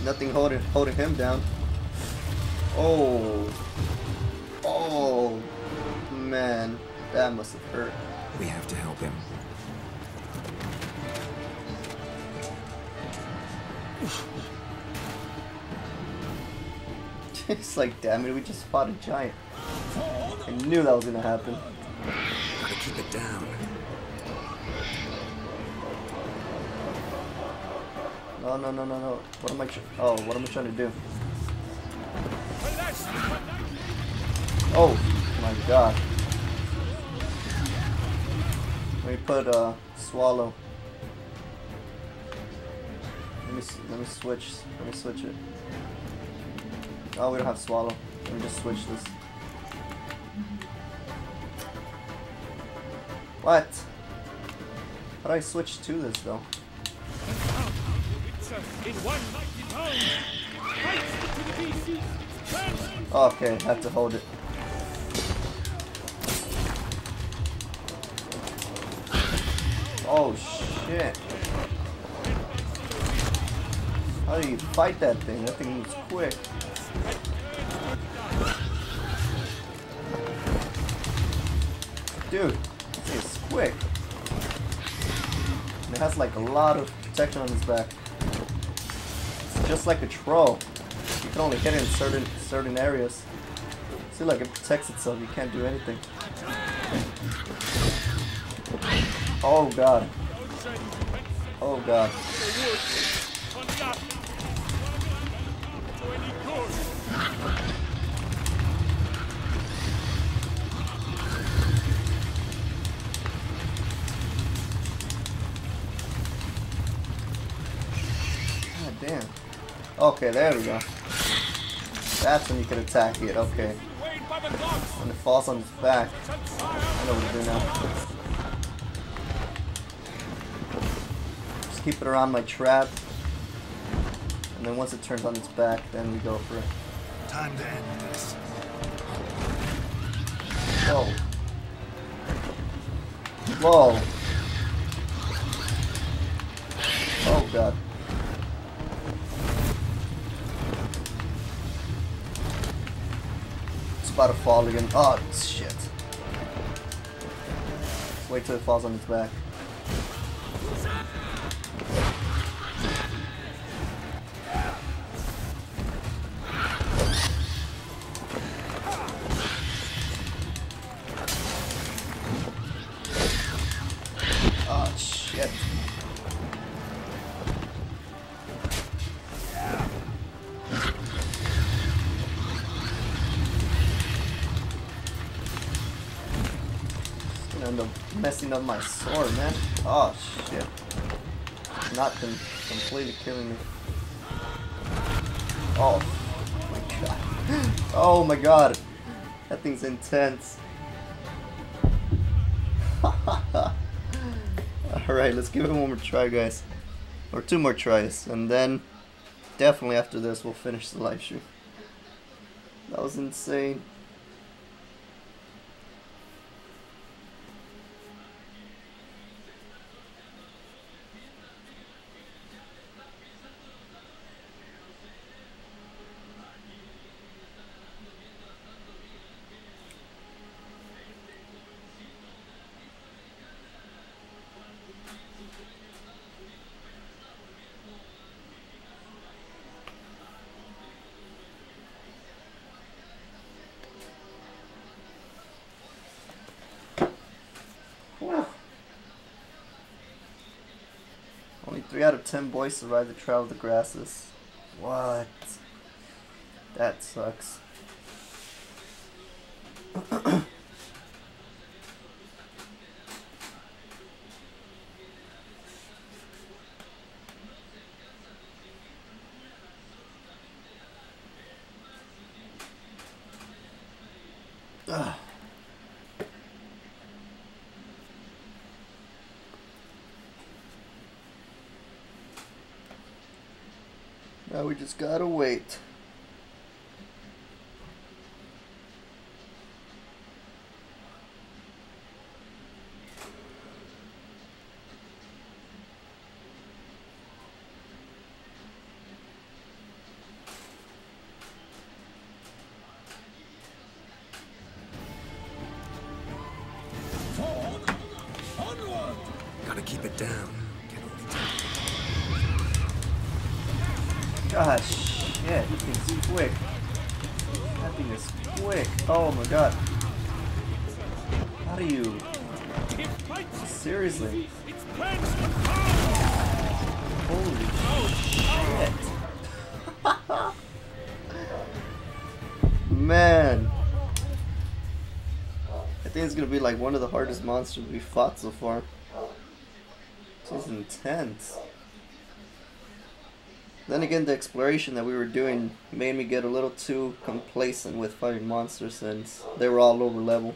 Nothing holding him down. Oh. Oh. Man. That must have hurt. We have to help him. It's like, damn it, we just fought a giant. I knew that was gonna happen. Gotta keep it down. No. What am I trying to do? Oh my god. Let me put swallow. Let me switch it. Oh, we don't have swallow. Let me just switch this. What? How do I switch to this though? Okay, I have to hold it. Oh shit. How do you fight that thing? That thing moves quick. Dude, this thing is quick. And it has like a lot of protection on his back. It's just like a troll. You can only hit it in certain areas. See, like it protects itself. You can't do anything. Oh god. Oh god. God damn. Okay, there we go. That's when you can attack it, okay. When it falls on its back. I know what to do now. Just keep it around my trap. And then once it turns on its back, then we go for it. Time to end this. Whoa. Whoa. Oh god. It's about to fall again. Oh shit. Wait till it falls on its back. Oh shit. End up messing up my sword, man. Oh shit. Not completely killing me. Oh my god. Oh my god. That thing's intense. Alright, let's give it one more try, guys. Or two more tries. And then definitely after this we'll finish the live stream. That was insane. Only 3 out of 10 boys survive the trial of the grasses. What? That sucks. Ugh. Now we just gotta wait. Gotta keep it down. Gosh, shit, that thing's quick. That thing is quick. Oh my god. How do you... Seriously? Holy shit. Man. I think it's gonna be like one of the hardest monsters we've fought so far. This is intense. Then again, the exploration that we were doing made me get a little too complacent with fighting monsters since they were all over level.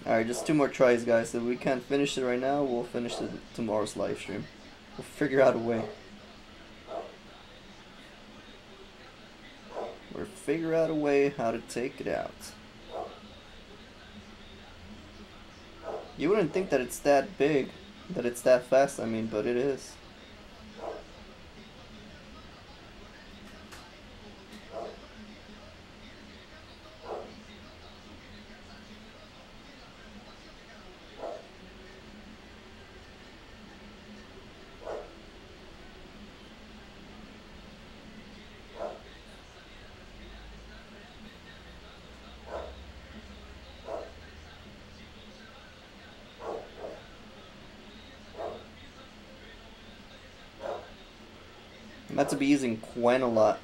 Alright, just 2 more tries, guys. If we can't finish it right now, we'll finish it tomorrow's live stream. We'll figure out a way. We'll figure out a way how to take it out. You wouldn't think that it's that big, that it's that fast, I mean, but it is. I'm about to be using Quen a lot.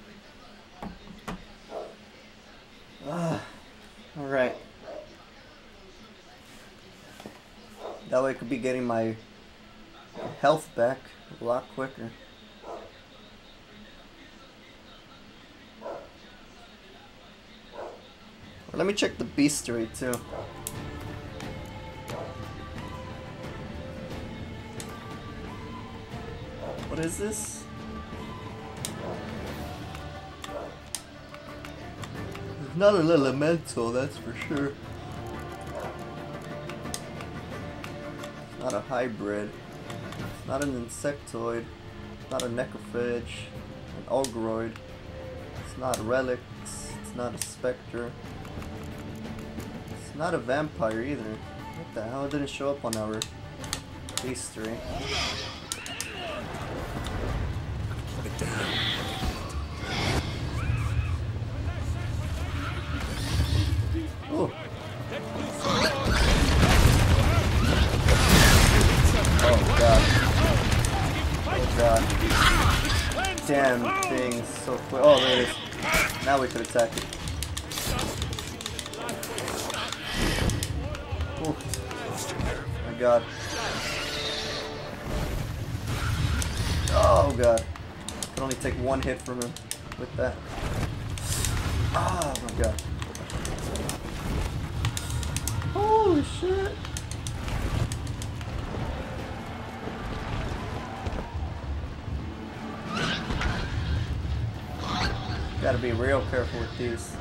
Alright. That way I could be getting my health back a lot quicker. Or Let me check the beastery too. What is this? Not an elemental, that's for sure. Not a hybrid. Not an insectoid. Not a necrophage. An ogroid. It's not relics. It's not a specter. It's not a vampire either. What the hell? It didn't show up on our history. Keep it down. Ooh. Oh god. Oh god. Damn thing, so quick. Oh, there it is. Now we could attack it. Oh my god. Oh god. Can only take one hit from him with that. Oh my god. Holy shit. Gotta be real careful with these.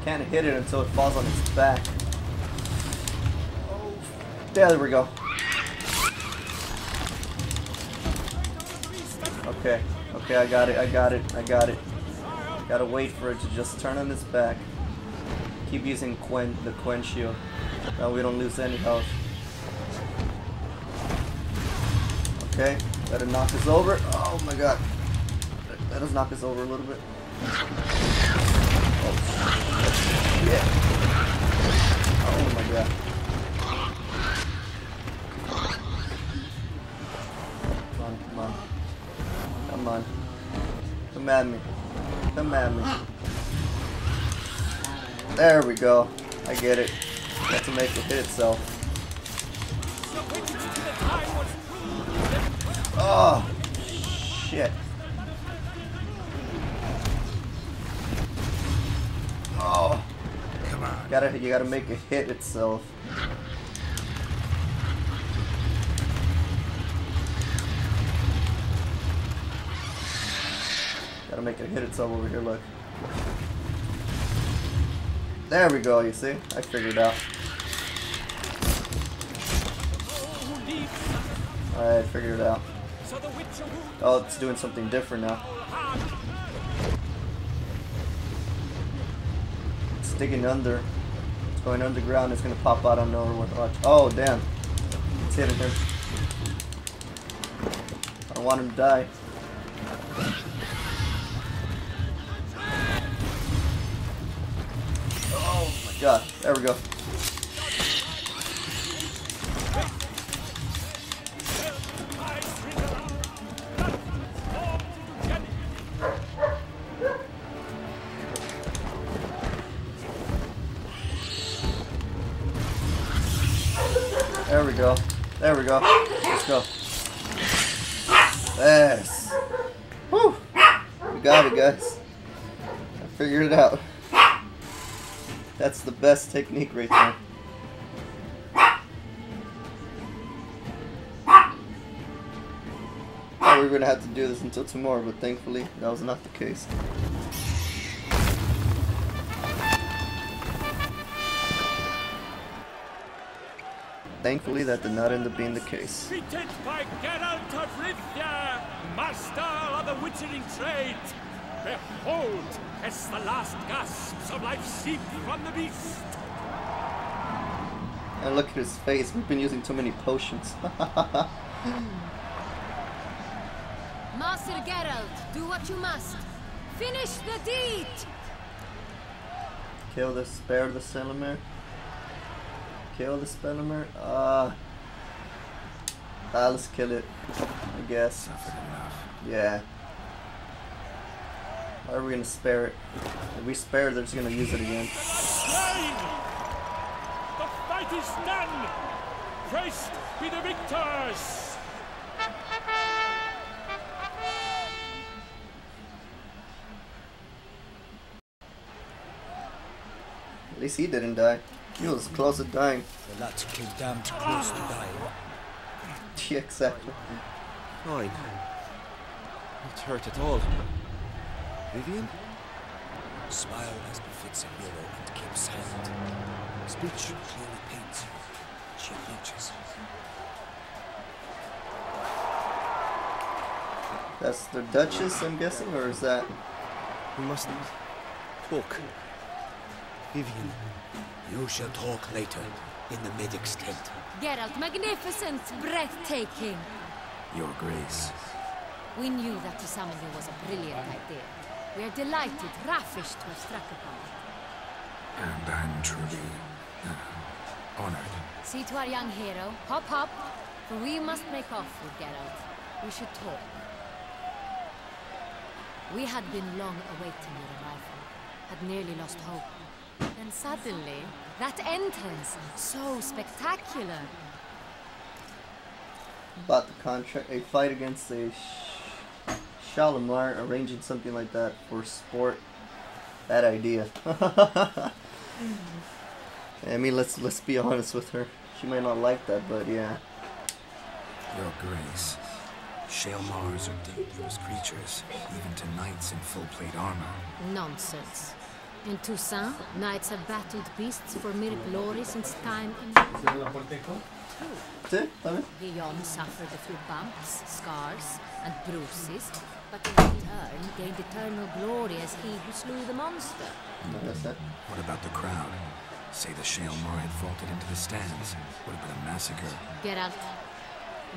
Can't hit it until it falls on its back. Oh, there we go. Okay, okay, I got it, I got it, I got it. Gotta wait for it to just turn on its back. Keep using the Quen shield. Now we don't lose any health. Okay, that'll knock us over. Oh my god. Let us knock us over a little bit. Oh, yeah. Oh my god. Come on, come on. Come on. Come at me. Come at me. There we go. I get it. Got to make it hit itself. Oh, shit. Oh, come on. You gotta make it hit itself. Gotta make it hit itself over here, look. There we go, you see? I figured it out. Alright, figured it out. Oh, it's doing something different now. It's digging under. It's going underground. It's gonna pop out on nowhere. Watch. Oh, damn. It's hitting him. I don't want him to die. Oh my god. There we go. There we go. There we go. Let's go. Yes. Whew. We got it, guys. I figured it out. That's the best technique right there. Thought we were gonna have to do this until tomorrow, but thankfully that was not the case. Thankfully, that did not end up being the case. Defeated by Geralt of Rivia, master of the witchering trade. Behold, as the last gasps of life seep from the beast. And look at his face. We've been using too many potions. Master Geralt, do what you must. Finish the deed. Kill the spare the Celamere. Kill the Spellimer. Let's kill it, I guess. Yeah. Why are we gonna spare it? If we spare it, they're just gonna use it again. Slain! The fight is done! Christ be the victors! At least he didn't die. He was close to dying. The lad came damned close to dying. Yeah, exactly. Fine. Not hurt at all. Vivian? Smile as befits a hero and keep silent. Speech clearly paints her. She approaches. That's the Duchess, I'm guessing, or is that? We must talk. Vivian. You shall talk later, in the medic's tent. Geralt, magnificent, breathtaking. Your Grace. We knew that to summon you was a brilliant idea. We are delighted, ravished to have struck upon it. And I'm truly honored. See to our young hero. Hop, hop. For we must make off with Geralt. We should talk. We had been long awaiting your arrival. Had nearly lost hope. Then suddenly, that entrance, so spectacular. About the contract, a fight against a Shalimar, arranging something like that for sport. Bad idea. I mean, let's be honest with her. She might not like that, but yeah. Your Grace, Shalimars are dangerous creatures, even to knights in full plate armor. Nonsense. In Toussaint, knights have battled beasts for mere glory since time Guillaume suffered a few bumps, scars, and bruises, but in return gained eternal glory as he who slew the monster. What about the crowd? Say the Shalimar had vaulted into the stands. Would have been a massacre. Geralt,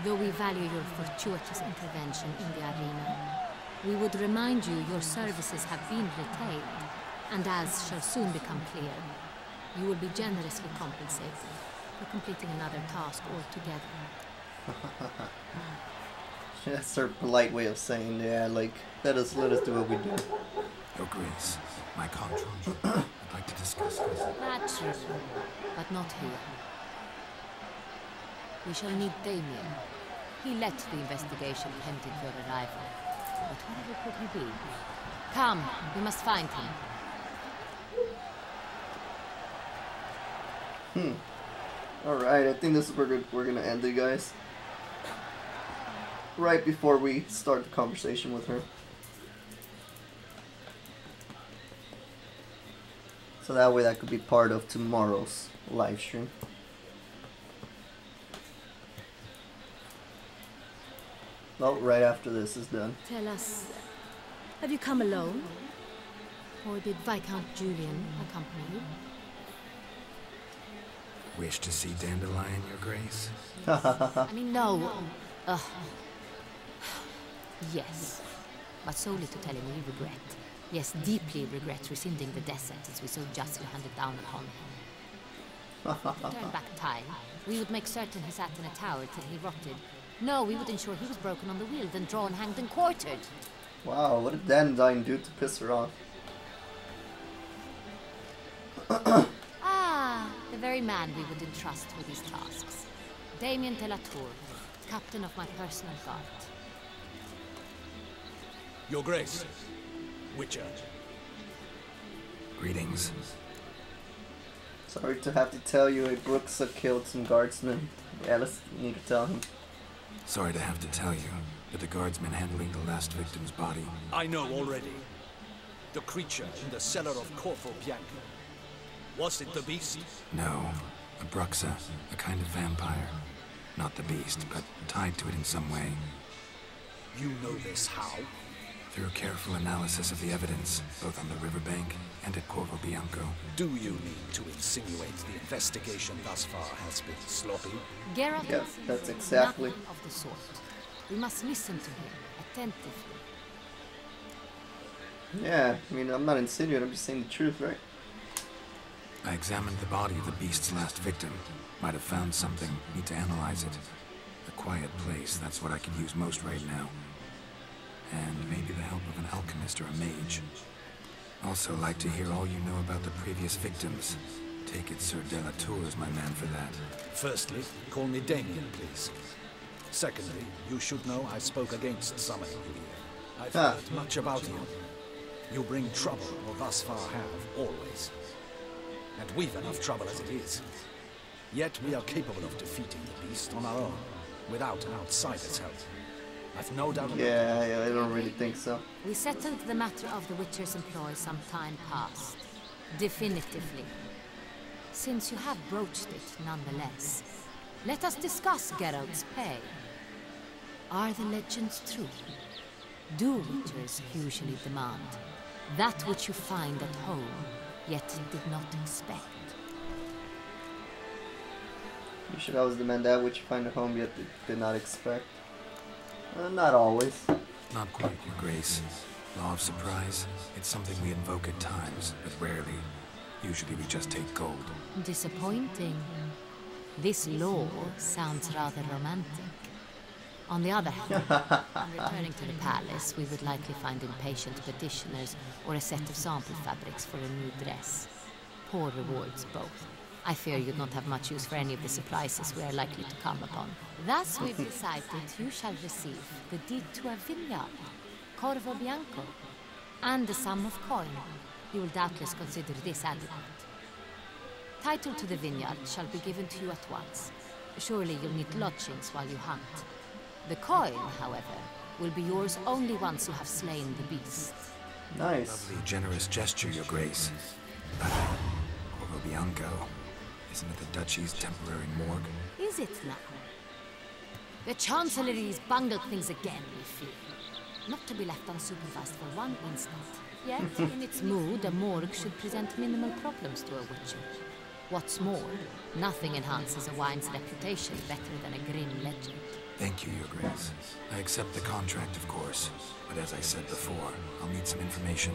though we value your fortuitous intervention in the arena, we would remind you your services have been retained. And as shall soon become clear, you will be generously compensated for completing another task altogether. That's her polite way of saying, yeah, like, let us do what we do. Your Grace, my contract. I'd like to discuss this. Naturally, but not here. We shall need Damien. He led the investigation pending your arrival. But wherever could he be? Come, we must find him. Alright, I think this is where we're gonna end it, guys. Right before we start the conversation with her. So that way that could be part of tomorrow's live stream. Well, right after this is done. Tell us, have you come alone? Or did Viscount Julian accompany you? Wish to see Dandelion, Your Grace? I mean, no. Yes. But solely to tell him we regret. Yes, deeply regret rescinding the death sentence we so justly handed down upon him. To turn back time, we would make certain he sat in a tower till he rotted. No, we would ensure he was broken on the wheel, then drawn, hanged, and quartered. Wow, what did Dandelion do to piss her off? The very man we would entrust with these tasks. Damien de la Tour, captain of my personal guard. Your Grace, Witcher. Greetings. Sorry to have to tell you, a Brooksa killed some guardsmen. Yeah, we need to tell him. Sorry to have to tell you, but the guardsmen handling the last victim's body. I know already. The creature in the cellar of Corvo Bianco. Was it the beast? No, a Bruxa, a kind of vampire. Not the beast, but tied to it in some way. You know this how? Through careful analysis of the evidence, both on the riverbank and at Corvo Bianco. Do you mean to insinuate the investigation thus far has been sloppy? Geralt, yes, that's exactly. Nothing of the sort. We must listen to him attentively. Yeah, I mean, I'm not insinuating, I'm just saying the truth, right? I examined the body of the beast's last victim. Might have found something. Need to analyze it. A quiet place, that's what I could use most right now. And maybe the help of an alchemist or a mage. Also like to hear all you know about the previous victims. Take it Sir de la Tour is my man for that. Firstly, call me Damien, please. Secondly, you should know I spoke against summoning you here. I've heard much about you. You bring trouble, or thus far have, always. and we've enough trouble as it is. Yet we are capable of defeating the beast on our own, without an outsider's help. I've no doubt about that. Yeah, I don't really think so. We settled the matter of the Witcher's employ some time past. Definitively. Since you have broached it nonetheless, let us discuss Geralt's pay. Are the legends true? Do Witchers usually demand that which you find at home, yet did not expect? You should always demand that which you find at home, yet did not expect. Not always. Not quite, Your Grace. Law of surprise, it's something we invoke at times, but rarely. Usually we just take gold. Disappointing. This law sounds rather romantic. On the other hand, on returning to the palace, we would likely find impatient petitioners or a set of sample fabrics for a new dress. Poor rewards both. I fear you'd not have much use for any of the surprises we are likely to come upon. Thus we've decided you shall receive the deed to a vineyard, Corvo Bianco, and a sum of coin. You will doubtless consider this adequate. Title to the vineyard shall be given to you at once. Surely you'll need lodgings while you hunt. The coin, however, will be yours only once you have slain the beast. Nice. Lovely, generous gesture, Your Grace. Corvo Bianco. Isn't it the Duchy's temporary morgue? Is it now? The Chancellery's bungled things again, we fear. Not to be left unsupervised for one instant. Yet, in its mood, a morgue should present minimal problems to a Witcher. What's more, nothing enhances a wine's reputation better than a grim legend. Thank you, Your Grace. I accept the contract, of course. But as I said before, I'll need some information.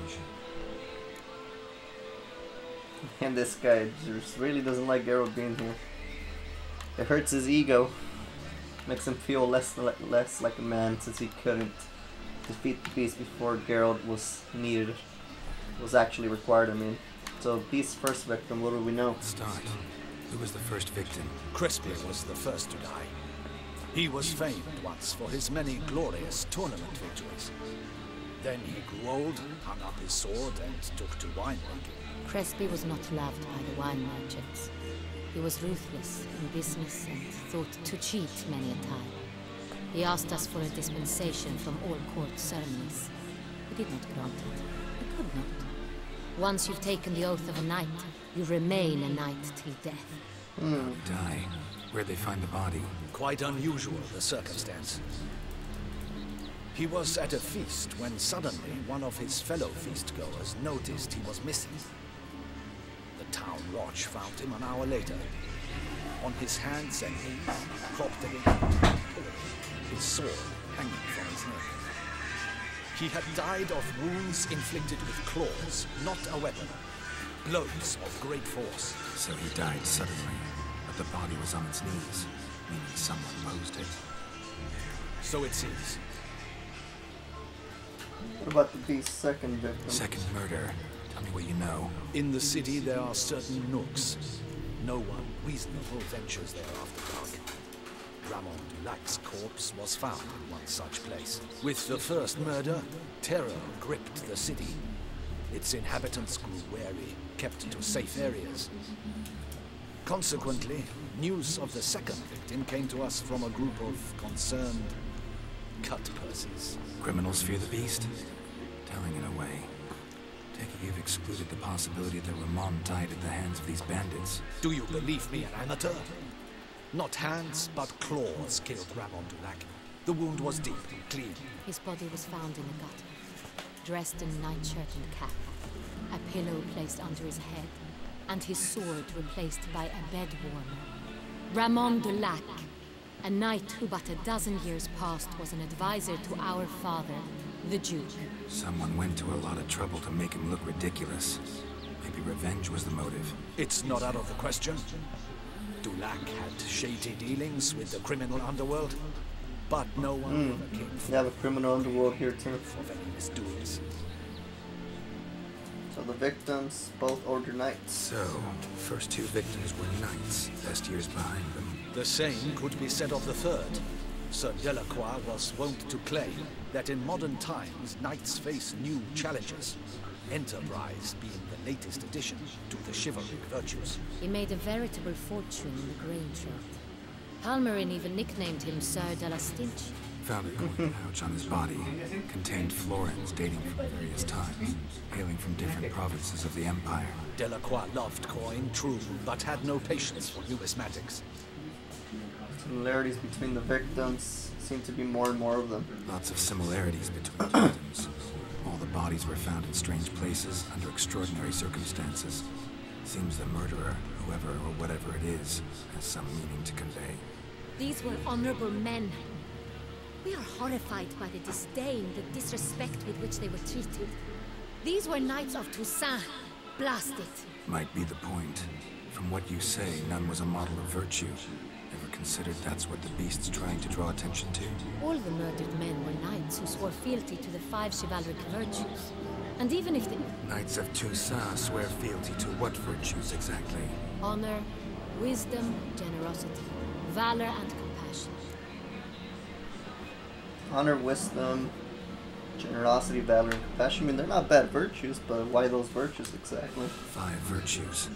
And this guy just really doesn't like Geralt being here. It hurts his ego. Makes him feel less like a man since he couldn't defeat the beast before Geralt was needed. Was actually required, I mean. So, beast's first victim, what do we know? Start. Who was the first victim? Crispin was the first to die. He was famed once for his many glorious tournament victories. Then he grew old, hung up his sword, and took to winemaking. Crespi was not loved by the wine merchants. He was ruthless in business and thought to cheat many a time. He asked us for a dispensation from all court ceremonies. We did not grant it. We could not. Once you've taken the oath of a knight, you remain a knight till death. How did he die? Where'd they find the body? Quite unusual, the circumstance. He was at a feast when suddenly one of his fellow feastgoers noticed he was missing. The town watch found him an hour later, on his hands and knees, propped against the pillar, his sword hanging from his neck. He had died of wounds inflicted with claws, not a weapon. Blows of great force. So he died suddenly, but the body was on its knees, meaning someone posed it. So it seems. What about the beast's second victim? Second murder. Tell me what you know. In the city there are certain nooks. No one reasonable ventures there after dark. Ramon Dulac's corpse was found in one such place. With the first murder, terror gripped the city. Its inhabitants grew wary, kept to safe areas. Consequently, news of the second victim came to us from a group of concerned cut-purses. Criminals fear the beast? Telling in a way. Take it you've excluded the possibility that Ramon died at the hands of these bandits. Do you believe me, an amateur? Not hands, but claws killed Ramon Dulac. The wound was deep, clean. His body was found in a gutter, dressed in nightshirt and cap, a pillow placed under his head, and his sword replaced by a bed warmer. Ramon Dulac, a knight who but a dozen years past was an advisor to our father, the Duke. Someone went to a lot of trouble to make him look ridiculous. Maybe revenge was the motive. It's not out of the question. Dulac had shady dealings with the criminal underworld, but no one ever came forward. You have a criminal underworld here too. Of any misdoings. So the victims, both older knights. So, first two victims were knights, best years behind them. The same could be said of the third. Sir Delacroix was wont to claim that in modern times knights face new challenges, enterprise being the latest addition to the chivalric virtues. He made a veritable fortune in the grain trade. Palmerin even nicknamed him Sir de la Stinch. Found a coin pouch on his body. Contained florins dating from various times, hailing from different provinces of the Empire. Delacroix loved coin, true, but had no patience for numismatics. Similarities between the victims seem to be more and more of them. Lots of similarities between the victims. All the bodies were found in strange places under extraordinary circumstances. Seems the murderer, whoever or whatever it is, has some meaning to convey. These were honorable men. We are horrified by the disdain, the disrespect with which they were treated. These were knights of Toussaint. Blast it. Might be the point. From what you say, none was a model of virtue. Ever considered that's what the beast's trying to draw attention to? All the murdered men were knights who swore fealty to the 5 chivalric virtues. And even if the... Knights of Toussaint swear fealty to what virtues exactly? Honor, wisdom, generosity, valor, and compassion. Honor, wisdom, generosity, valor, and compassion. I mean, they're not bad virtues, but why those virtues exactly? 5 virtues.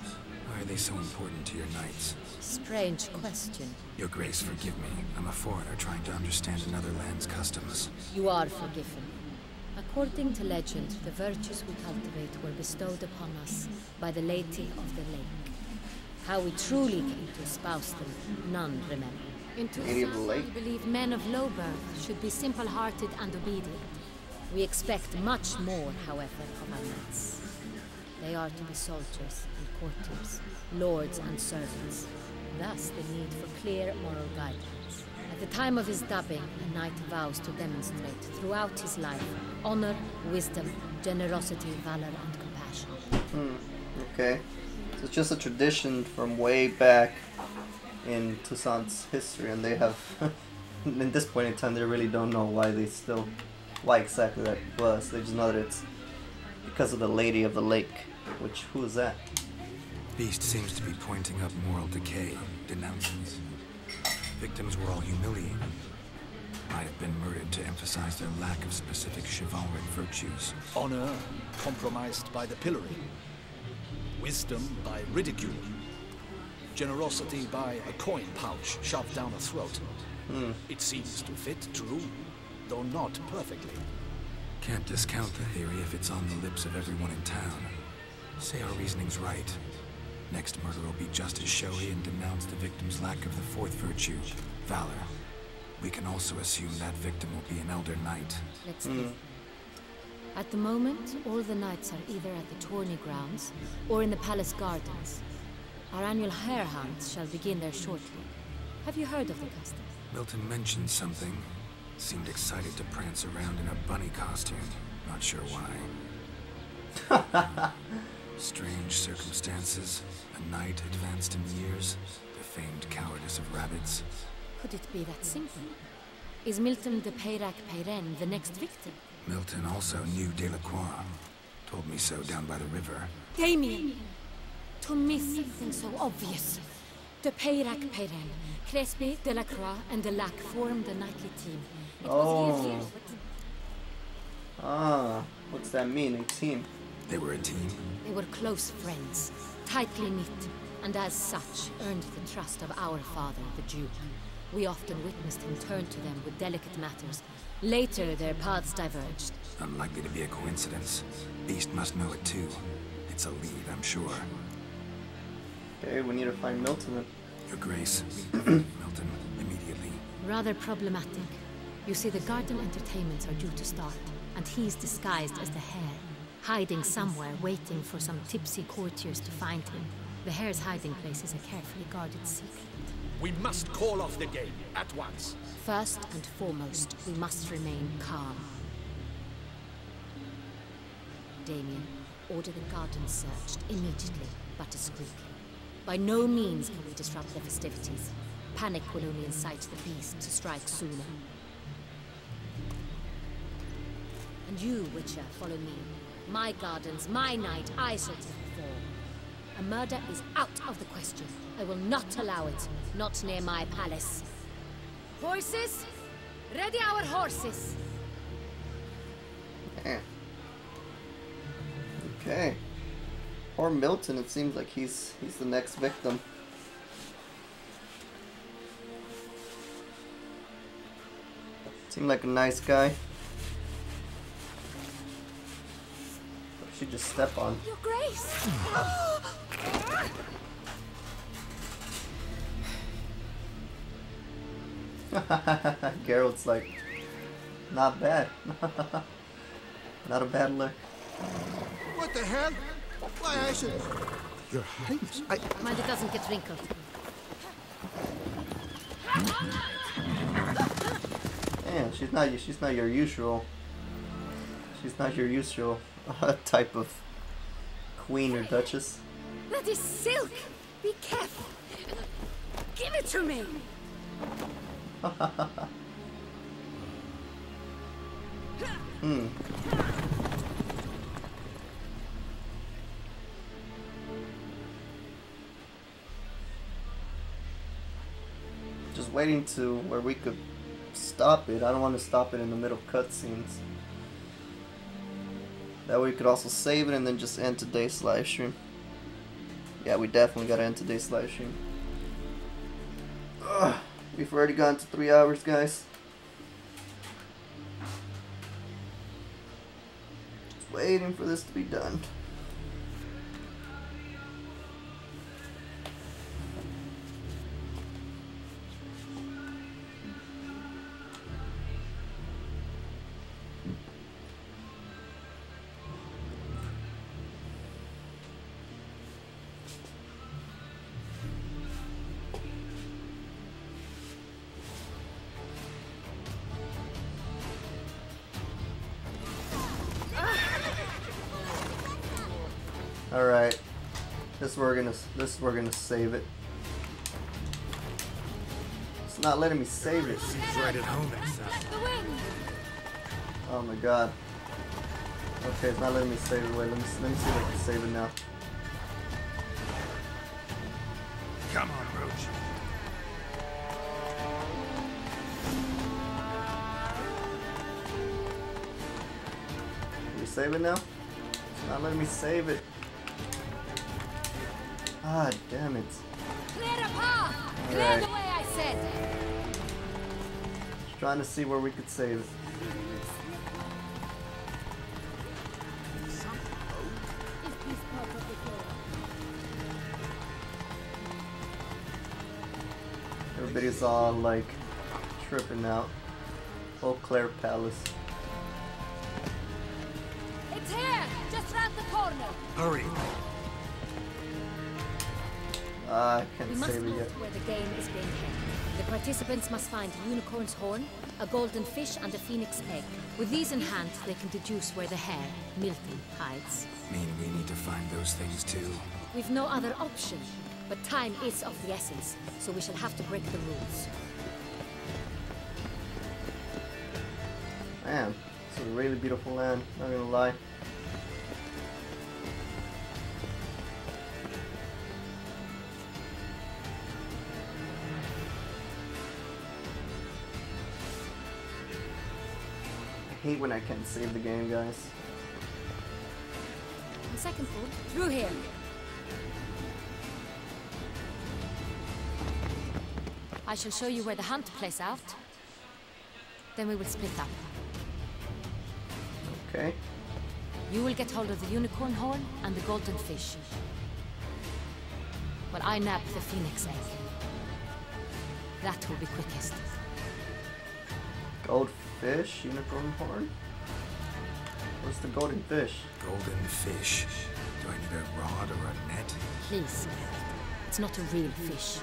Why are they so important to your knights? Strange question. Your Grace, forgive me. I'm a foreigner trying to understand another land's customs. You are forgiven. According to legend, the virtues we cultivate were bestowed upon us by the Lady of the Lake. How we truly came to espouse them, none remember. In Toussaint, we believe men of low birth should be simple-hearted and obedient. We expect much more, however, of our knights. They are to be soldiers and courtiers, lords and servants. Thus the need for clear moral guidance. At the time of his dubbing, a knight vows to demonstrate throughout his life honor, wisdom, generosity, valor, and compassion. Okay. So it's just a tradition from way back in Toussaint's history, and they have, in this point in time, they really don't know why exactly that was. They just know that it's because of the Lady of the Lake, which, who is that? Beast seems to be pointing up moral decay, denouncements. Victims were all humiliated. Might have been murdered to emphasize their lack of specific chivalric virtues. Honor compromised by the pillory. Wisdom by ridicule. Generosity by a coin pouch shoved down a throat. It seems to fit, true, though not perfectly. Can't discount the theory if it's on the lips of everyone in town. Say our reasoning's right. Next murder will be just as showy and denounce the victim's lack of the 4th virtue, valor. We can also assume that victim will be an elder knight. Let's see. At the moment, all the knights are either at the tourney grounds or in the palace gardens. Our annual hare hunt shall begin there shortly. Have you heard of the custom? Milton mentioned something. Seemed excited to prance around in a bunny costume. Not sure why. Strange circumstances. A knight advanced in years. The famed cowardice of rabbits. Could it be that simple? Is Milton de Peyrac-Peyren the next victim? Milton also knew Delacroix. Told me so down by the river. Damien! To miss something so obvious. De Peyrac-Peyren, Crespi, Delacroix, and Delac formed a knightly team. It was years, but... what's that mean, a team? They were a team? They were close friends, tightly knit, and as such earned the trust of our father, the Duke. We often witnessed him turn to them with delicate matters. Later, their paths diverged. Unlikely to be a coincidence. Beast must know it too. It's a lead, I'm sure. Okay, we need to find Milton. Your Grace, Milton, immediately. Rather problematic. You see, the garden entertainments are due to start, and he's disguised as the hare, hiding somewhere, waiting for some tipsy courtiers to find him. The hare's hiding place is a carefully guarded secret. We must call off the game at once. First and foremost, we must remain calm. Damien, order the garden searched immediately, but discreetly. By no means can we disrupt the festivities. Panic will only incite the beast to strike sooner. And you, Witcher, follow me. My gardens, my night, I shall take the fall. A murder is out of the question. I will not allow it. Not near my palace. Horses, Ready our horses. Man. Okay. Poor Milton, it seems like he's the next victim. Seemed like a nice guy. What did she just step on? Your Grace! Geralt's like, not bad. Not a bad look. What the hell? Why, I should... Your Highness, Mind it doesn't get wrinkled. Damn, she's not your usual. She's not your usual type of queen or duchess. That is silk! Be careful! Give it to me! Just waiting to where we could stop it. I don't want to stop it in the middle cutscenes. That way we could also save it and then just end today's live stream. Yeah, we definitely gotta end today's live stream. Ugh, we've already gone to 3 hours, guys. Just waiting for this to be done. Alright. This is where we're gonna save it. It's not letting me save it. Seems right at home inside. Oh my god. Okay, it's not letting me save it. Wait, let me see if I can save it now. Come on, Roach. Can we save it now? It's not letting me save it. Ah, damn it. Clear a path! Clear the way, I said! Just trying to see where we could save it. Everybody's all like tripping out. Eau Claire Palace. It's here! Just round the corner! Hurry! I can't We must save it move yet. to where the game is being held. The participants must find a unicorn's horn, a golden fish, and a phoenix egg. With these in hand, they can deduce where the hare, Milton, hides. Mean we need to find those things too. We've no other option, but time is of the essence, so we shall have to break the rules. Man, it's a really beautiful land, not gonna lie. I hate when I can't save the game, guys. On second thought, through here. I shall show you where the hunt plays out. Then we will split up. Okay. You will get hold of the unicorn horn and the golden fish. While I nab the phoenix egg. That will be quickest. Goldfish, unicorn horn? What's the golden fish? Golden fish. Do I need a rod or a net? Please. It's not a real fish.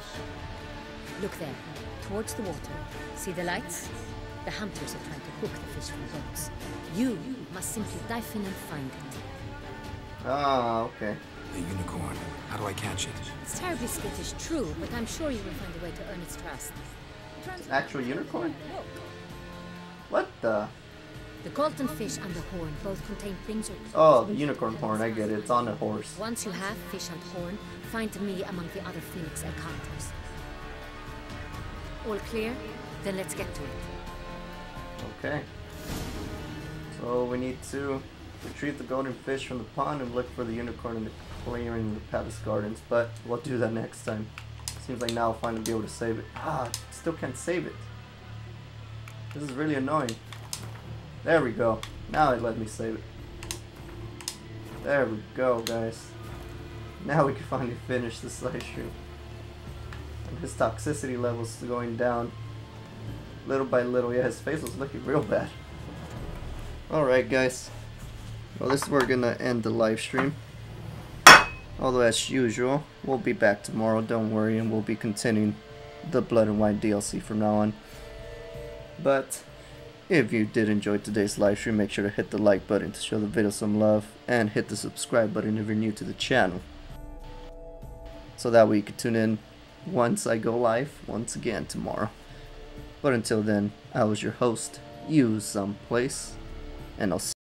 Look there, towards the water. See the lights? The hunters are trying to hook the fish from boats. You must simply dive in and find it. Ah, okay. The unicorn. How do I catch it? It's terribly skittish, true, but I'm sure you will find a way to earn its trust. It's an actual unicorn? What the? The golden fish and the horn both contain things or... Oh, the unicorn horn, I get it. It's on a horse. Once you have fish and horn, find me among the other phoenix egg hunters. All clear? Then let's get to it. Okay. So we need to retrieve the golden fish from the pond and look for the unicorn in the clearing in the palace gardens, but we'll do that next time. Seems like now I'll finally be able to save it. Ah, still can't save it. This is really annoying. There we go. Now it let me save it. There we go, guys. Now we can finally finish this live stream. And his toxicity levels are going down little by little. Yeah, his face was looking real bad. Alright, guys. Well, this is where we're gonna end the live stream. Although, as usual, we'll be back tomorrow, don't worry, and we'll be continuing the Blood and Wine DLC from now on. But if you did enjoy today's live stream, make sure to hit the like button to show the video some love, and hit the subscribe button if you're new to the channel, so that way you can tune in once I go live once again tomorrow. But until then, I was your host, You Someplace, and I'll see you.